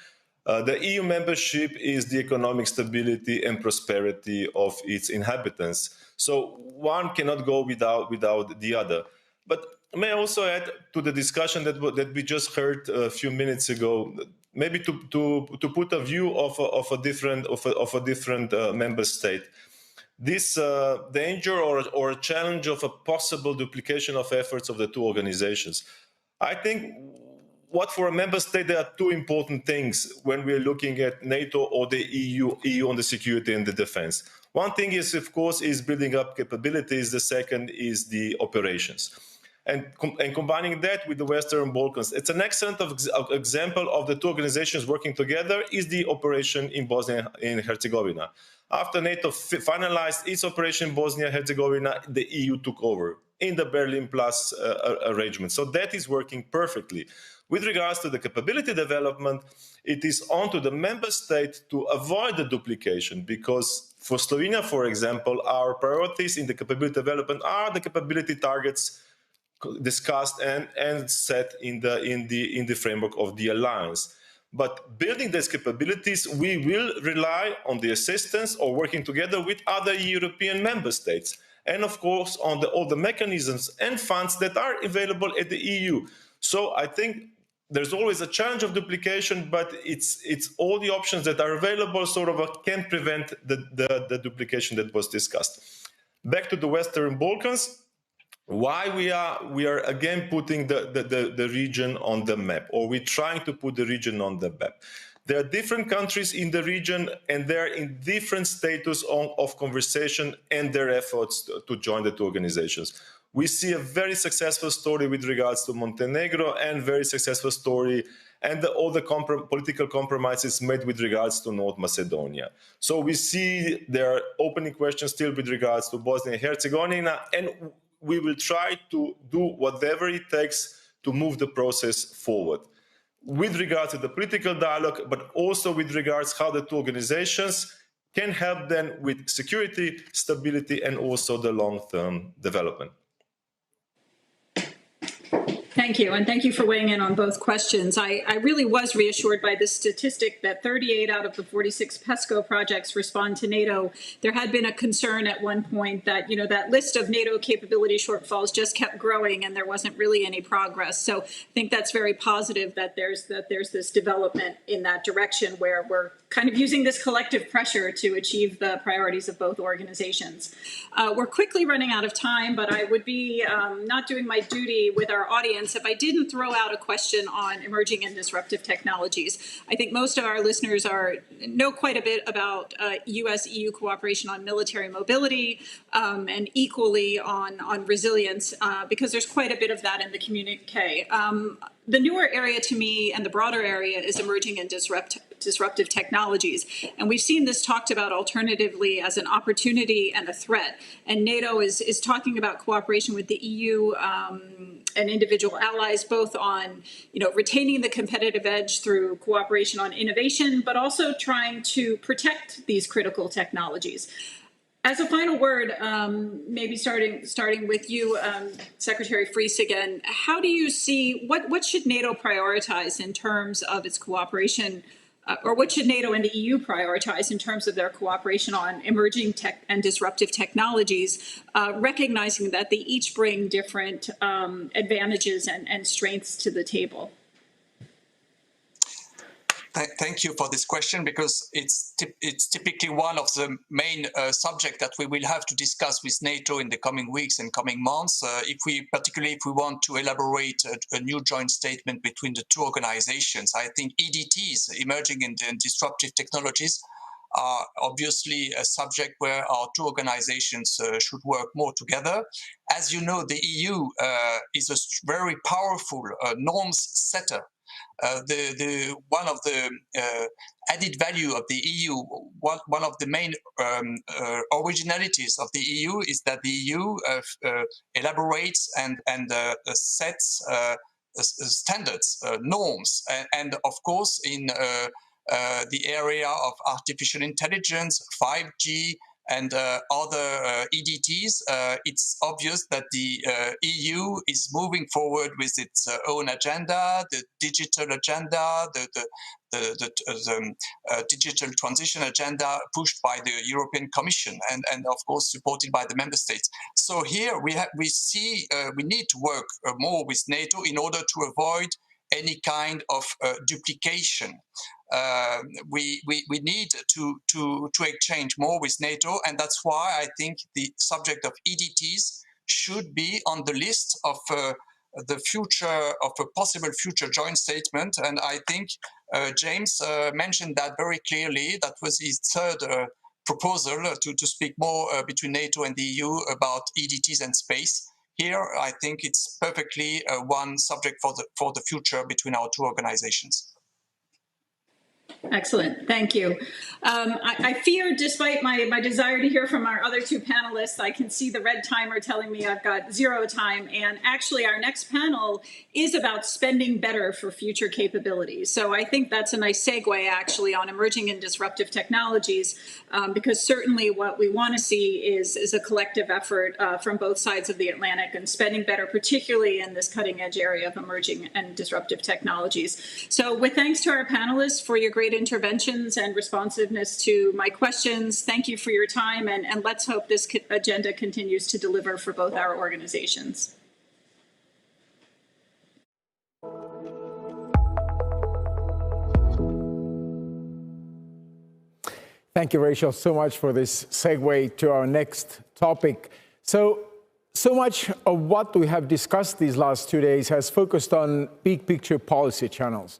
The EU membership is the economic stability and prosperity of its inhabitants. So one cannot go without the other. But may I also add to the discussion that we just heard a few minutes ago, maybe to put a view of a different member state. This danger or challenge of a possible duplication of efforts of the two organizations. I think what for a member state, there are two important things when we're looking at NATO or the EU on the security and the defense. One thing is, of course, is building up capabilities. The second is the operations. And combining that with the Western Balkans, it's an excellent example of the two organizations working together is the operation in Bosnia and Herzegovina. After NATO finalized its operation in Bosnia and Herzegovina, the EU took over in the Berlin Plus arrangement. So that is working perfectly. With regards to the capability development, it is on to the member state to avoid the duplication, because For Slovenia, for example, our priorities in the capability development are the capability targets discussed and set in the framework of the alliance. But building these capabilities, we will rely on the assistance or working together with other European member states, and of course on all the mechanisms and funds that are available at the EU. So I think there's always a challenge of duplication, but it's all the options that are available sort of can prevent the duplication that was discussed. Back to the Western Balkans. Why we are again putting the region on the map, or we're trying to put the region on the map. There are different countries in the region, and they're in different status of conversation and their efforts to join the two organizations. We see a very successful story with regards to Montenegro, and very successful story and all the political compromises made with regards to North Macedonia. So we see there are opening questions still with regards to Bosnia and Herzegovina, and we will try to do whatever it takes to move the process forward with regard to the political dialogue, but also with regards how the two organizations can help them with security, stability, and also the long-term development. Thank you, and thank you for weighing in on both questions. I really was reassured by the statistic that 38 out of the 46 PESCO projects respond to NATO. There had been a concern at one point that, you know, that list of NATO capability shortfalls just kept growing and there wasn't really any progress. So I think that's very positive that there's this development in that direction where we're kind of using this collective pressure to achieve the priorities of both organizations. We're quickly running out of time, but I would be not doing my duty with our audience if I didn't throw out a question on emerging and disruptive technologies. I think most of our listeners know quite a bit about US-EU cooperation on military mobility and equally on resilience, because there's quite a bit of that in the communique. The newer area to me and the broader area is emerging and disruptive technologies. And we've seen this talked about alternatively as an opportunity and a threat. And NATO is talking about cooperation with the EU and individual allies, both on, you know, retaining the competitive edge through cooperation on innovation, but also trying to protect these critical technologies. As a final word, maybe starting with you, Secretary Fries again, how do you see, what should NATO prioritize in terms of its cooperation, or what should NATO and the EU prioritize in terms of their cooperation on emerging tech and disruptive technologies, recognizing that they each bring different advantages and strengths to the table? Thank you for this question, because it's typically one of the main subjects that we will have to discuss with NATO in the coming weeks and coming months. Particularly if we want to elaborate a new joint statement between the two organizations. I think EDTs, emerging and disruptive technologies, are obviously a subject where our two organizations should work more together. As you know, the EU is a very powerful norms setter. One of the added value of the EU, one of the main originalities of the EU is that the EU elaborates and sets standards, norms, and of course in the area of artificial intelligence, 5G, and other EDTs, it's obvious that the EU is moving forward with its own agenda, the digital agenda, the digital transition agenda pushed by the European Commission and of course supported by the member states. So here we need to work more with NATO in order to avoid any kind of duplication. We need to exchange more with NATO, and that's why I think the subject of EDTs should be on the list of the future of a possible future joint statement. And I think James mentioned that very clearly. That was his third proposal to speak more between NATO and the EU about EDTs and space. Here, I think it's perfectly one subject for the future between our two organizations. Excellent. Thank you. I fear, despite my desire to hear from our other two panelists, I can see the red timer telling me I've got 0 time. And actually, our next panel is about spending better for future capabilities. So I think that's a nice segue, actually, on emerging and disruptive technologies, because certainly what we want to see is a collective effort from both sides of the Atlantic and spending better, particularly in this cutting edge area of emerging and disruptive technologies. So with thanks to our panelists for your great interventions and responsiveness to my questions. Thank you for your time, and let's hope this agenda continues to deliver for both our organizations. Thank you, Rachel, so much for this segue to our next topic. So much of what we have discussed these last 2 days has focused on big picture policy challenge,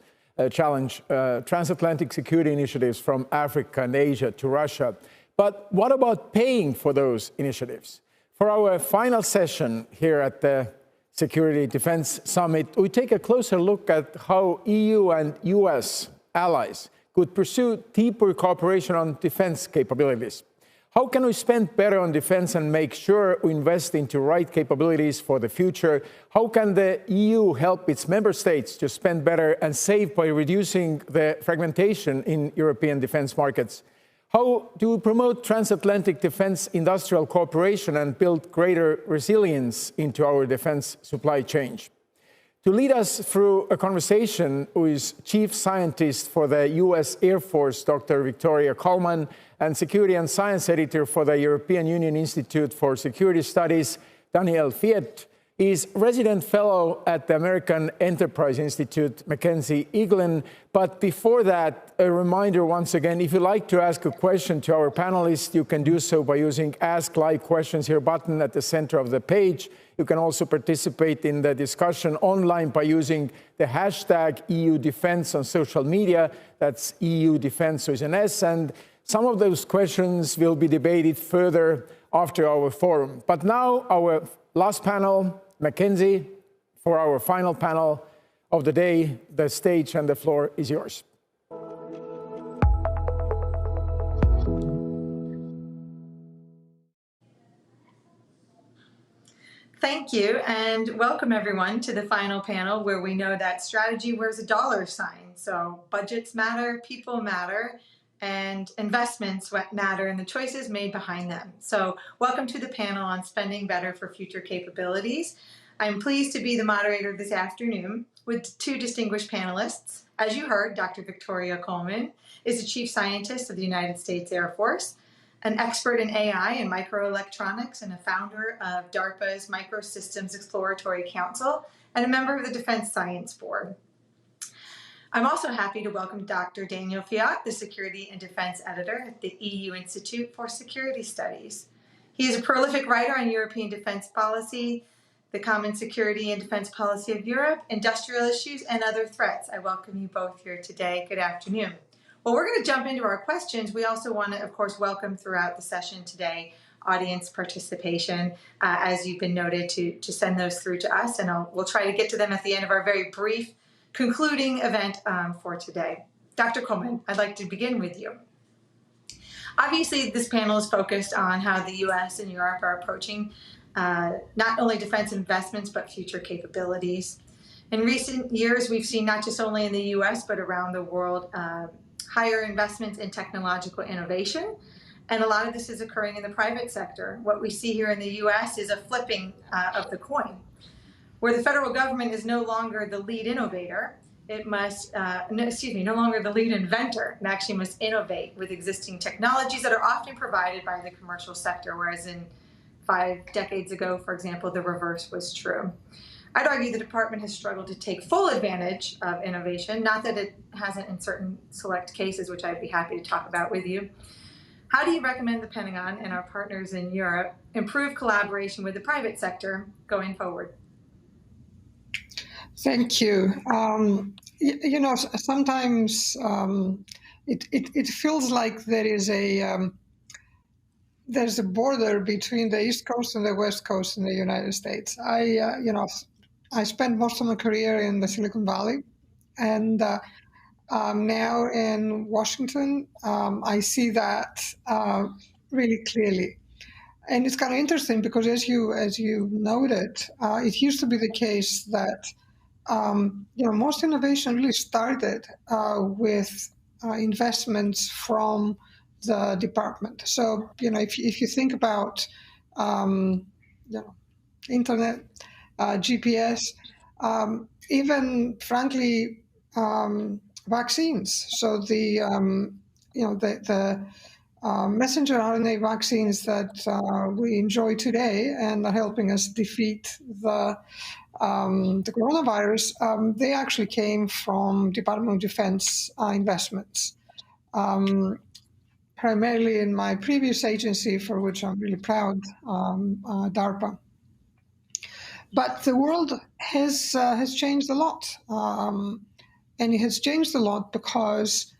transatlantic security initiatives from Africa and Asia to Russia. But what about paying for those initiatives? For our final session here at the Security Defense Summit, we take a closer look at how EU and US allies could pursue deeper cooperation on defense capabilities. How can we spend better on defense and make sure we invest into right capabilities for the future? How can the EU help its member states to spend better and save by reducing the fragmentation in European defense markets? How do we promote transatlantic defense industrial cooperation and build greater resilience into our defense supply chain? To lead us through a conversation with Chief Scientist for the US Air Force, Dr. Victoria Coleman, and Security and Science Editor for the European Union Institute for Security Studies, Daniel Fiet, is Resident Fellow at the American Enterprise Institute, Mackenzie Eaglin. But before that, a reminder once again, if you'd like to ask a question to our panelists, you can do so by using Ask Live Questions here button at the center of the page. You can also participate in the discussion online by using the hashtag EU Defense on social media. That's EU Defense with an S. And some of those questions will be debated further after our forum. But now our last panel, Mackenzie, for our final panel of the day, the stage and the floor is yours. Thank you, and welcome everyone to the final panel where we know that strategy wears a dollar sign. So budgets matter, people matter, and investments matter, and the choices made behind them. So welcome to the panel on spending better for future capabilities. I'm pleased to be the moderator this afternoon with two distinguished panelists. As you heard, Dr. Victoria Coleman is the Chief Scientist of the United States Air Force, an expert in AI and microelectronics, and a founder of DARPA's Microsystems Exploratory Council, and a member of the Defense Science Board. I'm also happy to welcome Dr. Daniel Fiat, the Security and Defense Editor at the EU Institute for Security Studies. He is a prolific writer on European defense policy, the common security and defense policy of Europe, industrial issues, and other threats. I welcome you both here today. Good afternoon. Well, we're going to jump into our questions. We also want to, of course, welcome throughout the session today audience participation, as you've been noted, to send those through to us, and we'll try to get to them at the end of our very brief concluding event for today. Dr. Coleman, I'd like to begin with you. Obviously, this panel is focused on how the U.S. and Europe are approaching not only defense investments, but future capabilities. In recent years, we've seen not just only in the U.S., but around the world, higher investments in technological innovation. And a lot of this is occurring in the private sector. What we see here in the U.S. is a flipping of the coin, where the federal government is no longer the lead innovator. It must, no longer the lead inventor, and actually must innovate with existing technologies that are often provided by the commercial sector, whereas in 5 decades ago, for example, the reverse was true. I'd argue the department has struggled to take full advantage of innovation, not that it hasn't in certain select cases, which I'd be happy to talk about with you. How do you recommend the Pentagon and our partners in Europe improve collaboration with the private sector going forward? Thank you. You know, sometimes it feels like there is there's a border between the East Coast and the West Coast in the United States. I spent most of my career in the Silicon Valley, and now in Washington, I see that really clearly. And it's kind of interesting because, as you noted, it used to be the case that most innovation really started with investments from the department. So if you think about internet, GPS, even frankly vaccines. So the messenger RNA vaccines that we enjoy today and are helping us defeat the coronavirus, they actually came from Department of Defense investments. Primarily in my previous agency, for which I'm really proud, DARPA. But the world has changed a lot, and it has changed a lot because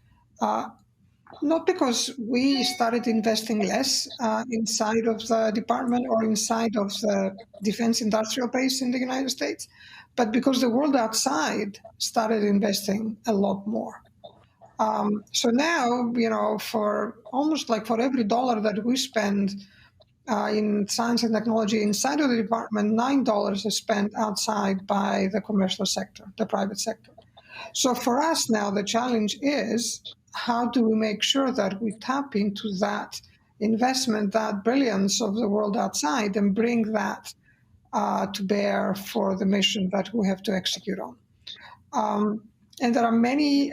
not because we started investing less inside of the department or inside of the defense industrial base in the United States, but because the world outside started investing a lot more. So now, for almost like for every dollar that we spend in science and technology inside of the department, $9 is spent outside by the commercial sector, the private sector. So for us now, the challenge is, how do we make sure that we tap into that investment, that brilliance of the world outside, and bring that to bear for the mission that we have to execute on? And there are many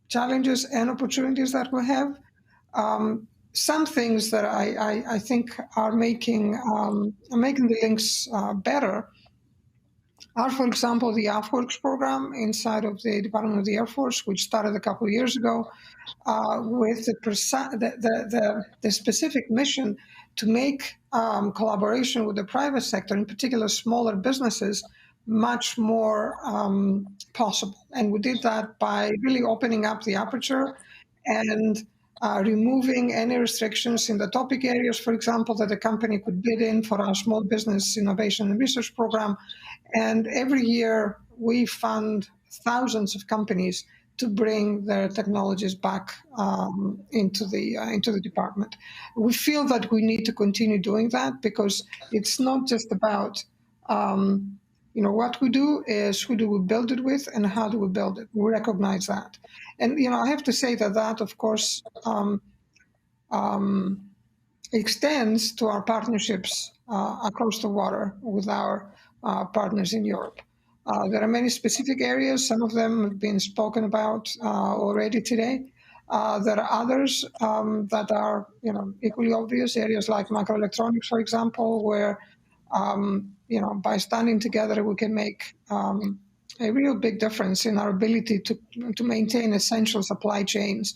challenges and opportunities that we have. Some things that I think are making the links better are, for example, the AFWorks program inside of the Department of the Air Force, which started a couple of years ago, with the specific mission to make collaboration with the private sector, in particular smaller businesses, much more possible. And we did that by really opening up the aperture and removing any restrictions in the topic areas, for example, that a company could bid in for our small business innovation and research program. And every year we fund thousands of companies to bring their technologies back into the department. We feel that we need to continue doing that because it's not just about what we do, is who do we build it with and how do we build it. We recognize that. And, I have to say that, of course, extends to our partnerships across the water with our partners in Europe. There are many specific areas. Some of them have been spoken about already today. There are others that are, equally obvious, areas like microelectronics, for example, where, by standing together, we can make a real big difference in our ability to maintain essential supply chains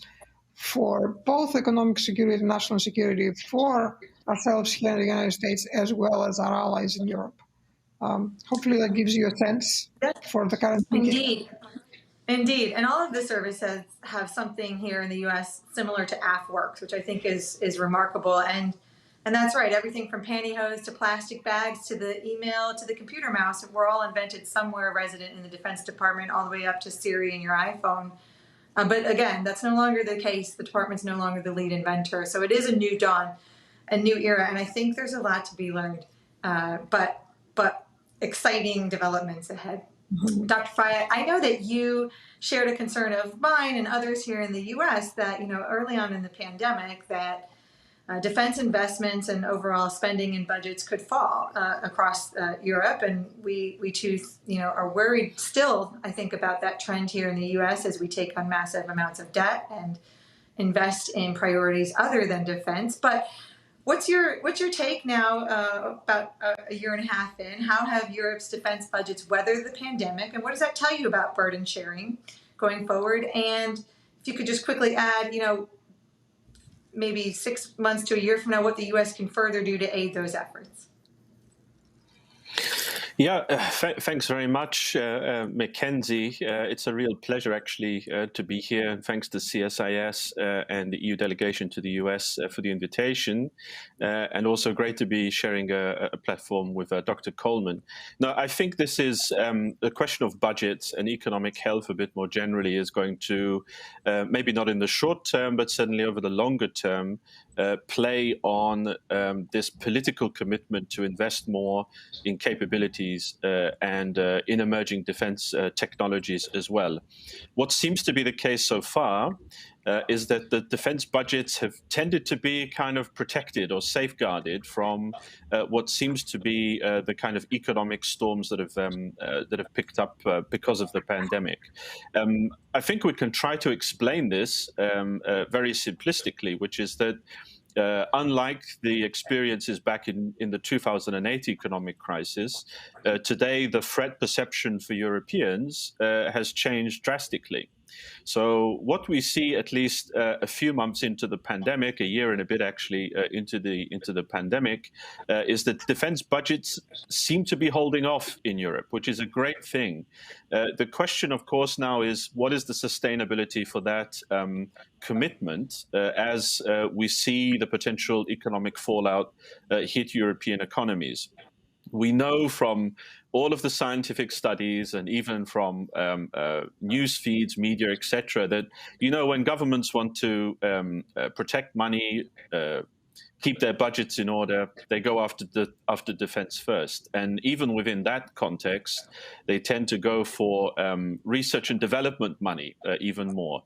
for both economic security and national security for ourselves here in the United States, as well as our allies in Europe. Hopefully that gives you a sense for the current thinking. Indeed. And all of the services have something here in the U.S. similar to AFWorks, which I think is remarkable. And that's right. Everything from pantyhose to plastic bags to the email to the computer mouse, we're all invented somewhere resident in the Defense Department, all the way up to Siri in your iPhone. But again, that's no longer the case. The department's no longer the lead inventor. So it is a new dawn, a new era. And I think there's a lot to be learned, but exciting developments ahead. Mm-hmm. Dr. Frey, I know that you shared a concern of mine and others here in the U.S. that, early on in the pandemic, that defense investments and overall spending and budgets could fall across Europe. And we too, are worried still, I think, about that trend here in the U.S. as we take on massive amounts of debt and invest in priorities other than defense. But what's your take now, about a year and a half in? How have Europe's defense budgets weathered the pandemic? And what does that tell you about burden sharing going forward? And if you could just quickly add, maybe 6 months to a year from now, what the U.S. can further do to aid those efforts. Yeah, thanks very much, Mackenzie. It's a real pleasure, actually, to be here. And thanks to CSIS and the EU delegation to the US for the invitation. And also great to be sharing a platform with Dr. Coleman. Now, I think this is the question of budgets and economic health a bit more generally is going to, maybe not in the short term, but certainly over the longer term, play on this political commitment to invest more in capabilities and in emerging defense technologies as well. What seems to be the case so far is that the defense budgets have tended to be kind of protected or safeguarded from what seems to be the kind of economic storms that have picked up because of the pandemic. I think we can try to explain this very simplistically, which is that unlike the experiences back in the 2008 economic crisis, today the threat perception for Europeans has changed drastically. So what we see, at least a few months into the pandemic, a year and a bit actually into the pandemic, is that defense budgets seem to be holding off in Europe, which is a great thing. The question, of course, now is what is the sustainability for that commitment as we see the potential economic fallout hit European economies? We know from all of the scientific studies and even from news feeds, media, etc., that, when governments want to protect money, keep their budgets in order, they go after defense first. And even within that context, they tend to go for research and development money even more.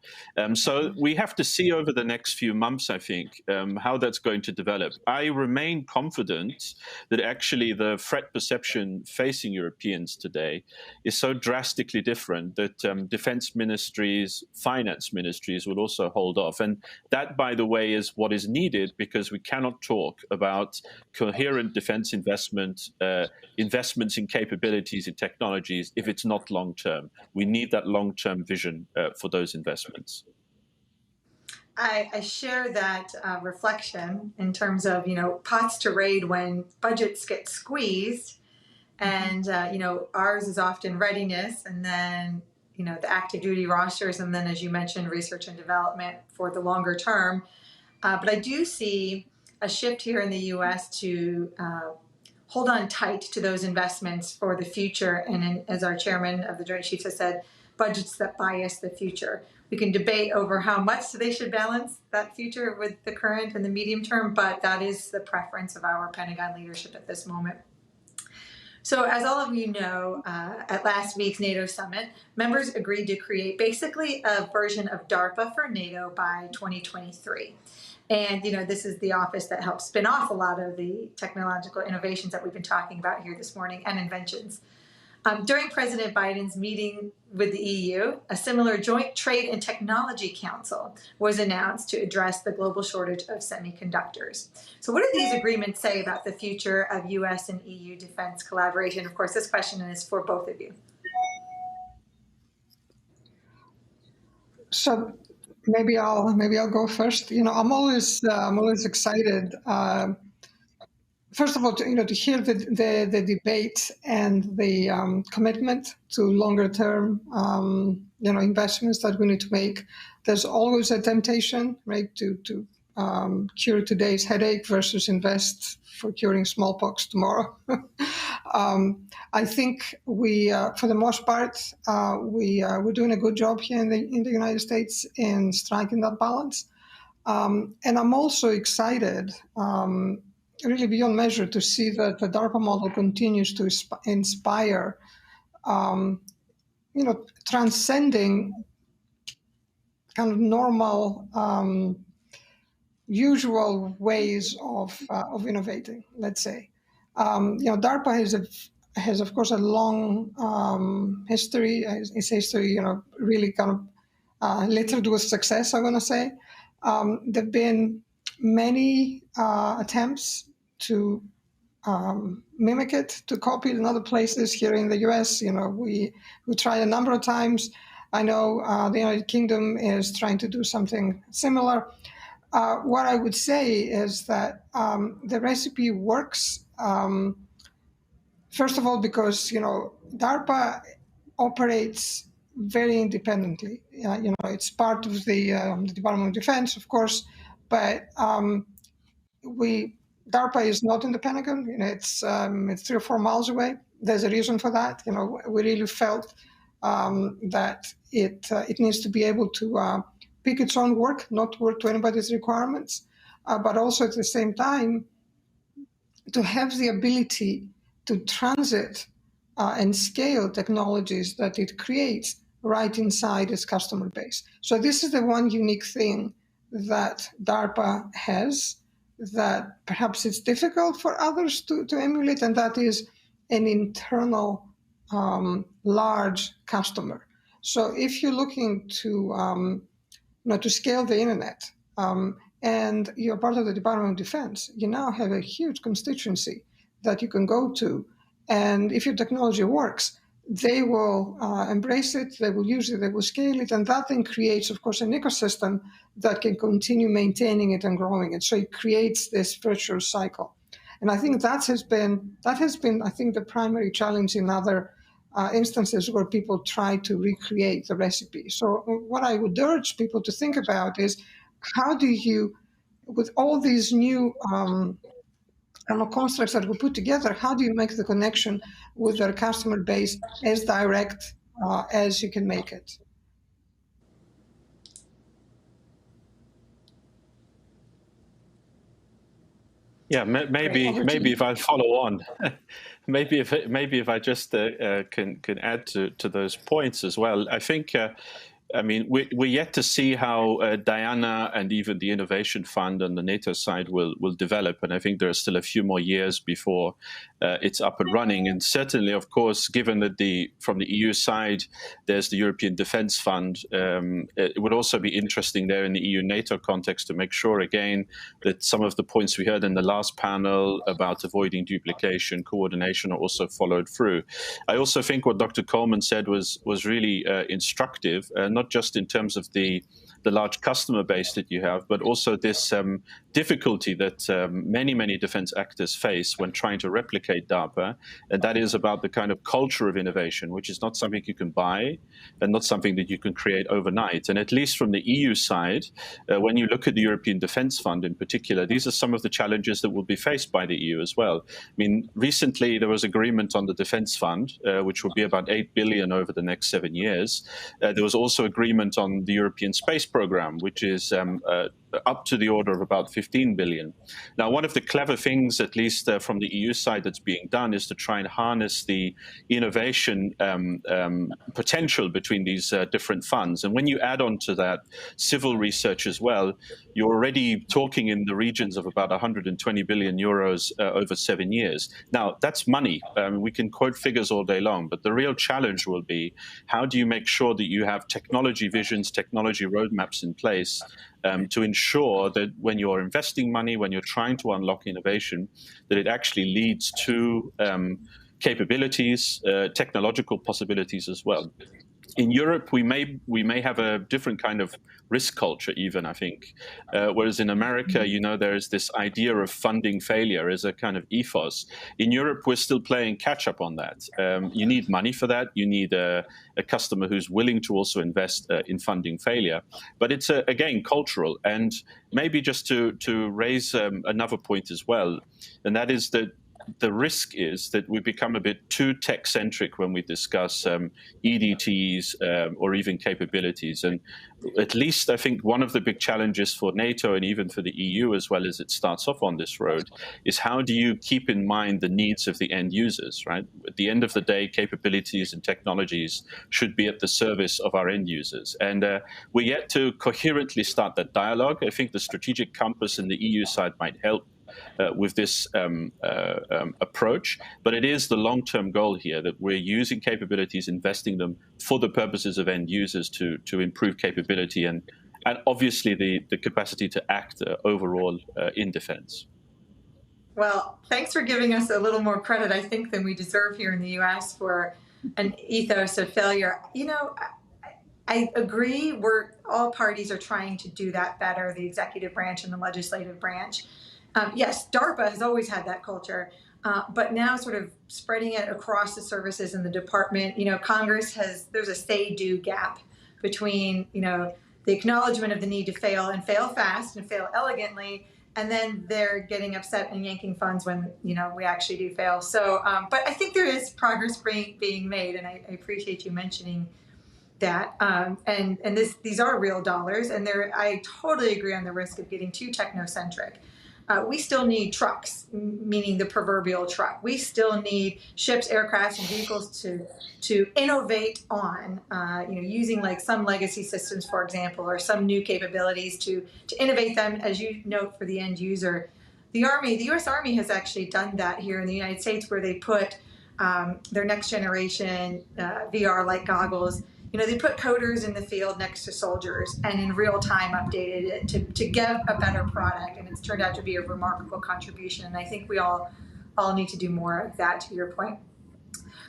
So we have to see over the next few months, I think, how that's going to develop. I remain confident that actually the threat perception facing Europeans today is so drastically different that defense ministries, finance ministries will also hold off. And that, by the way, is what is needed, because we cannot talk about coherent defense investment, investments in capabilities and technologies if it's not long-term. We need that long-term vision for those investments. I share that reflection in terms of, pots to raid when budgets get squeezed. And, ours is often readiness, and then, the active duty rosters, and then, as you mentioned, research and development for the longer term. But I do see a shift here in the U.S. to hold on tight to those investments for the future. And as our chairman of the Joint Chiefs has said, budgets that bias the future. We can debate over how much they should balance that future with the current and the medium term, but that is the preference of our Pentagon leadership at this moment. So as all of you know, at last week's NATO summit, members agreed to create basically a version of DARPA for NATO by 2023. And, this is the office that helps spin off a lot of the technological innovations that we've been talking about here this morning and inventions. During President Biden's meeting with the EU, a similar Joint Trade and Technology Council was announced to address the global shortage of semiconductors. So what do these agreements say about the future of U.S. and EU defense collaboration? Of course, this question is for both of you. So maybe I'll go first. I'm always excited. First of all, to hear the debate and the commitment to longer term, investments that we need to make. There's always a temptation, right, to cure today's headache versus invest for curing smallpox tomorrow. I think we, for the most part, we're doing a good job here in the United States in striking that balance. And I'm also excited, really beyond measure, to see that the DARPA model continues to inspire, transcending kind of normal, usual ways of innovating, let's say. DARPA has of course a long history. Its history, really kind of littered with success, I want to say. There've been many attempts to mimic it, to copy it in other places. Here in the U.S., we tried a number of times. I know the United Kingdom is trying to do something similar. What I would say is that the recipe works First of all, because, DARPA operates very independently. It's part of the Department of Defense, of course, but DARPA is not in the Pentagon. It's 3 or 4 miles away. There's a reason for that. We really felt that it needs to be able to pick its own work, not work to anybody's requirements, but also at the same time to have the ability to transit and scale technologies that it creates right inside its customer base. So this is the one unique thing that DARPA has that perhaps it's difficult for others to emulate, and that is an internal large customer. So if you're looking to to scale the internet and you're part of the Department of Defense, you now have a huge constituency that you can go to. And if your technology works, they will embrace it, they will use it, they will scale it, and that then creates, of course, an ecosystem that can continue maintaining it and growing it. So it creates this virtuous cycle. And I think that has been, I think, the primary challenge in other instances where people try to recreate the recipe. So what I would urge people to think about is, how do you, with all these new constructs that we put together, how do you make the connection with their customer base as direct as you can make it? Yeah, maybe if I follow on, maybe if I just can add to those points as well. I think. We're yet to see how Diana and even the Innovation Fund on the NATO side will develop, and I think there are still a few more years before it's up and running. And certainly, of course, given that from the EU side, there's the European Defence Fund, it would also be interesting there in the EU-NATO context to make sure, again, that some of the points we heard in the last panel about avoiding duplication, coordination are also followed through. I also think what Dr. Coleman said was really instructive, not just in terms of the large customer base that you have, but also this difficulty that many defense actors face when trying to replicate DARPA, and that is about the kind of culture of innovation, which is not something you can buy and not something that you can create overnight. And at least from the EU side, when you look at the European Defence Fund in particular, these are some of the challenges that will be faced by the EU as well. Recently there was agreement on the Defence Fund, which will be about 8 billion over the next 7 years. There was also agreement on the European Space Programme, which is up to the order of about 15 billion. Now, one of the clever things, at least from the EU side, that's being done is to try and harness the innovation potential between these different funds. And when you add on to that civil research as well, you're already talking in the regions of about 120 billion euros over 7 years. Now, that's money. We can quote figures all day long, but the real challenge will be, how do you make sure that you have technology visions, technology roadmaps in place to ensure that when you're investing money, when you're trying to unlock innovation, that it actually leads to capabilities, technological possibilities as well. In Europe, we may have a different kind of risk culture even, I think. Whereas in America, there is this idea of funding failure as a kind of ethos. In Europe, we're still playing catch up on that. You need money for that. You need a customer who's willing to also invest in funding failure. But it's, again, cultural. And maybe just to raise another point as well, and that is that the risk is that we become a bit too tech-centric when we discuss EDTs or even capabilities. And at least I think one of the big challenges for NATO and even for the EU as well as it starts off on this road is, how do you keep in mind the needs of the end users, right? At the end of the day, capabilities and technologies should be at the service of our end users. And we're yet to coherently start that dialogue. I think the strategic compass in the EU side might help with this approach, but it is the long-term goal here that we're using capabilities, investing them for the purposes of end users to improve capability and obviously the capacity to act overall in defense. Well, thanks for giving us a little more credit, I think, than we deserve here in the U.S. for an ethos of failure. I agree, all parties are trying to do that better, the executive branch and the legislative branch. Yes, DARPA has always had that culture. but now sort of spreading it across the services in the department. Congress there's a say-do gap between, the acknowledgement of the need to fail and fail fast and fail elegantly, and then they're getting upset and yanking funds when, we actually do fail. So, but I think there is progress being made, and I appreciate you mentioning that. And these are real dollars, and I totally agree on the risk of getting too technocentric. We still need trucks, meaning the proverbial truck. We still need ships, aircraft, and vehicles to innovate on, using like some legacy systems, for example, or some new capabilities to innovate them, as you note, for the end user. The U.S. Army has actually done that here in the United States, where they put their next generation VR-like goggles. They put coders in the field next to soldiers and in real time updated it to get a better product. And it's turned out to be a remarkable contribution. And I think we all need to do more of that, to your point.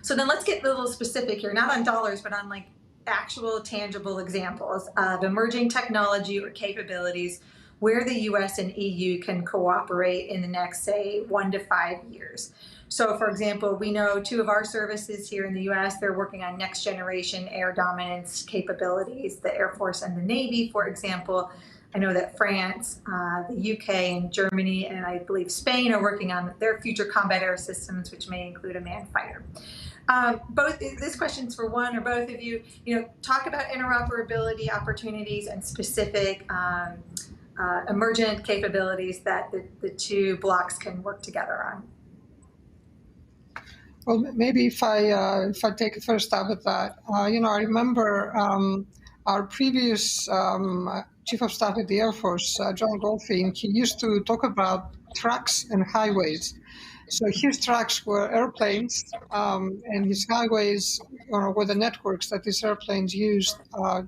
So then let's get a little specific here, not on dollars, but on like actual tangible examples of emerging technology or capabilities where the US and EU can cooperate in the next, say, 1 to 5 years. So, for example, we know 2 of our services here in the U.S., they're working on next generation air dominance capabilities, the Air Force and the Navy, for example. I know that France, the UK, and Germany, and I believe Spain are working on their future combat air systems, which may include a manned fighter. This question's for one or both of you. Talk about interoperability opportunities and specific emergent capabilities that the 2 blocks can work together on. Well, maybe if I take a first stab at that, I remember our previous Chief of Staff at the Air Force, John Goldfein. He used to talk about tracks and highways. So his tracks were airplanes, and his highways were the networks that these airplanes used to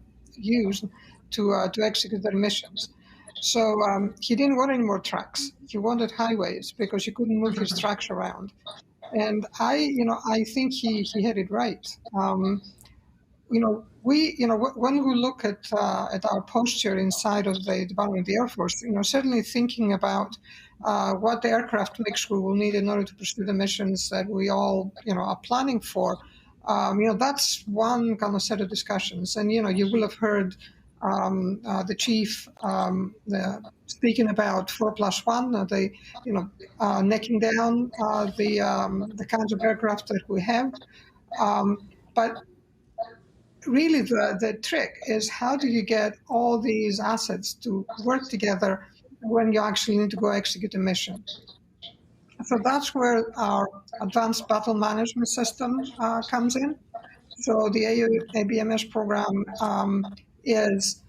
execute their missions. So he didn't want any more tracks. He wanted highways because he couldn't move his tracks around. And I think he had it right. When we look at our posture inside of the Department of the Air Force, certainly thinking about what the aircraft mix we will need in order to pursue the missions that we all, are planning for, that's one kind of set of discussions. And, you will have heard the chief speaking about 4+1, necking down the kinds of aircraft that we have. But really the trick is, how do you get all these assets to work together when you actually need to go execute a mission? So that's where our advanced battle management system comes in. So the ABMS program is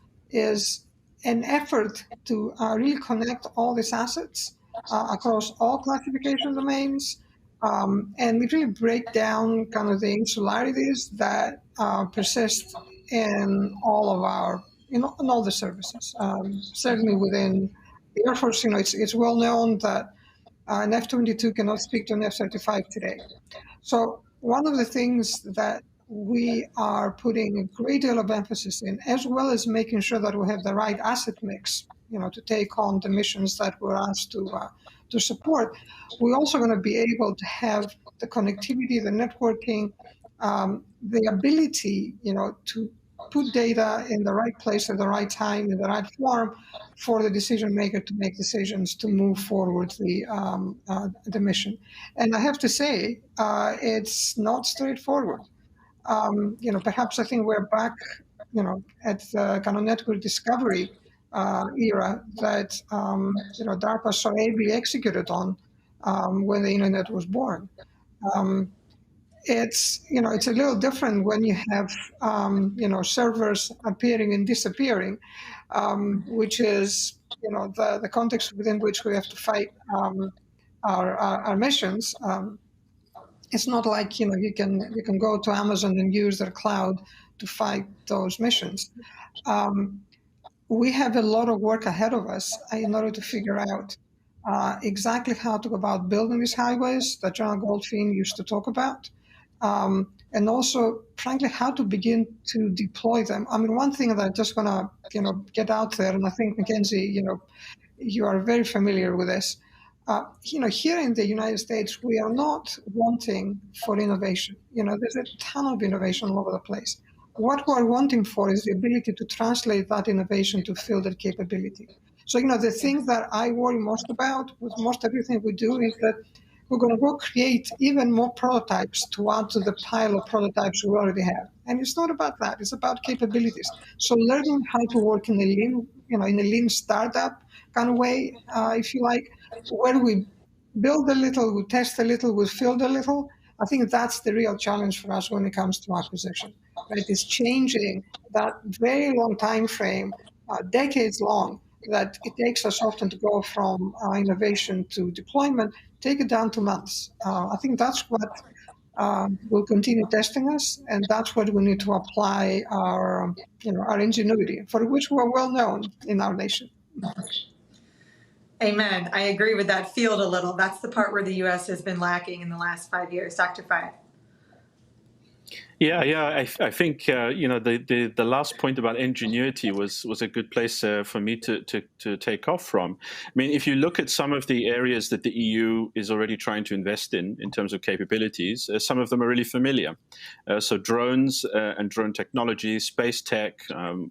an effort to really connect all these assets across all classification domains, and we really break down kind of the insularities that persist in all of our, in all the services. Certainly within the Air Force, it's well known that an F-22 cannot speak to an F-35 today. So one of the things that we are putting a great deal of emphasis in, as well as making sure that we have the right asset mix, to take on the missions that we're asked to support, we're also going to be able to have the connectivity, the networking, the ability, to put data in the right place at the right time, in the right form, for the decision maker to make decisions to move forward the mission. And I have to say, it's not straightforward. Perhaps I think we're back, at the kind of network discovery era that, DARPA so ably executed on when the internet was born. It's a little different when you have, servers appearing and disappearing, which is, the context within which we have to fight our missions. It's not like, you can go to Amazon and use their cloud to fight those missions. We have a lot of work ahead of us in order to figure out exactly how to go about building these highways that John Goldfein used to talk about, and also, frankly, how to begin to deploy them. I mean, one thing that I'm just going to, get out there, and I think, Mackenzie, you are very familiar with this. here in the United States, we are not wanting for innovation. There's a ton of innovation all over the place. What we're wanting for is the ability to translate that innovation to fielded capability. So, the thing that I worry most about with most everything we do is that we're going to go create even more prototypes to add to the pile of prototypes we already have. And it's not about that. It's about capabilities. So learning how to work in a lean startup kind of way, if you like, where we build a little, we test a little, we field a little. I think that's the real challenge for us when it comes to acquisition. Right? It's changing that very long time frame, decades long, that it takes us often to go from innovation to deployment, take it down to months. I think that's what will continue testing us, and that's what we need to apply our ingenuity, for which we're well known in our nation. Amen. I agree with that field a little. That's the part where the U.S. has been lacking in the last 5 years. Dr. Fayed. Yeah. I think the last point about ingenuity was a good place for me to take off from. I mean, if you look at some of the areas that the EU is already trying to invest in terms of capabilities, some of them are really familiar. So drones and drone technology, space tech,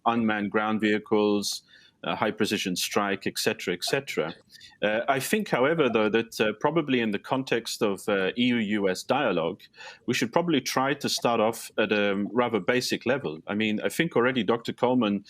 unmanned ground vehicles, high precision strike, etc., etc. I think, however, though, that probably in the context of EU-U.S. dialogue, we should probably try to start off at a rather basic level. I mean, I think already Dr. Coleman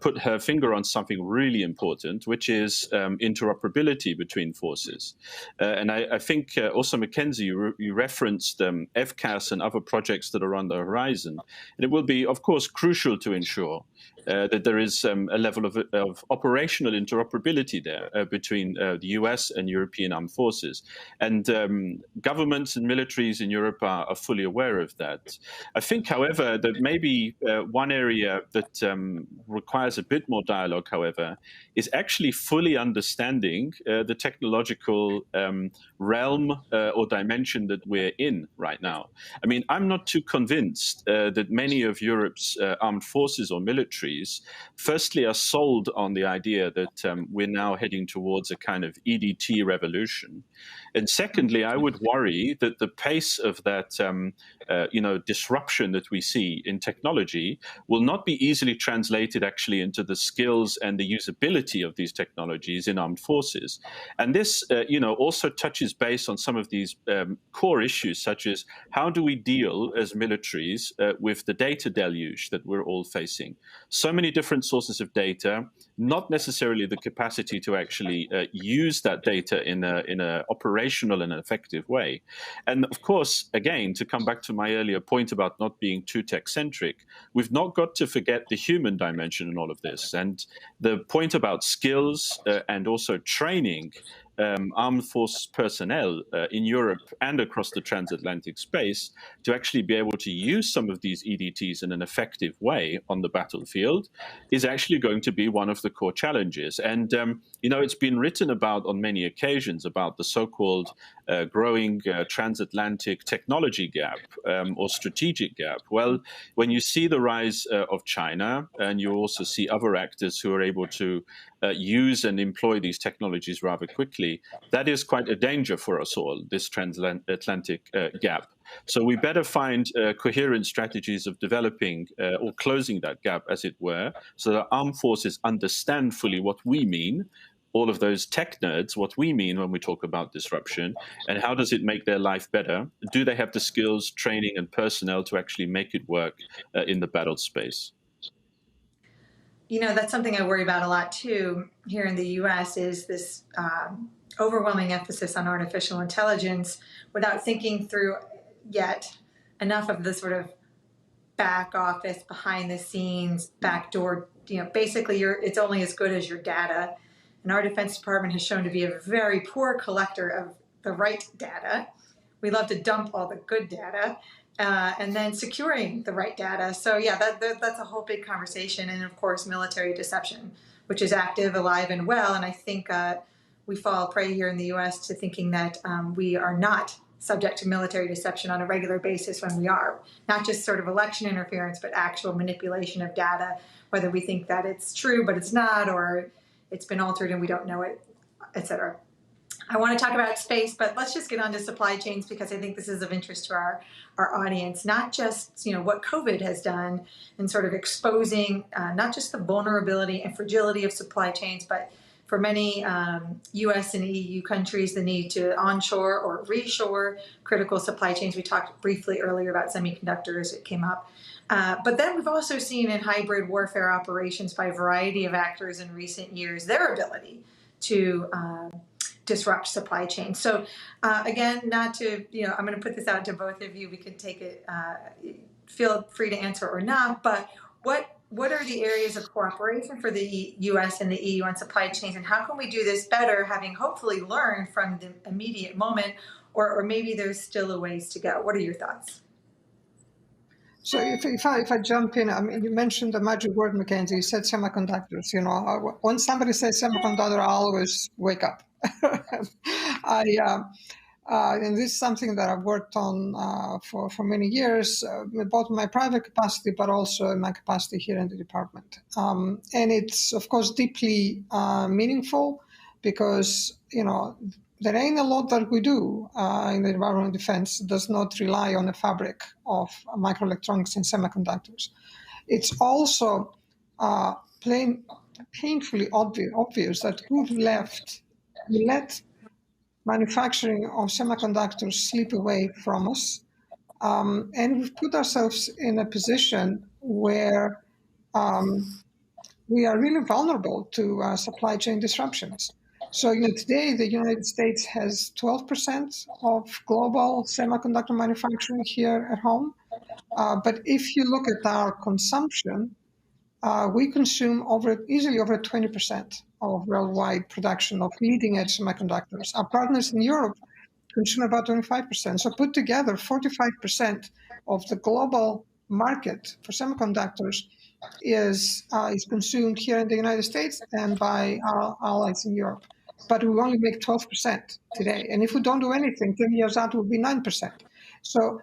put her finger on something really important, which is interoperability between forces. And I think also, Mackenzie, you referenced FCAS and other projects that are on the horizon. And it will be, of course, crucial to ensure that there is a level of operational interoperability there between the US and European armed forces. And governments and militaries in Europe are fully aware of that. I think, however, that maybe one area that requires a bit more dialogue, however, is actually fully understanding the technological realm or dimension that we're in right now. I mean, I'm not too convinced that many of Europe's armed forces or militaries firstly are sold on the idea that we're now heading towards a kind of EDT revolution. And secondly, I would worry that the pace of that disruption that we see in technology will not be easily translated actually into the skills and the usability of these technologies in armed forces. And this, also touches base on some of these core issues, such as how do we deal as militaries with the data deluge that we're all facing? So many different sources of data, not necessarily the capacity to actually use that data in a operational and effective way. And of course, again, to come back to my earlier point about not being too tech-centric, we've not got to forget the human dimension in all of this. And the point about skills and also training armed force personnel in Europe and across the transatlantic space to actually be able to use some of these EDTs in an effective way on the battlefield is actually going to be one of the core challenges. And, it's been written about on many occasions about the so-called growing transatlantic technology gap or strategic gap. Well, when you see the rise of China and you also see other actors who are able to use and employ these technologies rather quickly, that is quite a danger for us all, this transatlantic gap. So we better find coherent strategies of developing or closing that gap, as it were, so that armed forces understand fully what we mean, all of those tech nerds, what we mean when we talk about disruption, and how does it make their life better? Do they have the skills, training, and personnel to actually make it work in the battle space? That's something I worry about a lot, too, here in the U.S., is this overwhelming emphasis on artificial intelligence without thinking through yet enough of the sort of back office, behind the scenes, backdoor, basically it's only as good as your data. And our Defense Department has shown to be a very poor collector of the right data. We love to dump all the good data. And then securing the right data. So yeah, that's a whole big conversation. And of course, military deception, which is active, alive, and well. And I think we fall prey here in the U.S. to thinking that we are not subject to military deception on a regular basis when we are. Not just sort of election interference, but actual manipulation of data, whether we think that it's true, but it's not, or it's been altered and we don't know it, et cetera. I want to talk about space, but let's just get on to supply chains because I think this is of interest to our audience, not just what COVID has done in sort of exposing not just the vulnerability and fragility of supply chains, but for many U.S. and EU countries, the need to onshore or reshore critical supply chains. We talked briefly earlier about semiconductors, it came up. But then we've also seen in hybrid warfare operations by a variety of actors in recent years, their ability to disrupt supply chains. So again, not to, I'm going to put this out to both of you. We can take it, feel free to answer or not, but what are the areas of cooperation for the U.S. and the EU on supply chains, and how can we do this better, having hopefully learned from the immediate moment, or maybe there's still a ways to go? What are your thoughts? So if I jump in, I mean, you mentioned the magic word, Mackenzie. You said semiconductors. When somebody says semiconductor, I always wake up. And this is something that I've worked on for many years, both in my private capacity, but also in my capacity here in the department. And it's, of course, deeply meaningful because, there ain't a lot that we do in the environment of defense that does not rely on a fabric of microelectronics and semiconductors. It's also painfully obvious that we let manufacturing of semiconductors slip away from us. And we've put ourselves in a position where we are really vulnerable to supply chain disruptions. So today, the United States has 12% of global semiconductor manufacturing here at home. But if you look at our consumption, we consume easily over 20% of worldwide production of leading-edge semiconductors. Our partners in Europe consume about 25%. So put together, 45% of the global market for semiconductors is consumed here in the United States and by our allies in Europe. But we only make 12% today. And if we don't do anything, 10 years out, it will be 9%. So,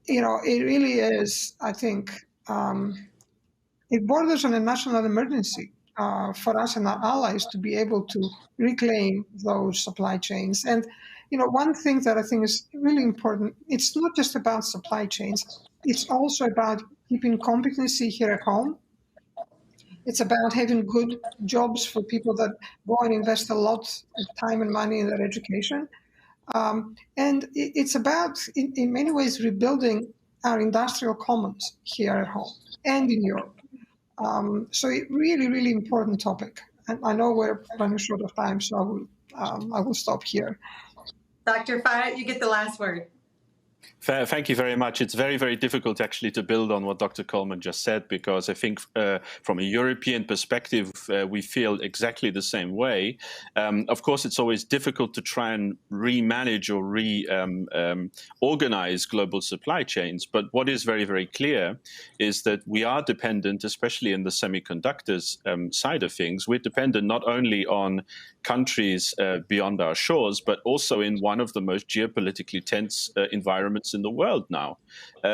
it really is, I think, it borders on a national emergency for us and our allies to be able to reclaim those supply chains. And, one thing that I think is really important, it's not just about supply chains. It's also about keeping competency here at home. It's about having good jobs for people that go and invest a lot of time and money in their education. And it's about, in many ways, rebuilding our industrial commons here at home and in Europe. So it really, really important topic. And I know we're running short of time, so I will stop here. Dr. Farhat, you get the last word. Thank you very much. It's very, very difficult actually to build on what Dr. Coleman just said, because I think from a European perspective, we feel exactly the same way. Of course, it's always difficult to try and remanage or organize global supply chains. But what is very, very clear is that we are dependent, especially in the semiconductors side of things. We're dependent not only on countries beyond our shores, but also in one of the most geopolitically tense environments in the world now.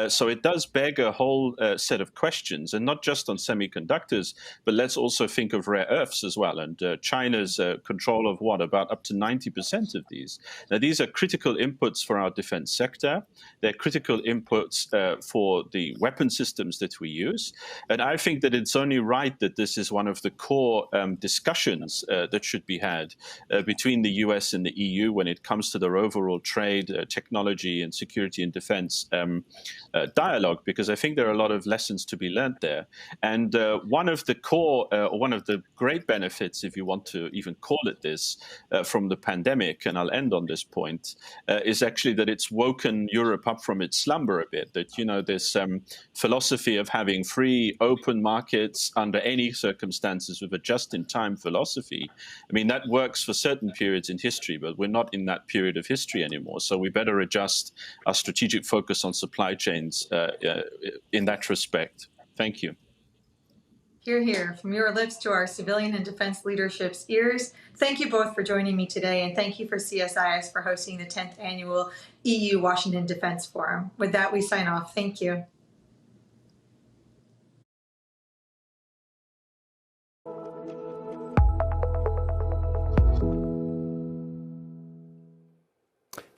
So it does beg a whole set of questions, and not just on semiconductors, but let's also think of rare earths as well. And China's control of about up to 90% of these. Now, these are critical inputs for our defense sector. They're critical inputs for the weapon systems that we use. And I think that it's only right that this is one of the core discussions that should be had between the US and the EU when it comes to their overall trade, technology, and security and defense dialogue, because I think there are a lot of lessons to be learned there. And one of the core, one of the great benefits, if you want to even call it this, from the pandemic, and I'll end on this point, is actually that it's woken Europe up from its slumber a bit. That, this philosophy of having free, open markets under any circumstances with a just-in-time philosophy. I mean, that works for certain periods in history, but we're not in that period of history anymore. So we better adjust our strategic focus on supply chains in that respect. Thank you. Hear, hear, from your lips to our civilian and defense leadership's ears. Thank you both for joining me today, and thank you for CSIS for hosting the 10th Annual EU Washington Defense Forum. With that, we sign off. Thank you.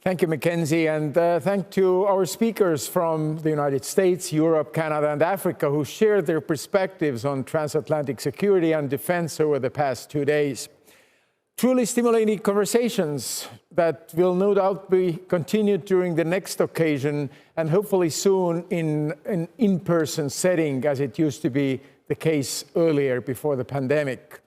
Thank you, Mackenzie, and thank to our speakers from the United States, Europe, Canada, and Africa who shared their perspectives on transatlantic security and defense over the past 2 days. Truly stimulating conversations that will no doubt be continued during the next occasion and hopefully soon in an in-person setting as it used to be the case earlier before the pandemic.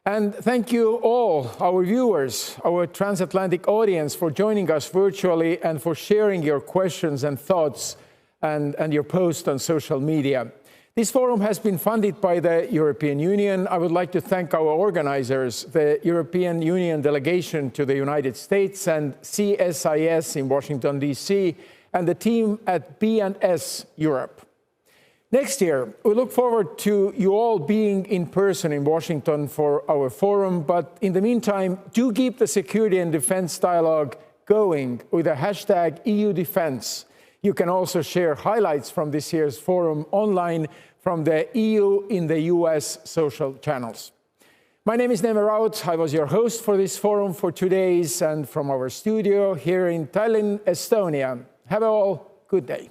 And thank you all, our viewers, our transatlantic audience, for joining us virtually and for sharing your questions and thoughts and your posts on social media. This forum has been funded by the European Union. I would like to thank our organizers, the European Union Delegation to the United States and CSIS in Washington, D.C., and the team at B&S Europe. Next year, we look forward to you all being in person in Washington for our forum, but in the meantime, do keep the security and defense dialogue going with the hashtag #EUDefense. You can also share highlights from this year's forum online from the EU in the US social channels. My name is Neeme Raud. I was your host for this forum for 2 days and from our studio here in Tallinn, Estonia. Have a all good day.